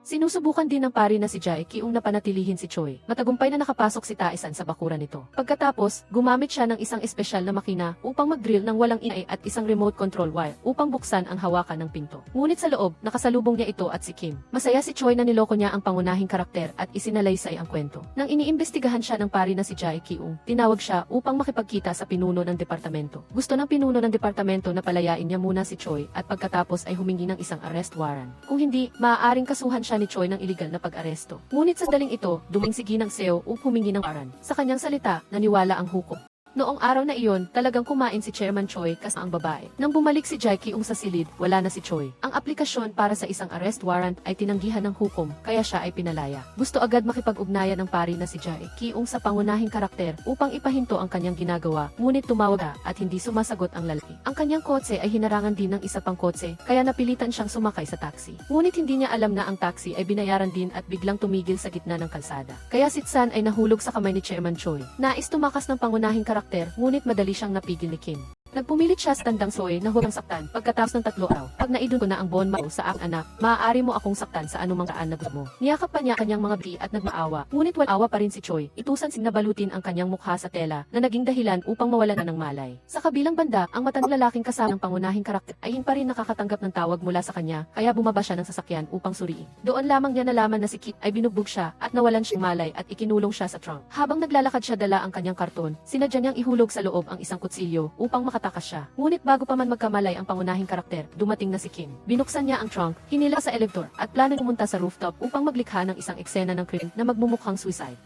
Sinusubukan din ng pari na si Jae Kyung na panatilihin si Choi. Matagumpay na nakapasok si Tae-san sa bakuran nito. Pagkatapos, gumamit siya ng isang espesyal na makina upang mag-drill ng walang ingay at isang remote control wire upang buksan ang hawakan ng pinto. Ngunit sa loob, nakasalubong niya ito at si Kim. Masaya si Choi na niloko niya ang pangunahing karakter at isinalaysay ang kwento. Nang iniimbestigahan siya ng pari na si Jae Kyung, tinawag siya upang makipagkita sa pinuno ng departamento. Gusto ng pinuno ng departamento na palayain niya muna si Choi at pagkatapos ay humingi ng isang arrest warrant. Kung hindi, maaaring kasuhan siya ni Choi ng iligal na pag-aresto. Ngunit sa daling ito, dumating si Ginang Seo upang humingi ng warrant. Sa kanyang salita, naniwala ang hukom. Noong araw na iyon, talagang kumain si Chairman Choi kasama ang babae. Nang bumalik si Jae Kyung sa silid, wala na si Choi. Ang aplikasyon para sa isang arrest warrant ay tinanggihan ng hukom, kaya siya ay pinalaya. Gusto agad makipag-ugnayan ng pari na si Jae Kyung sa pangunahing karakter upang ipahinto ang kanyang ginagawa, ngunit tumawag siya at hindi sumasagot ang lalaki. Ang kanyang kotse ay hinarangan din ng isa pang kotse, kaya napilitan siyang sumakay sa taxi. Ngunit hindi niya alam na ang taxi ay binayaran din at biglang tumigil sa gitna ng kalsada. Kaya si Tsan ay nahulog sa kamay ni Chairman Choi. Nais tumakas ng pangunahing karakter, ngunit madali siyang napigil ni Kim. Nagpumilit siya sa tandang Soy na huwag saktan. Pagkatapos ng 3 araw, pag naidun ko na ang bon mao sa aking anak, maaari mo akong saktan sa anumang daan na gusto mo. Niyakap pa niya kanyang mga bi at nagmaawa. Ngunit wala pa rin si Choi. Itusan si nabalutin ang kanyang mukha sa tela na naging dahilan upang mawalan na ng malay. Sa kabilang banda, ang matandang lalaking kasama ng pangunahing karakter ay pa rin nakakatanggap ng tawag mula sa kanya, kaya bumaba siya ng sasakyan upang suriin. Doon lamang niya nalaman na si Kit ay binugbog siya at nawalan siyang malay at ikinulong siya sa trunk. Habang naglalakad siya dala ang kanyang karton, sinadya niyang ihulog sa loob ang isang kutsilyo upang makatakas siya. Ngunit bago pa man magkamalay ang pangunahing karakter, dumating na si Kim. Binuksan niya ang trunk, hinila sa elevator, at plano pumunta sa rooftop upang maglikha ng isang eksena ng krimen na magmumukhang suicide.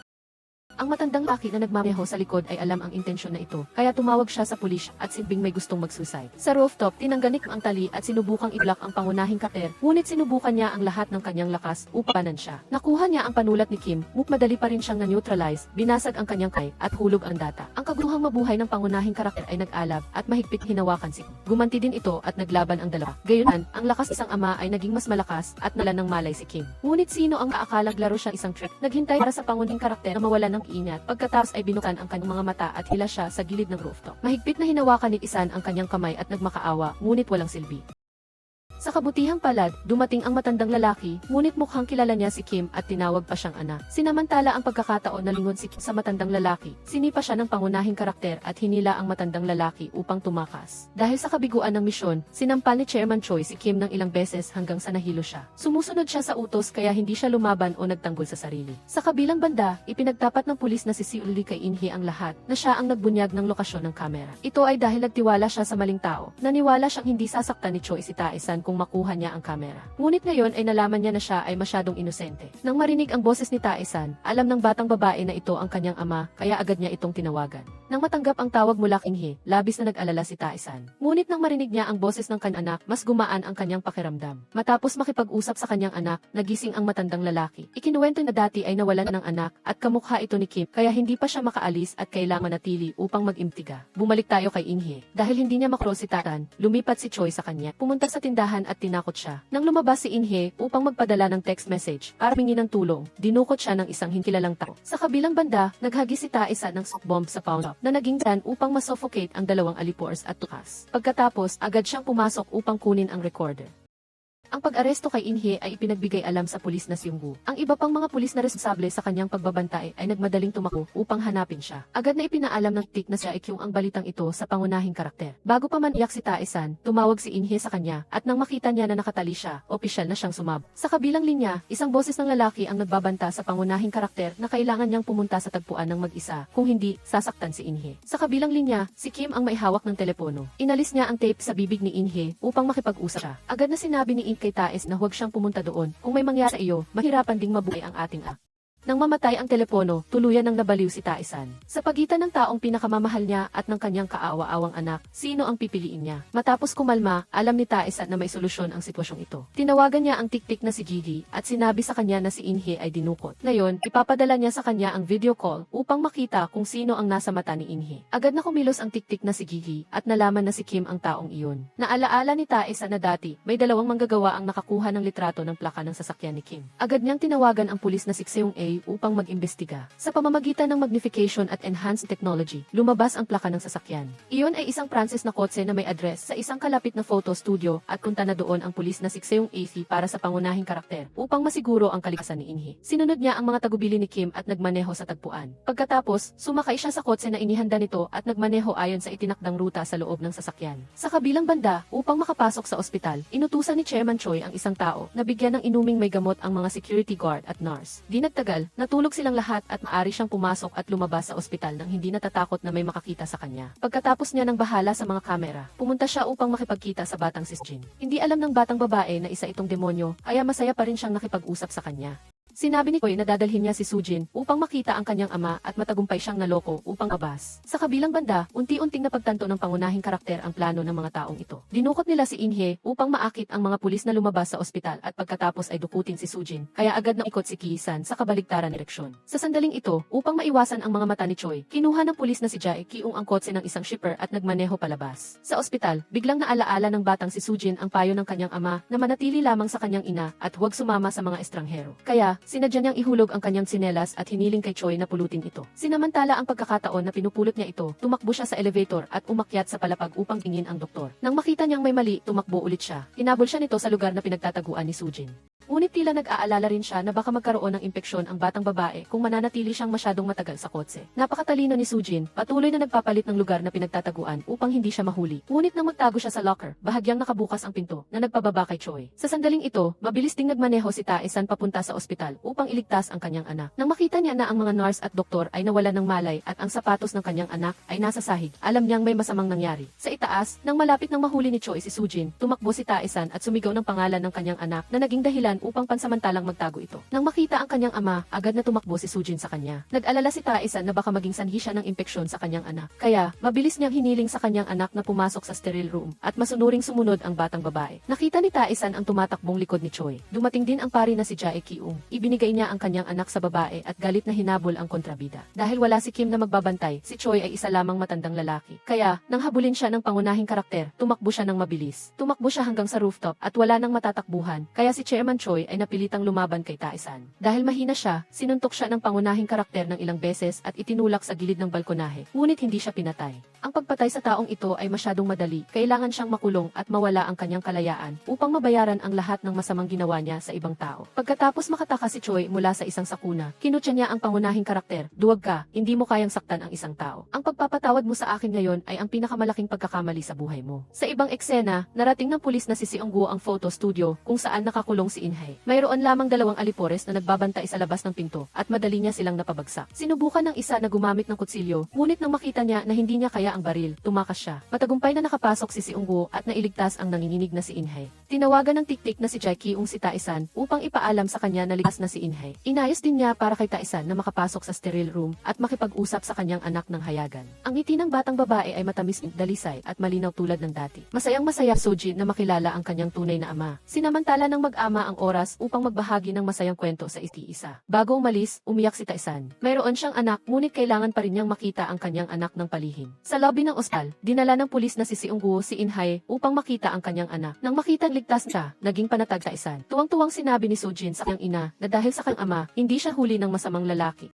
Ang matandang laki na nagmamaneho sa likod ay alam ang intensyon na ito, kaya tumawag siya sa pulis at sinbing may gustong mag-suicide. Sa rooftop, tinangganik ang tali at sinubukang i-block ang pangunahing karakter, ngunit sinubukan niya ang lahat ng kanyang lakas upang panan siya. Nakuha niya ang panulat ni Kim, madali pa rin siyang na-neutralize, binasag ang kanyang kay at hulog ang data. Ang kaguluhang mabuhay ng pangunahing karakter ay nag-alab at mahigpit hinawakan si Kim. Gumanti din ito at naglaban ang dalawa. Gayunman, ang lakas isang ama ay naging mas malakas at nalan ng malay si Kim. Ngunit sino ang aakalang laro siya isang trick? Naghintay para sa pangunahing karakter na mawala ng ingat, pagkatapos ay binuksan ang kanyang mga mata at hila siya sa gilid ng rooftop. Mahigpit na hinawakan ni Isan ang kanyang kamay at nagmakaawa, ngunit walang silbi. Sa kabutihang palad, dumating ang matandang lalaki, ngunit mukhang kilala niya si Kim at tinawag pa siyang anak. Sinamantala ang pagkakataon na lingon si Kim sa matandang lalaki, sinipa siya ng pangunahing karakter at hinila ang matandang lalaki upang tumakas. Dahil sa kabiguan ng misyon, sinampal ni Chairman Choi si Kim ng ilang beses hanggang sa nahilo siya. Sumusunod siya sa utos kaya hindi siya lumaban o nagtanggol sa sarili. Sa kabilang banda, ipinagtapat ng pulis na si Seul Lee kay Inhye ang lahat na siya ang nagbunyag ng lokasyon ng kamera. Ito ay dahil nagtiwala siya sa maling tao. Naniwala siyang hindi sasaktan ni Choi si Tae-san kung makuha niya ang kamera. Ngunit ngayon ay nalaman niya na siya ay masyadong inosente. Nang marinig ang boses ni Tae-san, alam ng batang babae na ito ang kanyang ama, kaya agad niya itong tinawagan. Nang matanggap ang tawag mula kay Inhye, labis na nag-alala si Tae-san. Ngunit nang marinig niya ang boses ng kanyang anak, mas gumaan ang kanyang pakiramdam. Matapos makipag-usap sa kanyang anak, nagising ang matandang lalaki. Ikinuwento na dati ay nawalan ng anak at kamukha ito ni Kim, kaya hindi pa siya makaalis at kailangan manatili upang mag-imtiga. Bumalik tayo kay Inhye. Dahil hindi niya makro si Tae-san, lumipat si Choi sa kanya. Pumunta sa tindahan at tinakot siya. Nang lumabas si Inhye upang magpadala ng text message para humingi ng tulong, dinukot siya ng isang hinkilalang tao. Sa kabilang banda, naghagis si Tae-san ng smoke bomb sa pawn shop na naging daan upang masuffocate ang dalawang alipores at tukas. Pagkatapos, agad siyang pumasok upang kunin ang recorder. Ang Ang pag-aresto kay Inhe ay ipinagbigay alam sa pulis na si Yunggu. Ang iba pang mga pulis na responsable sa kanyang pagbabantay ay nagmadaling tumakbo upang hanapin siya. Agad na ipinaalam ng tik na siya ay Kyung ang balitang ito sa pangunahing karakter. Bago pa man iyak si Tae-san, tumawag si Inhe sa kanya at nang makita niya na nakatali siya, opisyal na siyang sumab. Sa kabilang linya, isang boses ng lalaki ang nagbabanta sa pangunahing karakter na kailangan niyang pumunta sa tagpuan ng mag-isa, kung hindi, sasaktan si Inhe. Sa kabilang linya, si Kim ang maihawak ng telepono. Inalis niya ang tape sa bibig ni Inhe upang makipag-usap siya. Agad na sinabi ni Inhe kay Taes na huwag siyang pumunta doon. Kung may mangyari sa iyo, mahirapan ding mabuhay ang ating Nang mamatay ang telepono, tuluyan ng nabaliw si Tae-san. Sa pagitan ng taong pinakamamahal niya at ng kanyang kaawa-awang anak, sino ang pipiliin niya? Matapos kumalma, alam ni Tae-san na may solusyon ang sitwasyong ito. Tinawagan niya ang tik-tik na si Gigi at sinabi sa kanya na si Inhe ay dinukot. Ngayon, ipapadala niya sa kanya ang video call upang makita kung sino ang nasa mata ni Inhe. Agad na kumilos ang tik-tik na si Gigi at nalaman na si Kim ang taong iyon. Naalaala ni Tae-san na dati, may dalawang manggagawa ang nakakuha ng litrato ng plaka ng sasakyan ni Kim. Agad niyang tinawagan ang pulis na si Seung A upang mag-imbestiga. Sa pamamagitan ng magnification at enhanced technology, lumabas ang plaka ng sasakyan. Iyon ay isang Francis na kotse na may address sa isang kalapit na photo studio at punta na doon ang pulis na si Seung AC para sa pangunahing karakter upang masiguro ang kaligtasan ni Inhe. Sinunod niya ang mga tagubili ni Kim at nagmaneho sa tagpuan. Pagkatapos, sumakay siya sa kotse na inihanda nito at nagmaneho ayon sa itinakdang ruta sa loob ng sasakyan. Sa kabilang banda, upang makapasok sa ospital, inutusan ni Chairman Choi ang isang tao na bigyan ng inuming may gamot ang mga security guard at nurse. Di nagtagal, natulog silang lahat at maari siyang pumasok at lumabas sa ospital nang hindi natatakot na may makakita sa kanya. Pagkatapos niya ng bahala sa mga kamera, pumunta siya upang makipagkita sa batang si Jin. Hindi alam ng batang babae na isa itong demonyo, kaya masaya pa rin siyang nakipag-usap sa kanya. Sinabi ni Choi na dadalhin niya si Sujin upang makita ang kanyang ama at matagumpay siyang naloko upang abas. Sa kabilang banda, unti-unting napagtanto ng pangunahing karakter ang plano ng mga taong ito. Dinukot nila si Inhe upang maakit ang mga pulis na lumabas sa ospital at pagkatapos ay dukutin si Sujin, kaya agad na ikot si Ki-san sa kabaligtaran direksyon. Sa sandaling ito, upang maiwasan ang mga mata ni Choi, kinuha ng pulis na si Jae Kyung ang kotse ng isang shipper at nagmaneho palabas. Sa ospital, biglang naalaala ng batang si Sujin ang payo ng kanyang ama na manatili lamang sa kanyang ina at huwag sumama sa mga estranghero. Kaya, sinadya niyang ihulog ang kanyang sinelas at hiniling kay Choi na pulutin ito. Sinamantala ang pagkakataon na pinupulot niya ito, tumakbo siya sa elevator at umakyat sa palapag upang tingin ang doktor. Nang makita niyang may mali, tumakbo ulit siya. Hinabol siya nito sa lugar na pinagtataguan ni Sujin. Ngunit tila nag-aalala rin siya na baka magkaroon ng impeksyon ang batang babae kung mananatili siyang masyadong matagal sa kotse. Napakatalino ni Sujin, patuloy na nagpapalit ng lugar na pinagtataguan upang hindi siya mahuli. Ngunit nang magtago siya sa locker, bahagyang nakabukas ang pinto na nagpababa kay Choi. Sa sandaling ito, mabilis ding nagmaneho si Tae-san papunta sa ospital upang iligtas ang kanyang anak. Nang makita niya na ang mga nurse at doktor ay nawalan ng malay at ang sapatos ng kanyang anak ay nasa sahig, alam niyang may masamang nangyari. Sa itaas, nang malapit nang mahuli ni Choi si Sujin, tumakbo si Tae-san at sumigaw ng pangalan ng kanyang anak na naging dahilan upang pansamantalang magtago ito. Nang makita ang kanyang ama, agad na tumakbo si Sujin sa kanya. Nag-alala si Tae-san na baka maging sanhi siya ng impeksyon sa kanyang anak. Kaya, mabilis niyang hiniling sa kanyang anak na pumasok sa sterile room at masunuring sumunod ang batang babae. Nakita ni Tae-san ang tumatakbong likod ni Choi. Dumating din ang pari na si Jae Kyung. Ibinigay niya ang kanyang anak sa babae at galit na hinabol ang kontrabida. Dahil wala si Kim na magbabantay, si Choi ay isa lamang matandang lalaki. Kaya, nang habulin siya ng pangunahing karakter, tumakbo siya ng mabilis. Tumakbo siya hanggang sa rooftop at wala nang matatakbuhan, kaya si Chairman Choi ay napilitang lumaban kay Tae-san. Dahil mahina siya, sinuntok siya ng pangunahing karakter ng ilang beses at itinulak sa gilid ng balkonahe, ngunit hindi siya pinatay. Ang pagpatay sa taong ito ay masyadong madali, kailangan siyang makulong at mawala ang kanyang kalayaan upang mabayaran ang lahat ng masamang ginawa niya sa ibang tao. Pagkatapos makataka si Choi mula sa isang sakuna, kinutya niya ang pangunahing karakter, "Duwag ka, hindi mo kayang saktan ang isang tao. Ang pagpapatawad mo sa akin ngayon ay ang pinakamalaking pagkakamali sa buhay mo." Sa ibang eksena, narating ng pulis na si Seunggu ang photo studio kung saan nakakulong si Inhe. Mayroon lamang dalawang alipores na nagbabantay sa labas ng pinto at madali niya silang napabagsak. Sinubukan ng isa na gumamit ng kutsilyo, ngunit nang makita niya na hindi niya kaya ang baril, tumakas siya. Matagumpay na nakapasok si Seunggu at nailigtas ang nanginginig na si Inhe. Tinawagan ng tik-tik na si Jae Kyung si Tae-san upang ipaalam sa kanya na ligtas na si Inhe. Inayos din niya para kay Tae-san na makapasok sa sterile room at makipag-usap sa kanyang anak ng hayagan. Ang ngiti ng batang babae ay matamis, dalisay at malinaw tulad ng dati. Masayang masaya Sojin na makilala ang kanyang tunay na ama. Sinamantala ng mag-ama ang oras upang magbahagi ng masayang kwento sa isa. Bago umalis, umiyak si Tae-san. Mayroon siyang anak, ngunit kailangan pa rin niyang makita ang kanyang anak ng palihim. Sa lobby ng ospital, dinala ng pulis na si Seunggu si Inhe upang makita ang kanyang anak. Nang makita ligtas siya, naging panatag Tae-san. Tuwang-tuwang sinabi ni Sojin sa kanyang ina na dahil sa kanyang ama, hindi siya huli ng masamang lalaki.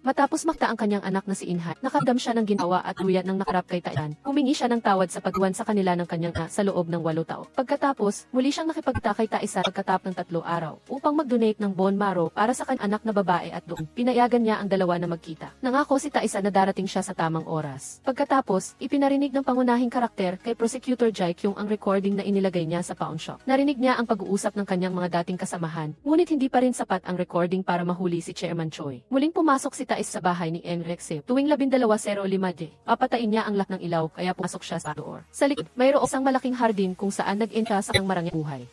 Matapos makita ang kanyang anak na si Inhay, nakadam siya ng ginawa at luya ng nakarap kay Taisan. Humingi siya ng tawad sa pagwan sa kanila ng kanyang sa loob ng 8 taon. Pagkatapos, muli siyang nakipagkita kay Taisan pagkatap ng 3 araw upang mag-donate ng bone marrow para sa kanyang anak na babae at doon, pinayagan niya ang dalawa na magkita. Nangako si Taisan na darating siya sa tamang oras. Pagkatapos, ipinarinig ng pangunahing karakter kay Prosecutor Jae Kyung ang recording na inilagay niya sa pawn shop. Narinig niya ang pag-uusap ng kanyang mga dating kasamahan, ngunit hindi pa rin sapat ang recording para mahuli si Chairman Choi. Muling pumasok si Tais sa bahay ni Eng Rexeo tuwing 12:05. Papatayin niya ang lahat ng ilaw kaya pumasok siya sa door. Sa likod, mayroong isang malaking hardin kung saan nag-entra sa ang marangyang buhay.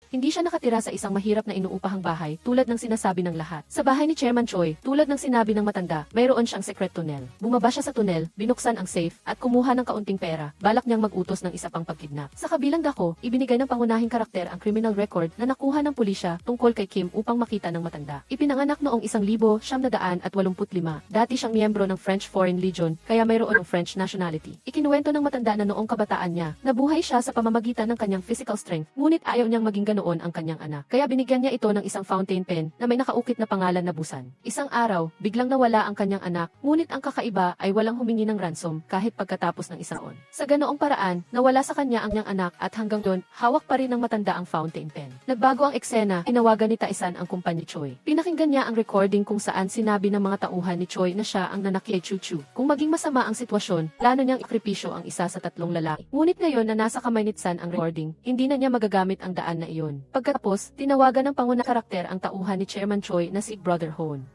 Hindi siya nakatira sa isang mahirap na inuupahang bahay tulad ng sinasabi ng lahat. Sa bahay ni Chairman Choi, tulad ng sinabi ng matanda, mayroon siyang secret tunnel. Bumaba siya sa tunnel, binuksan ang safe, at kumuha ng kaunting pera. Balak niyang mag-utos ng isa pang pagkidnap. Sa kabilang dako, ibinigay ng pangunahing karakter ang criminal record na nakuha ng pulisya tungkol kay Kim upang makita ng matanda. Ipinanganak noong 1985. Dati siyang miyembro ng French Foreign Legion, kaya mayroon ng French nationality. Ikinuwento ng matanda na noong kabataan niya, nabuhay siya sa pamamagitan ng kanyang physical strength, ngunit ayaw niyang maging noon ang kanyang anak. Kaya binigyan niya ito ng isang fountain pen na may nakaukit na pangalan na Busan. Isang araw, biglang nawala ang kanyang anak, ngunit ang kakaiba ay walang humingi ng ransom kahit pagkatapos ng isang taon. Sa ganoong paraan, nawala sa kanya ang kanyang anak at hanggang doon, hawak pa rin ng matanda ang fountain pen. Nagbago ang eksena, tinawagan ni Taisan ang kumpanya ni Choi. Pinakinggan niya ang recording kung saan sinabi ng mga tauhan ni Choi na siya ang nanaki kay Chuchu. Kung maging masama ang sitwasyon, plano niyang ikripisyo ang isa sa 3 lalaki. Ngunit ngayon na nasa kamay ni Tsan ang recording, hindi na niya magagamit ang daan na iyon. Pagkatapos, tinawagan ng pangunahing karakter ang tauhan ni Chairman Choi na si Brother Hon.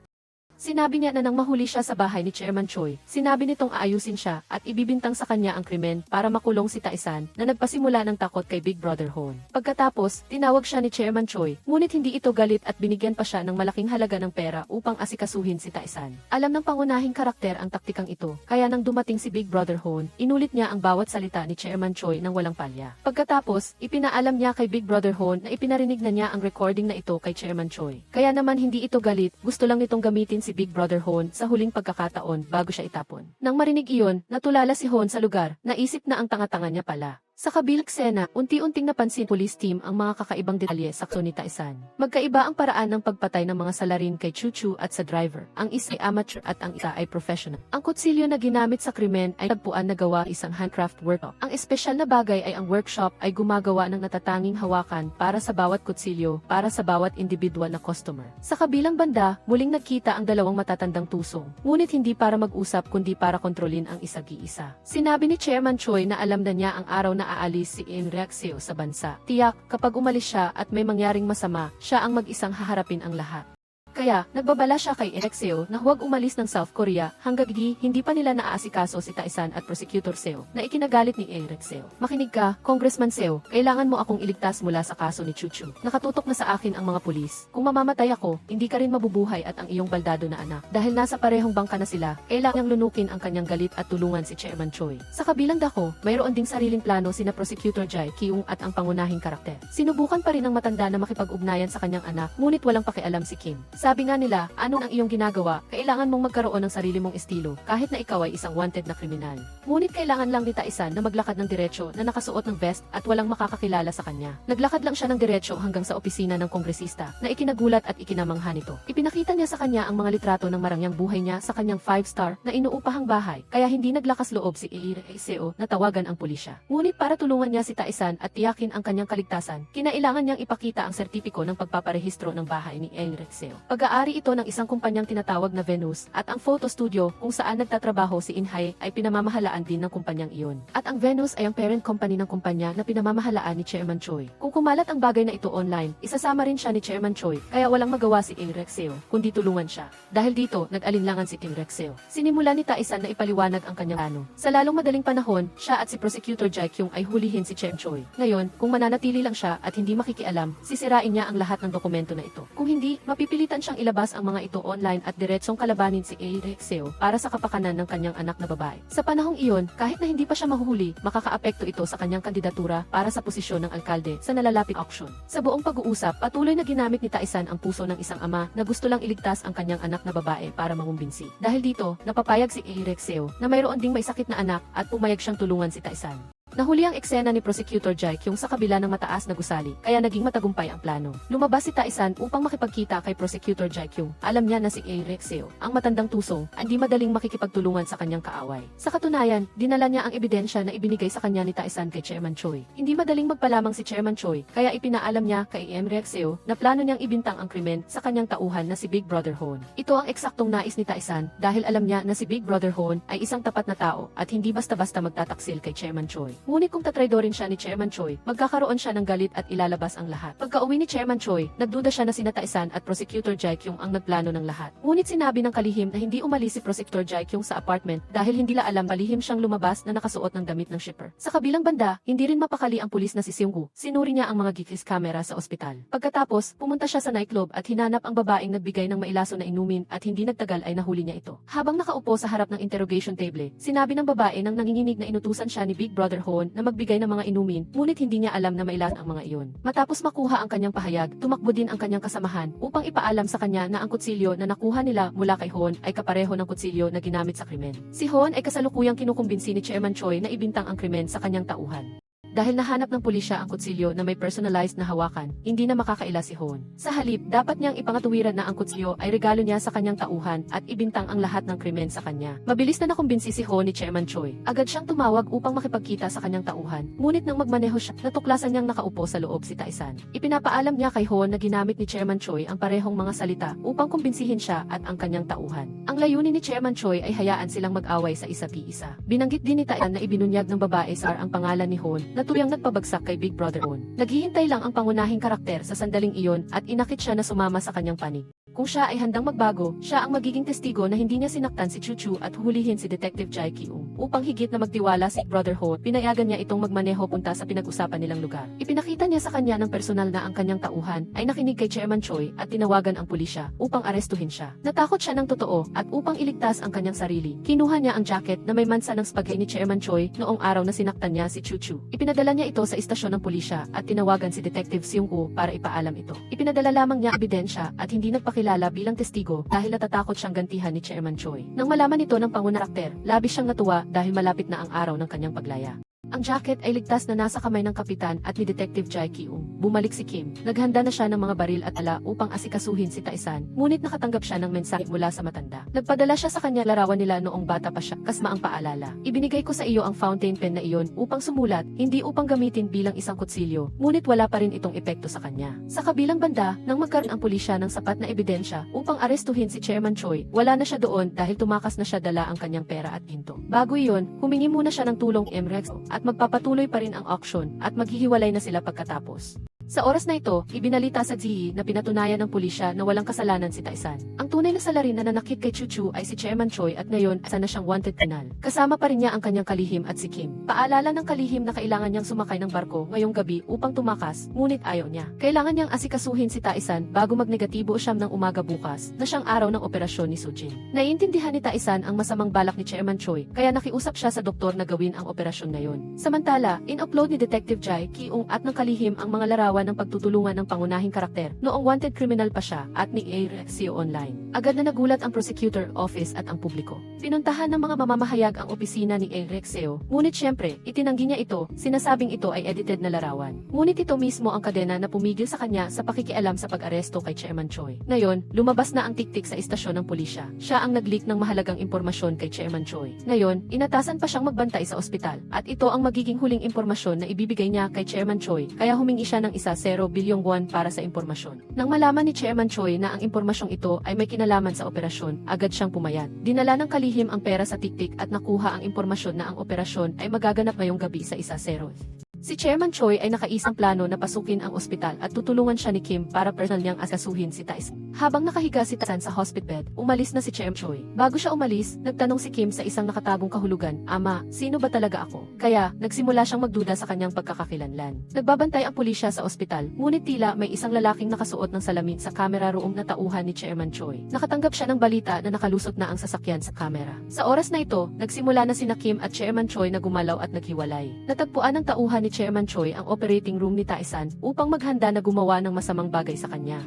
Sinabi niya na nang mahuli siya sa bahay ni Chairman Choi, sinabi nitong aayusin siya at ibibintang sa kanya ang krimen para makulong si Taisan na nagpasimula ng takot kay Big Brother Hon. Pagkatapos, tinawag siya ni Chairman Choi, ngunit hindi ito galit at binigyan pa siya ng malaking halaga ng pera upang asikasuhin si Taisan. Alam ng pangunahing karakter ang taktikang ito, kaya nang dumating si Big Brother Hon, inulit niya ang bawat salita ni Chairman Choi ng walang palya. Pagkatapos, ipinaalam niya kay Big Brother Hon na ipinarinig na niya ang recording na ito kay Chairman Choi. Kaya naman hindi ito galit, gusto lang nitong gamitin si Big Brother Hon sa huling pagkakataon bago siya itapon. Nang marinig iyon, natulala si Hon sa lugar, naisip na ang tanga-tanga niya pala. Sa kabilang eksena, unti-unting napansin police team ang mga kakaibang detalye sa kaso ni Taisan. Magkaiba ang paraan ng pagpatay ng mga salarin kay Chuchu at sa driver. Ang isa ay amateur at ang isa ay professional. Ang kutsilyo na ginamit sa krimen ay tagpuan na gawa isang handcraft workshop. Ang espesyal na bagay ay ang workshop ay gumagawa ng natatanging hawakan para sa bawat kutsilyo para sa bawat individual na customer. Sa kabilang banda, muling nagkita ang dalawang matatandang tusong. Ngunit hindi para mag-usap kundi para kontrolin ang isa't-isa. Sinabi ni Chairman Choi na alam na niya ang araw na aalis si Eng Rexeo sa bansa. Tiyak, kapag umalis siya at may mangyaring masama, siya ang mag-isang haharapin ang lahat. Kaya, nagbabala siya kay Rexeo na huwag umalis ng South Korea hanggang hindi pa nila naaasikaso si Taisan at Prosecutor Seo na ikinagalit ni Rexeo. Makinig ka, Congressman Seo, kailangan mo akong iligtas mula sa kaso ni Chuchu. Nakatutok na sa akin ang mga pulis. Kung mamamatay ako, hindi ka rin mabubuhay at ang iyong baldado na anak. Dahil nasa parehong bangka na sila, kailangang lunukin ang kanyang galit at tulungan si Chairman Choi. Sa kabilang dako, mayroon ding sariling plano sina Prosecutor Jae Kyung at ang pangunahing karakter. Sinubukan pa rin ng matanda na makipag-ugnayan sa kanyang anak, ngunit walang pakialam si Kim. Sabi nga nila, ano ang iyong ginagawa, kailangan mong magkaroon ng sarili mong estilo, kahit na ikaw ay isang wanted na kriminal. Ngunit kailangan lang ni Taisan na maglakad ng diretsyo na nakasuot ng vest at walang makakakilala sa kanya. Naglakad lang siya ng diretsyo hanggang sa opisina ng kongresista, na ikinagulat at ikinamangha nito. Ipinakita niya sa kanya ang mga litrato ng marangyang buhay niya sa kanyang 5-star na inuupahang bahay, kaya hindi naglakas loob si Rexeo na tawagan ang pulisya. Ngunit para tulungan niya si Taisan at tiyakin ang kanyang kaligtasan, kinailangan niyang ipakita ang sertipiko ng pagpaparehistro ng bahay ni Rexeo. Pag-aari ito ng isang kumpanyang tinatawag na Venus, at ang photo studio kung saan nagtatrabaho si Inhay ay pinamamahalaan din ng kumpanyang iyon. At ang Venus ay ang parent company ng kumpanya na pinamamahalaan ni Chairman Choi. Kung kumalat ang bagay na ito online, isasama rin siya ni Chairman Choi, kaya walang magawa si Rexeo, kundi tulungan siya. Dahil dito, nag-alinlangan si Rexeo. Sinimula ni Taisan na ipaliwanag ang kanyang plano. Sa lalong madaling panahon, siya at si Prosecutor Jae Kyung ay hulihin si Chairman Choi. Ngayon, kung mananatili lang siya at hindi makikialam, sisirain niya ang lahat ng dokumento na ito. Kung hindi, mapipilitan siyang ilabas ang mga ito online at diretsong kalabanin si Rexeo para sa kapakanan ng kanyang anak na babae. Sa panahong iyon, kahit na hindi pa siya mahuhuli, makakaapekto ito sa kanyang kandidatura para sa posisyon ng alkalde sa nalalapit auction. Sa buong pag-uusap, patuloy na ginamit ni Taisan ang puso ng isang ama na gusto lang iligtas ang kanyang anak na babae para mangumbinsi. Dahil dito, napapayag si Rexeo na mayroon ding may sakit na anak at pumayag siyang tulungan si Taisan. Nahuli ang eksena ni Prosecutor Jae Kyung sa kabila ng mataas na gusali, kaya naging matagumpay ang plano. Lumabas si Tae-san upang makipagkita kay Prosecutor Jae Kyung. Alam niya na si Ae Seo, ang matandang tusong, hindi madaling makikipagtulungan sa kanyang kaaway. Sa katunayan, dinala niya ang ebidensya na ibinigay sa kanya ni Tae-san kay Chairman Choi. Hindi madaling magpalamang si Chairman Choi, kaya ipinaalam niya kay Ae Seo na plano niyang ibintang ang krimen sa kanyang tauhan na si Big Brother Hon. Ito ang eksaktong nais ni Tae-san dahil alam niya na si Big Brother Hon ay isang tapat na tao at hindi basta-basta magtataksil kay Chairman Choi. Ngunit kung tatraydorin siya ni Chairman Choi, magkakaroon siya ng galit at ilalabas ang lahat. Pagka-uwi ni Chairman Choi, nagduda siya na sina Tae-san at Prosecutor Jae Kyung ang nagplano ng lahat. Ngunit sinabi ng kalihim na hindi umalis si Prosecutor Jae Kyung sa apartment dahil hindi la alam palihim siyang lumabas na nakasuot ng damit ng shipper. Sa kabilang banda, hindi rin mapakali ang pulis na si Seung-gu. Sinuri niya ang mga GCS camera sa ospital. Pagkatapos, pumunta siya sa nightclub at hinanap ang babaeng nagbigay ng mailaso na inumin at hindi nagtagal ay nahuli niya ito. Habang nakaupo sa harap ng interrogation table, sinabi ng babae nang nanginginig na inutusan siya ni Big Brother Hon na magbigay ng mga inumin, ngunit hindi niya alam na mailan ang mga iyon. Matapos makuha ang kanyang pahayag, tumakbo din ang kanyang kasamahan upang ipaalam sa kanya na ang kutsilyo na nakuha nila mula kay Hon ay kapareho ng kutsilyo na ginamit sa krimen. Si Hon ay kasalukuyang kinukumbinsi ni Chairman Choi na ibintang ang krimen sa kanyang tauhan. Dahil nahanap ng pulisya ang kutsilyo na may personalized na hawakan, hindi na makakaila si Hon. Sa halip, dapat niyang ipangatuwiran na ang kutsilyo ay regalo niya sa kanyang tauhan at ibintang ang lahat ng krimen sa kanya. Mabilis na nakumbinsi si Hon ni Chairman Choi. Agad siyang tumawag upang makipagkita sa kanyang tauhan. Ngunit nang magmaneho siya, natuklasan niyang nakaupo sa loob si Tae-san. Ipinapaalam niya kay Hon na ginamit ni Chairman Choi ang parehong mga salita upang kumbinsihin siya at ang kanyang tauhan. Ang layunin ni Chairman Choi ay hayaan silang mag-away sa isa't isa. Binanggit din ni Tae-san na ibinunyag ng babae sa ang pangalan ni Hon na tuyang nagpabagsak kay Big Brother Hon. Naghihintay lang ang pangunahing karakter sa sandaling iyon at inakit siya na sumama sa kanyang panig. Kung siya ay handang magbago, siya ang magiging testigo na hindi niya sinaktan si Chuchu at hulihin si Detective Jae Kyung. Upang higit na magtiwala si Brother Hon, pinayagan niya itong magmaneho punta sa pinag-usapan nilang lugar. Ipinakita niya sa kanya ng personal na ang kanyang tauhan ay nakinig kay Chairman Choi at tinawagan ang pulisya upang arestuhin siya. Natakot siya ng totoo at upang iligtas ang kanyang sarili, kinuha niya ang jacket na may mansa ng spagay ni Chairman Choi noong araw na sinaktan niya si Chuchu. Ipinadala niya ito sa istasyon ng pulisya at tinawagan si Detective Seung-gu para ipaalam ito. Ipinadala lamang niya ebidensya at hindi nagpakilala bilang testigo dahil natatakot siyang gantihan ni Chairman Choi. Nang malaman ito ng pangunahing karakter, labis siyang natuwa dahil malapit na ang araw ng kanyang paglaya. Ang jacket ay ligtas na nasa kamay ng kapitan at ni Detective Jae Kyung. Bumalik si Kim. Naghanda na siya ng mga baril at ala upang asikasuhin si Tae-san, ngunit nakatanggap siya ng mensahe mula sa matanda. Nagpadala siya sa kanya larawan nila noong bata pa siya, kasma ang paalala. Ibinigay ko sa iyo ang fountain pen na iyon upang sumulat, hindi upang gamitin bilang isang kutsilyo, ngunit wala pa rin itong epekto sa kanya. Sa kabilang banda, nang magkaroon ang pulisya ng sapat na ebidensya upang arestuhin si Chairman Choi, wala na siya doon dahil tumakas na siya dala ang kanyang pera at ginto. Bago iyon, humingi muna siya ng tulong Mrex at magpapatuloy pa rin ang auction at maghihiwalay na sila pagkatapos. Sa oras na ito, ibinalita sa GE na pinatunayan ng pulisya na walang kasalanan si Tae-san. Ang tunay na salarin na nanakit kay Chuchu ay si Chairman Choi at ngayon isa na siyang wanted kriminal. Kasama pa rin niya ang kanyang kalihim at si Kim. Paalala ng kalihim na kailangan niyang sumakay ng barko ngayong gabi upang tumakas, ngunit ayaw niya. Kailangan niyang asikasuhin si Tae-san bago magnegatibo siyam ng umaga bukas na siyang araw ng operasyon ni Sujin. Naiintindihan ni Tae-san ang masamang balak ni Chairman Choi kaya nakiusap siya sa doktor na gawin ang operasyon ngayon. Samantala, in-upload ni Detective Jae Kyung at ng kalihim ang mga larawan ng pagtutulungan ng pangunahing karakter noong wanted criminal pa siya at ni Ae Seo online. Agad na nagulat ang prosecutor office at ang publiko. Pinuntahan ng mga mamamahayag ang opisina ni Ae Seo, ngunit syempre, itinanggi niya ito, sinasabing ito ay edited na larawan. Ngunit ito mismo ang kadena na pumigil sa kanya sa pakikialam sa pag-aresto kay Chairman Choi. Ngayon, lumabas na ang tiktik sa istasyon ng pulisya. Siya ang nag-leak ng mahalagang impormasyon kay Chairman Choi. Ngayon, inatasan pa siyang magbantay sa ospital at ito ang magiging huling impormasyon na ibibigay niya kay Chairman Choi, kaya humingi siya ng 1 bilyong won para sa impormasyon. Nang malaman ni Chairman Choi na ang impormasyong ito ay may kinalaman sa operasyon, agad siyang pumayat. Dinala ng kalihim ang pera sa tiktik at nakuha ang impormasyon na ang operasyon ay magaganap ngayong gabi sa 1-0. Si Chairman Choi ay nakaisang plano na pasukin ang ospital at tutulungan siya ni Kim para personal niyang asikasuhin si Tae-san. Habang nakahiga si Tae-san sa hospital bed, umalis na si Chairman Choi. Bago siya umalis, nagtanong si Kim sa isang nakatagong kahulugan, "Ama, sino ba talaga ako?" Kaya, nagsimula siyang magduda sa kanyang pagkakakilanlan. Nagbabantay ang pulisya sa ospital, ngunit tila may isang lalaking nakasuot ng salamin sa camera room na tauhan ni Chairman Choi. Nakatanggap siya ng balita na nakalusot na ang sasakyan sa camera. Sa oras na ito, nagsimula na sina Kim at Chairman Choi na gumalaw at naghiwalay. Natagpuan ng tauhan ni Chairman Choi ang operating room ni Tae-san upang maghanda na gumawa ng masamang bagay sa kanya.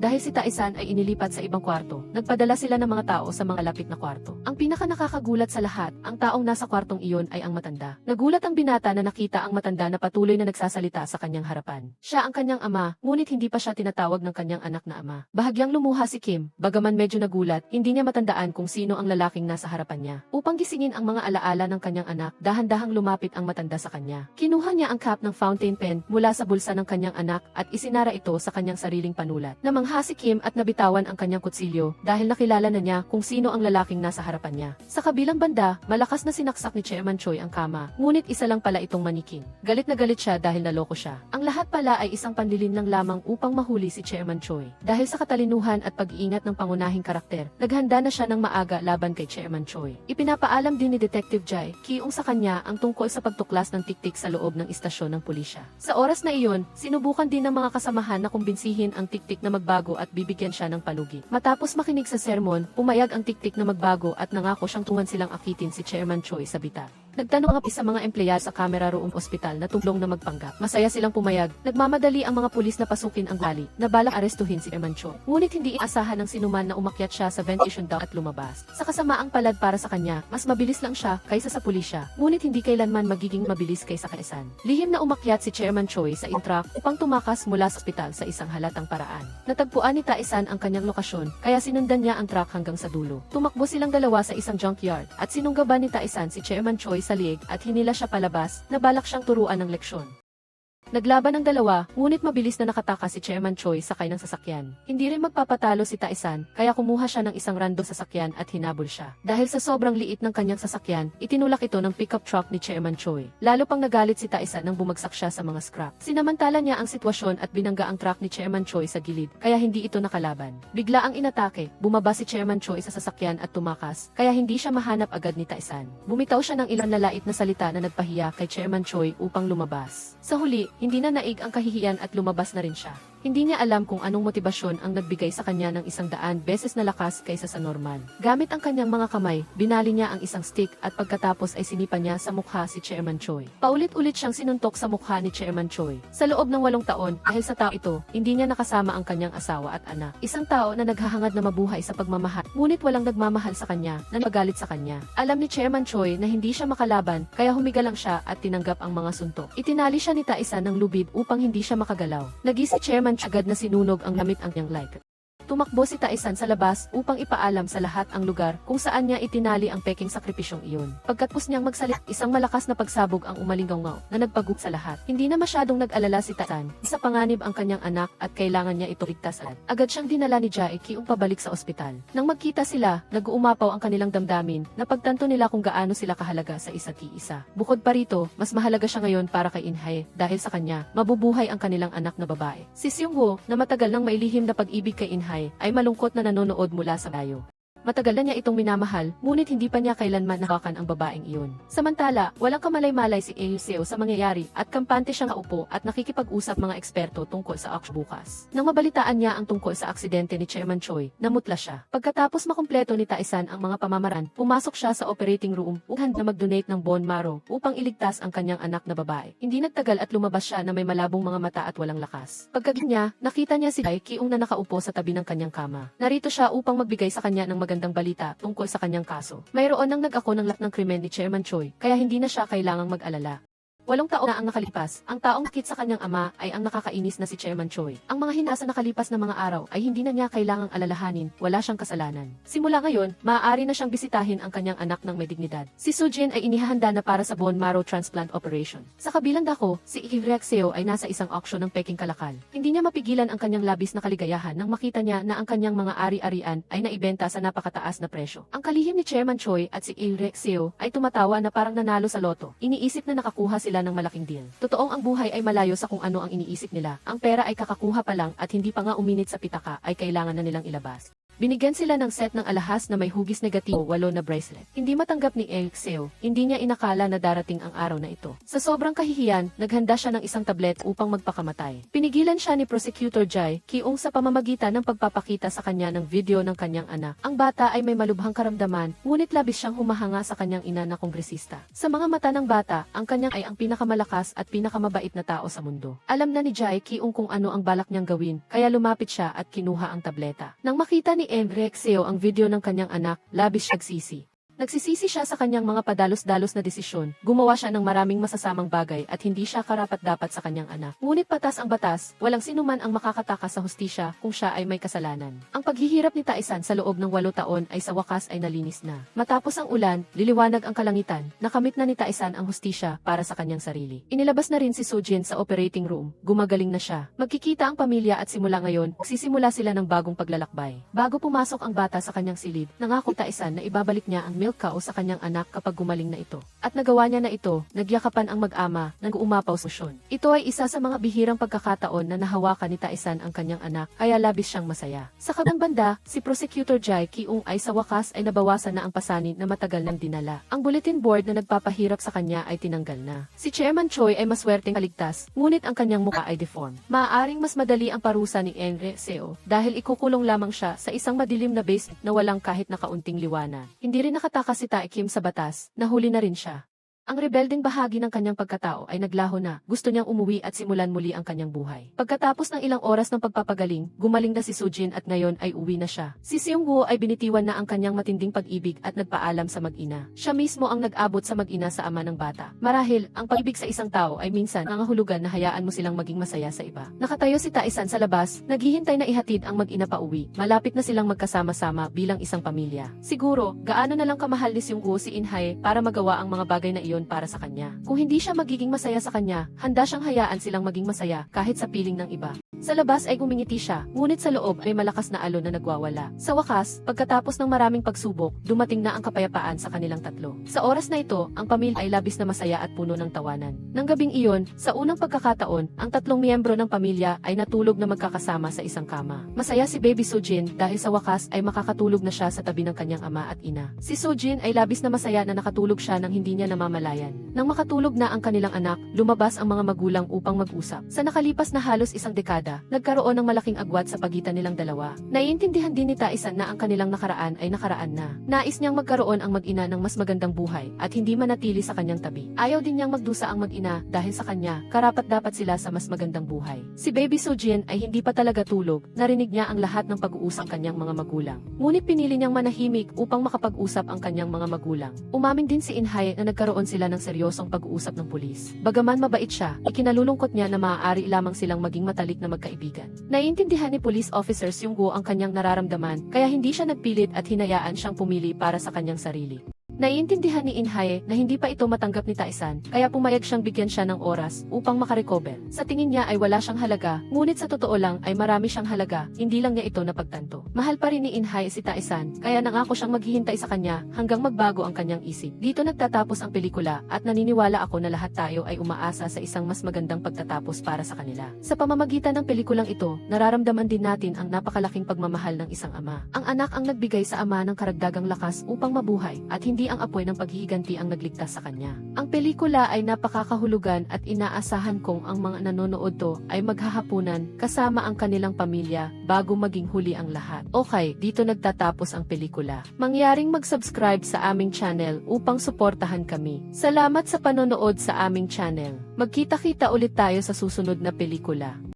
Dahil si Taisan ay inilipat sa ibang kwarto, nagpadala sila ng mga tao sa mga lapit na kwarto. Ang pinaka nakakagulat sa lahat, ang taong nasa kwartong iyon ay ang matanda. Nagulat ang binata na nakita ang matanda na patuloy na nagsasalita sa kanyang harapan. Siya ang kanyang ama, ngunit hindi pa siya tinatawag ng kanyang anak na ama. Bahagyang lumuha si Kim, bagaman medyo nagulat, hindi niya matandaan kung sino ang lalaking nasa harapan niya. Upang gisingin ang mga alaala ng kanyang anak, dahan-dahang lumapit ang matanda sa kanya. Kinuha niya ang cap ng fountain pen mula sa bulsa ng kanyang anak at isinara ito sa kanyang sariling panulat. Namangha si Kim at nabitawan ang kanyang kutsilyo dahil nakilala na niya kung sino ang lalaking nasa harapan niya. Sa kabilang banda, malakas na sinaksak ni Chairman Choi ang kama, ngunit isa lang pala itong maniking. Galit na galit siya dahil naloko siya. Ang lahat pala ay isang panlilin lang lamang upang mahuli si Chairman Choi. Dahil sa katalinuhan at pag-iingat ng pangunahing karakter, naghanda na siya ng maaga laban kay Chairman Choi. Ipinapaalam din ni Detective Jai Kiung sa kanya ang tungkol sa pagtuklas ng tiktik sa loob ng istasyon ng pulisya. Sa oras na iyon, sinubukan din ng mga kasamahan na kumbinsihin ang tiktik na magbago at bibigyan siya ng palugi. Matapos makinig sa sermon, pumayag ang tiktik na magbago at nangako siyang tuwan silang akitin si Chairman Choi sa bita. Nagtanong ang isa mga empleyado sa camera room ospital na tulong na magpanggap. Masaya silang pumayag. Nagmamadali ang mga pulis na pasukin ang gali, na balak arestuhin si Chairman Choi. Ngunit hindi inaasahan ng sinuman na umakyat siya sa ventilation duct at lumabas. Sa kasamaang palad para sa kanya, mas mabilis lang siya kaysa sa pulisya, ngunit hindi kailanman magiging mabilis kaysa Taisan. Lihim na umakyat si Chairman Choi sa intrak upang tumakas mula sa ospital sa isang halatang paraan. Natagpuan ni Taisan ang kanyang lokasyon, kaya sinundan niya ang truck hanggang sa dulo. Tumakbo silang dalawa sa isang junkyard at sinunggaban ni Taisan si Chairman Choi sa liig at hinila siya palabas na balak siyang turuan ng leksyon. Naglaban ang dalawa, ngunit mabilis na nakatakas si Chairman Choi sakay ng sasakyan. Hindi rin magpapatalo si Taisan, kaya kumuha siya ng isang random sasakyan at hinabol siya. Dahil sa sobrang liit ng kanyang sasakyan, itinulak ito ng pickup truck ni Chairman Choi. Lalo pang nagalit si Taisan nang bumagsak siya sa mga scrap. Sinamantala niya ang sitwasyon at binangga ang truck ni Chairman Choi sa gilid, kaya hindi ito nakalaban. Bigla ang inatake, bumaba si Chairman Choi sa sasakyan at tumakas, kaya hindi siya mahanap agad ni Taisan. Bumitaw siya ng ilang lalait na salita na nagpahiya kay Chairman Choi upang lumabas. Sa huli, hindi na naig ang kahihiyan at lumabas na rin siya. Hindi niya alam kung anong motibasyon ang nagbigay sa kanya ng 100 beses na lakas kaysa sa normal. Gamit ang kanyang mga kamay, binali niya ang isang stick at pagkatapos ay sinipa niya sa mukha si Chairman Choi. Paulit-ulit siyang sinuntok sa mukha ni Chairman Choi. Sa loob ng 8 taon, dahil sa tao ito, hindi niya nakasama ang kanyang asawa at anak. Isang tao na naghahangad na mabuhay sa pagmamahal, ngunit walang nagmamahal sa kanya, na nagalit sa kanya. Alam ni Chairman Choi na hindi siya makalaban, kaya humiga lang siya at tinanggap ang mga suntok. Itinali siya ni Taisan ng lubid upang hindi siya makagalaw. Nagisi Chairman agad na sinunog ang lamit ang kanyang like. Tumakbo si Taisan sa labas upang ipaalam sa lahat ang lugar kung saan niya itinali ang peking sakripisyong iyon. Pagkatapos niyang magsalita, isang malakas na pagsabog ang umalingaw na nagpagug sa lahat. Hindi na masyadong nag-alala si Taisan. Sa panganib ang kanyang anak at kailangan niya ito ligtas agad. Agad siyang dinala ni Jae Kiung pabalik sa ospital. Nang magkita sila, nag-uumapaw ang kanilang damdamin na pagtanto nila kung gaano sila kahalaga sa isa't isa. Bukod pa rito, mas mahalaga siya ngayon para kay Inhae dahil sa kanya, mabubuhay ang kanilang anak na babae. Si Seung-woo, na matagal nang mailihim na pag-ibig kay Inhae, ay malungkot na nanonood mula sa layo. Matagal na niya itong minamahal, ngunit hindi pa niya kailanman nahawakan ang babaeng iyon. Samantala, walang kamalay-malay si Seo sa mangyayari at kampante siyang naupo at nakikipag-usap mga eksperto tungkol sa auction bukas. Nang mabalitaan niya ang tungkol sa aksidente ni Chairman Choi, namutla siya. Pagkatapos makumpleto ni Taisan ang mga pamamaraan, pumasok siya sa operating room upang na mag-donate ng bone marrow upang iligtas ang kanyang anak na babae. Hindi nagtagal at lumabas siya na may malabong mga mata at walang lakas. Pagkagising niya, nakita niya si Jae Kiung na nakaupo sa tabi ng kanyang kama. Narito siya upang magbigay sa kanya ng magandang balita tungkol sa kanyang kaso. Mayroon nang nag-ako ng lahat ng krimen ni Chairman Choi, kaya hindi na siya kailangang mag-alala. 8 taon na ang nakalipas, ang taong nakit sa kanyang ama ay ang nakakainis na si Chairman Choi. Ang mga hinasa nakalipas na mga araw ay hindi na niya kailangang alalahanin, wala siyang kasalanan. Simula ngayon, maaari na siyang bisitahin ang kanyang anak ng may dignidad. Si Soo-jin ay inihahanda na para sa bone marrow transplant operation. Sa kabilang dako, si Seo ay nasa isang auction ng peking kalakal. Hindi niya mapigilan ang kanyang labis na kaligayahan nang makita niya na ang kanyang mga ari-arian ay naibenta sa napakataas na presyo. Ang kalihim ni Chairman Choi at si Seo ay tumatawa na parang nanalo sa loto. Iniisip na nakakuha sila ng malaking deal. Totoong ang buhay ay malayo sa kung ano ang iniisip nila. Ang pera ay kakakuha pa lang at hindi pa nga uminit sa pitaka ay kailangan na nilang ilabas. Binigyan sila ng set ng alahas na may hugis negatibo 8 na bracelet. Hindi matanggap ni Seo, hindi niya inakala na darating ang araw na ito. Sa sobrang kahihiyan, naghanda siya ng isang tablet upang magpakamatay. Pinigilan siya ni Prosecutor Jae Kyung sa pamamagitan ng pagpapakita sa kanya ng video ng kanyang anak. Ang bata ay may malubhang karamdaman, ngunit labis siyang humahanga sa kanyang ina na kongresista. Sa mga mata ng bata, ang kanyang ay ang pinakamalakas at pinakamabait na tao sa mundo. Alam na ni Jae Kyung kung ano ang balak niyang gawin, kaya lumapit siya at kinuha ang tableta. Nang makita ni Seo ang video ng kanyang anak, labis siya nagsisi. Nagsisisi siya sa kanyang mga padalos-dalos na desisyon, gumawa siya ng maraming masasamang bagay at hindi siya karapat-dapat sa kanyang anak. Ngunit patas ang batas, walang sinuman ang makakatakas sa hustisya kung siya ay may kasalanan. Ang paghihirap ni Tae-san sa loob ng 8 taon ay sa wakas ay nalinis na. Matapos ang ulan, liliwanag ang kalangitan, nakamit na ni Tae-san ang hustisya para sa kanyang sarili. Inilabas na rin si Sujin sa operating room, gumagaling na siya. Magkikita ang pamilya at simula ngayon, magsisimula sila ng bagong paglalakbay. Bago pumasok ang bata sa kanyang silid, nangako Tae-san na ibabalik niya ang milk cow sa kanyang anak kapag gumaling na ito. At nagawa niya na ito, nagyakapan ang mag-ama, nag-uumapaw susyon. Ito ay isa sa mga bihirang pagkakataon na nahawakan ni Tae-san ang kanyang anak, kaya labis siyang masaya. Sa kabilang banda, si Prosecutor Jae Kyung ay sa wakas ay nabawasan na ang pasanin na matagal nang dinala. Ang bulletin board na nagpapahirap sa kanya ay tinanggal na. Si Chairman Choi ay maswerteng kaligtas, ngunit ang kanyang mukha ay deformed. Maaaring mas madali ang parusa ni Seo dahil ikukulong lamang siya sa isang madilim na basement na walang kahit na kaunting liwanag. Hindi rin nakatakas si Tae Kim sa batas, nahuli na rin siya. Ang rebeldeng bahagi ng kanyang pagkatao ay naglaho na, gusto niyang umuwi at simulan muli ang kanyang buhay. Pagkatapos ng ilang oras ng pagpapagaling, gumaling na si Sujin at ngayon ay uwi na siya. Si Seung-woo ay binitiwan na ang kanyang matinding pag-ibig at nagpaalam sa mag-ina. Siya mismo ang nag-abot sa mag-ina sa ama ng bata. Marahil, ang pag-ibig sa isang tao ay minsan nangangahulugan na hayaan mo silang maging masaya sa iba. Nakatayo si Tae-san sa labas, naghihintay na ihatid ang mag-ina pa uwi. Malapit na silang magkasama-sama bilang isang pamilya. Siguro, gaano na lang kamahal ni Seung-woo si In-hae para magawa ang mga bagay na iyon para sa kanya. Kung hindi siya magiging masaya sa kanya, handa siyang hayaan silang maging masaya kahit sa piling ng iba. Sa labas ay gumingiti siya, ngunit sa loob ay malakas na alon na nagwawala. Sa wakas, pagkatapos ng maraming pagsubok, dumating na ang kapayapaan sa kanilang tatlo. Sa oras na ito, ang pamilya ay labis na masaya at puno ng tawanan. Nang gabing iyon, sa unang pagkakataon, ang tatlong miyembro ng pamilya ay natulog na magkakasama sa isang kama. Masaya si Baby Sujin dahil sa wakas ay makakatulog na siya sa tabi ng kanyang ama at ina. Si Sujin ay labis na masaya na nakatulog siya nang hindi niya namamalayan. Nang makatulog na ang kanilang anak, lumabas ang mga magulang upang mag-usap. Sa nakalipas na halos isang dekada, nagkaroon ng malaking agwat sa pagitan nilang dalawa. Naiintindihan din ni Tae-san na ang kanilang nakaraan ay nakaraan na. Nais niyang magkaroon ang mag-ina ng mas magandang buhay at hindi manatili sa kanyang tabi. Ayaw din niyang magdusa ang mag-ina dahil sa kanya, karapat-dapat sila sa mas magandang buhay. Si Baby Sujin ay hindi pa talaga tulog, narinig niya ang lahat ng pag-uusap kanyang mga magulang. Ngunit pinili niyang manahimik upang makapag-usap ang kanyang mga magulang. Umamin din si In-hae na nagkaroon sila ng seryosong pag-uusap ng pulis. Bagaman mabait siya, ikinalulungkot niya na maaari lamang silang maging matalik na magkaibigan. Naiintindihan ni Police Officer Seung-woo ang kanyang nararamdaman, kaya hindi siya nagpilit at hinayaan siyang pumili para sa kanyang sarili. Naiintindihan ni In-hae na hindi pa ito matanggap ni Tae-san, kaya pumayag siyang bigyan siya ng oras upang makarecover. Sa tingin niya ay wala siyang halaga, ngunit sa totoo lang ay marami siyang halaga, hindi lang niya ito napagtanto. Mahal pa rin ni In-hae si Tae-san, kaya nangako siyang maghihintay sa kanya hanggang magbago ang kanyang isip. Dito nagtatapos ang pelikula at naniniwala ako na lahat tayo ay umaasa sa isang mas magandang pagtatapos para sa kanila. Sa pamamagitan ng pelikulang ito, nararamdaman din natin ang napakalaking pagmamahal ng isang ama. Ang anak ang nagbigay sa ama ng karagdagang lakas upang mabuhay at hindi ang apoy ng paghihiganti ang nagligtas sa kanya. Ang pelikula ay napakakahulugan at inaasahan kong ang mga nanonood to ay maghahapunan kasama ang kanilang pamilya bago maging huli ang lahat. Okay, dito nagtatapos ang pelikula. Mangyaring mag-subscribe sa aming channel upang suportahan kami. Salamat sa panonood sa aming channel. Magkita-kita ulit tayo sa susunod na pelikula.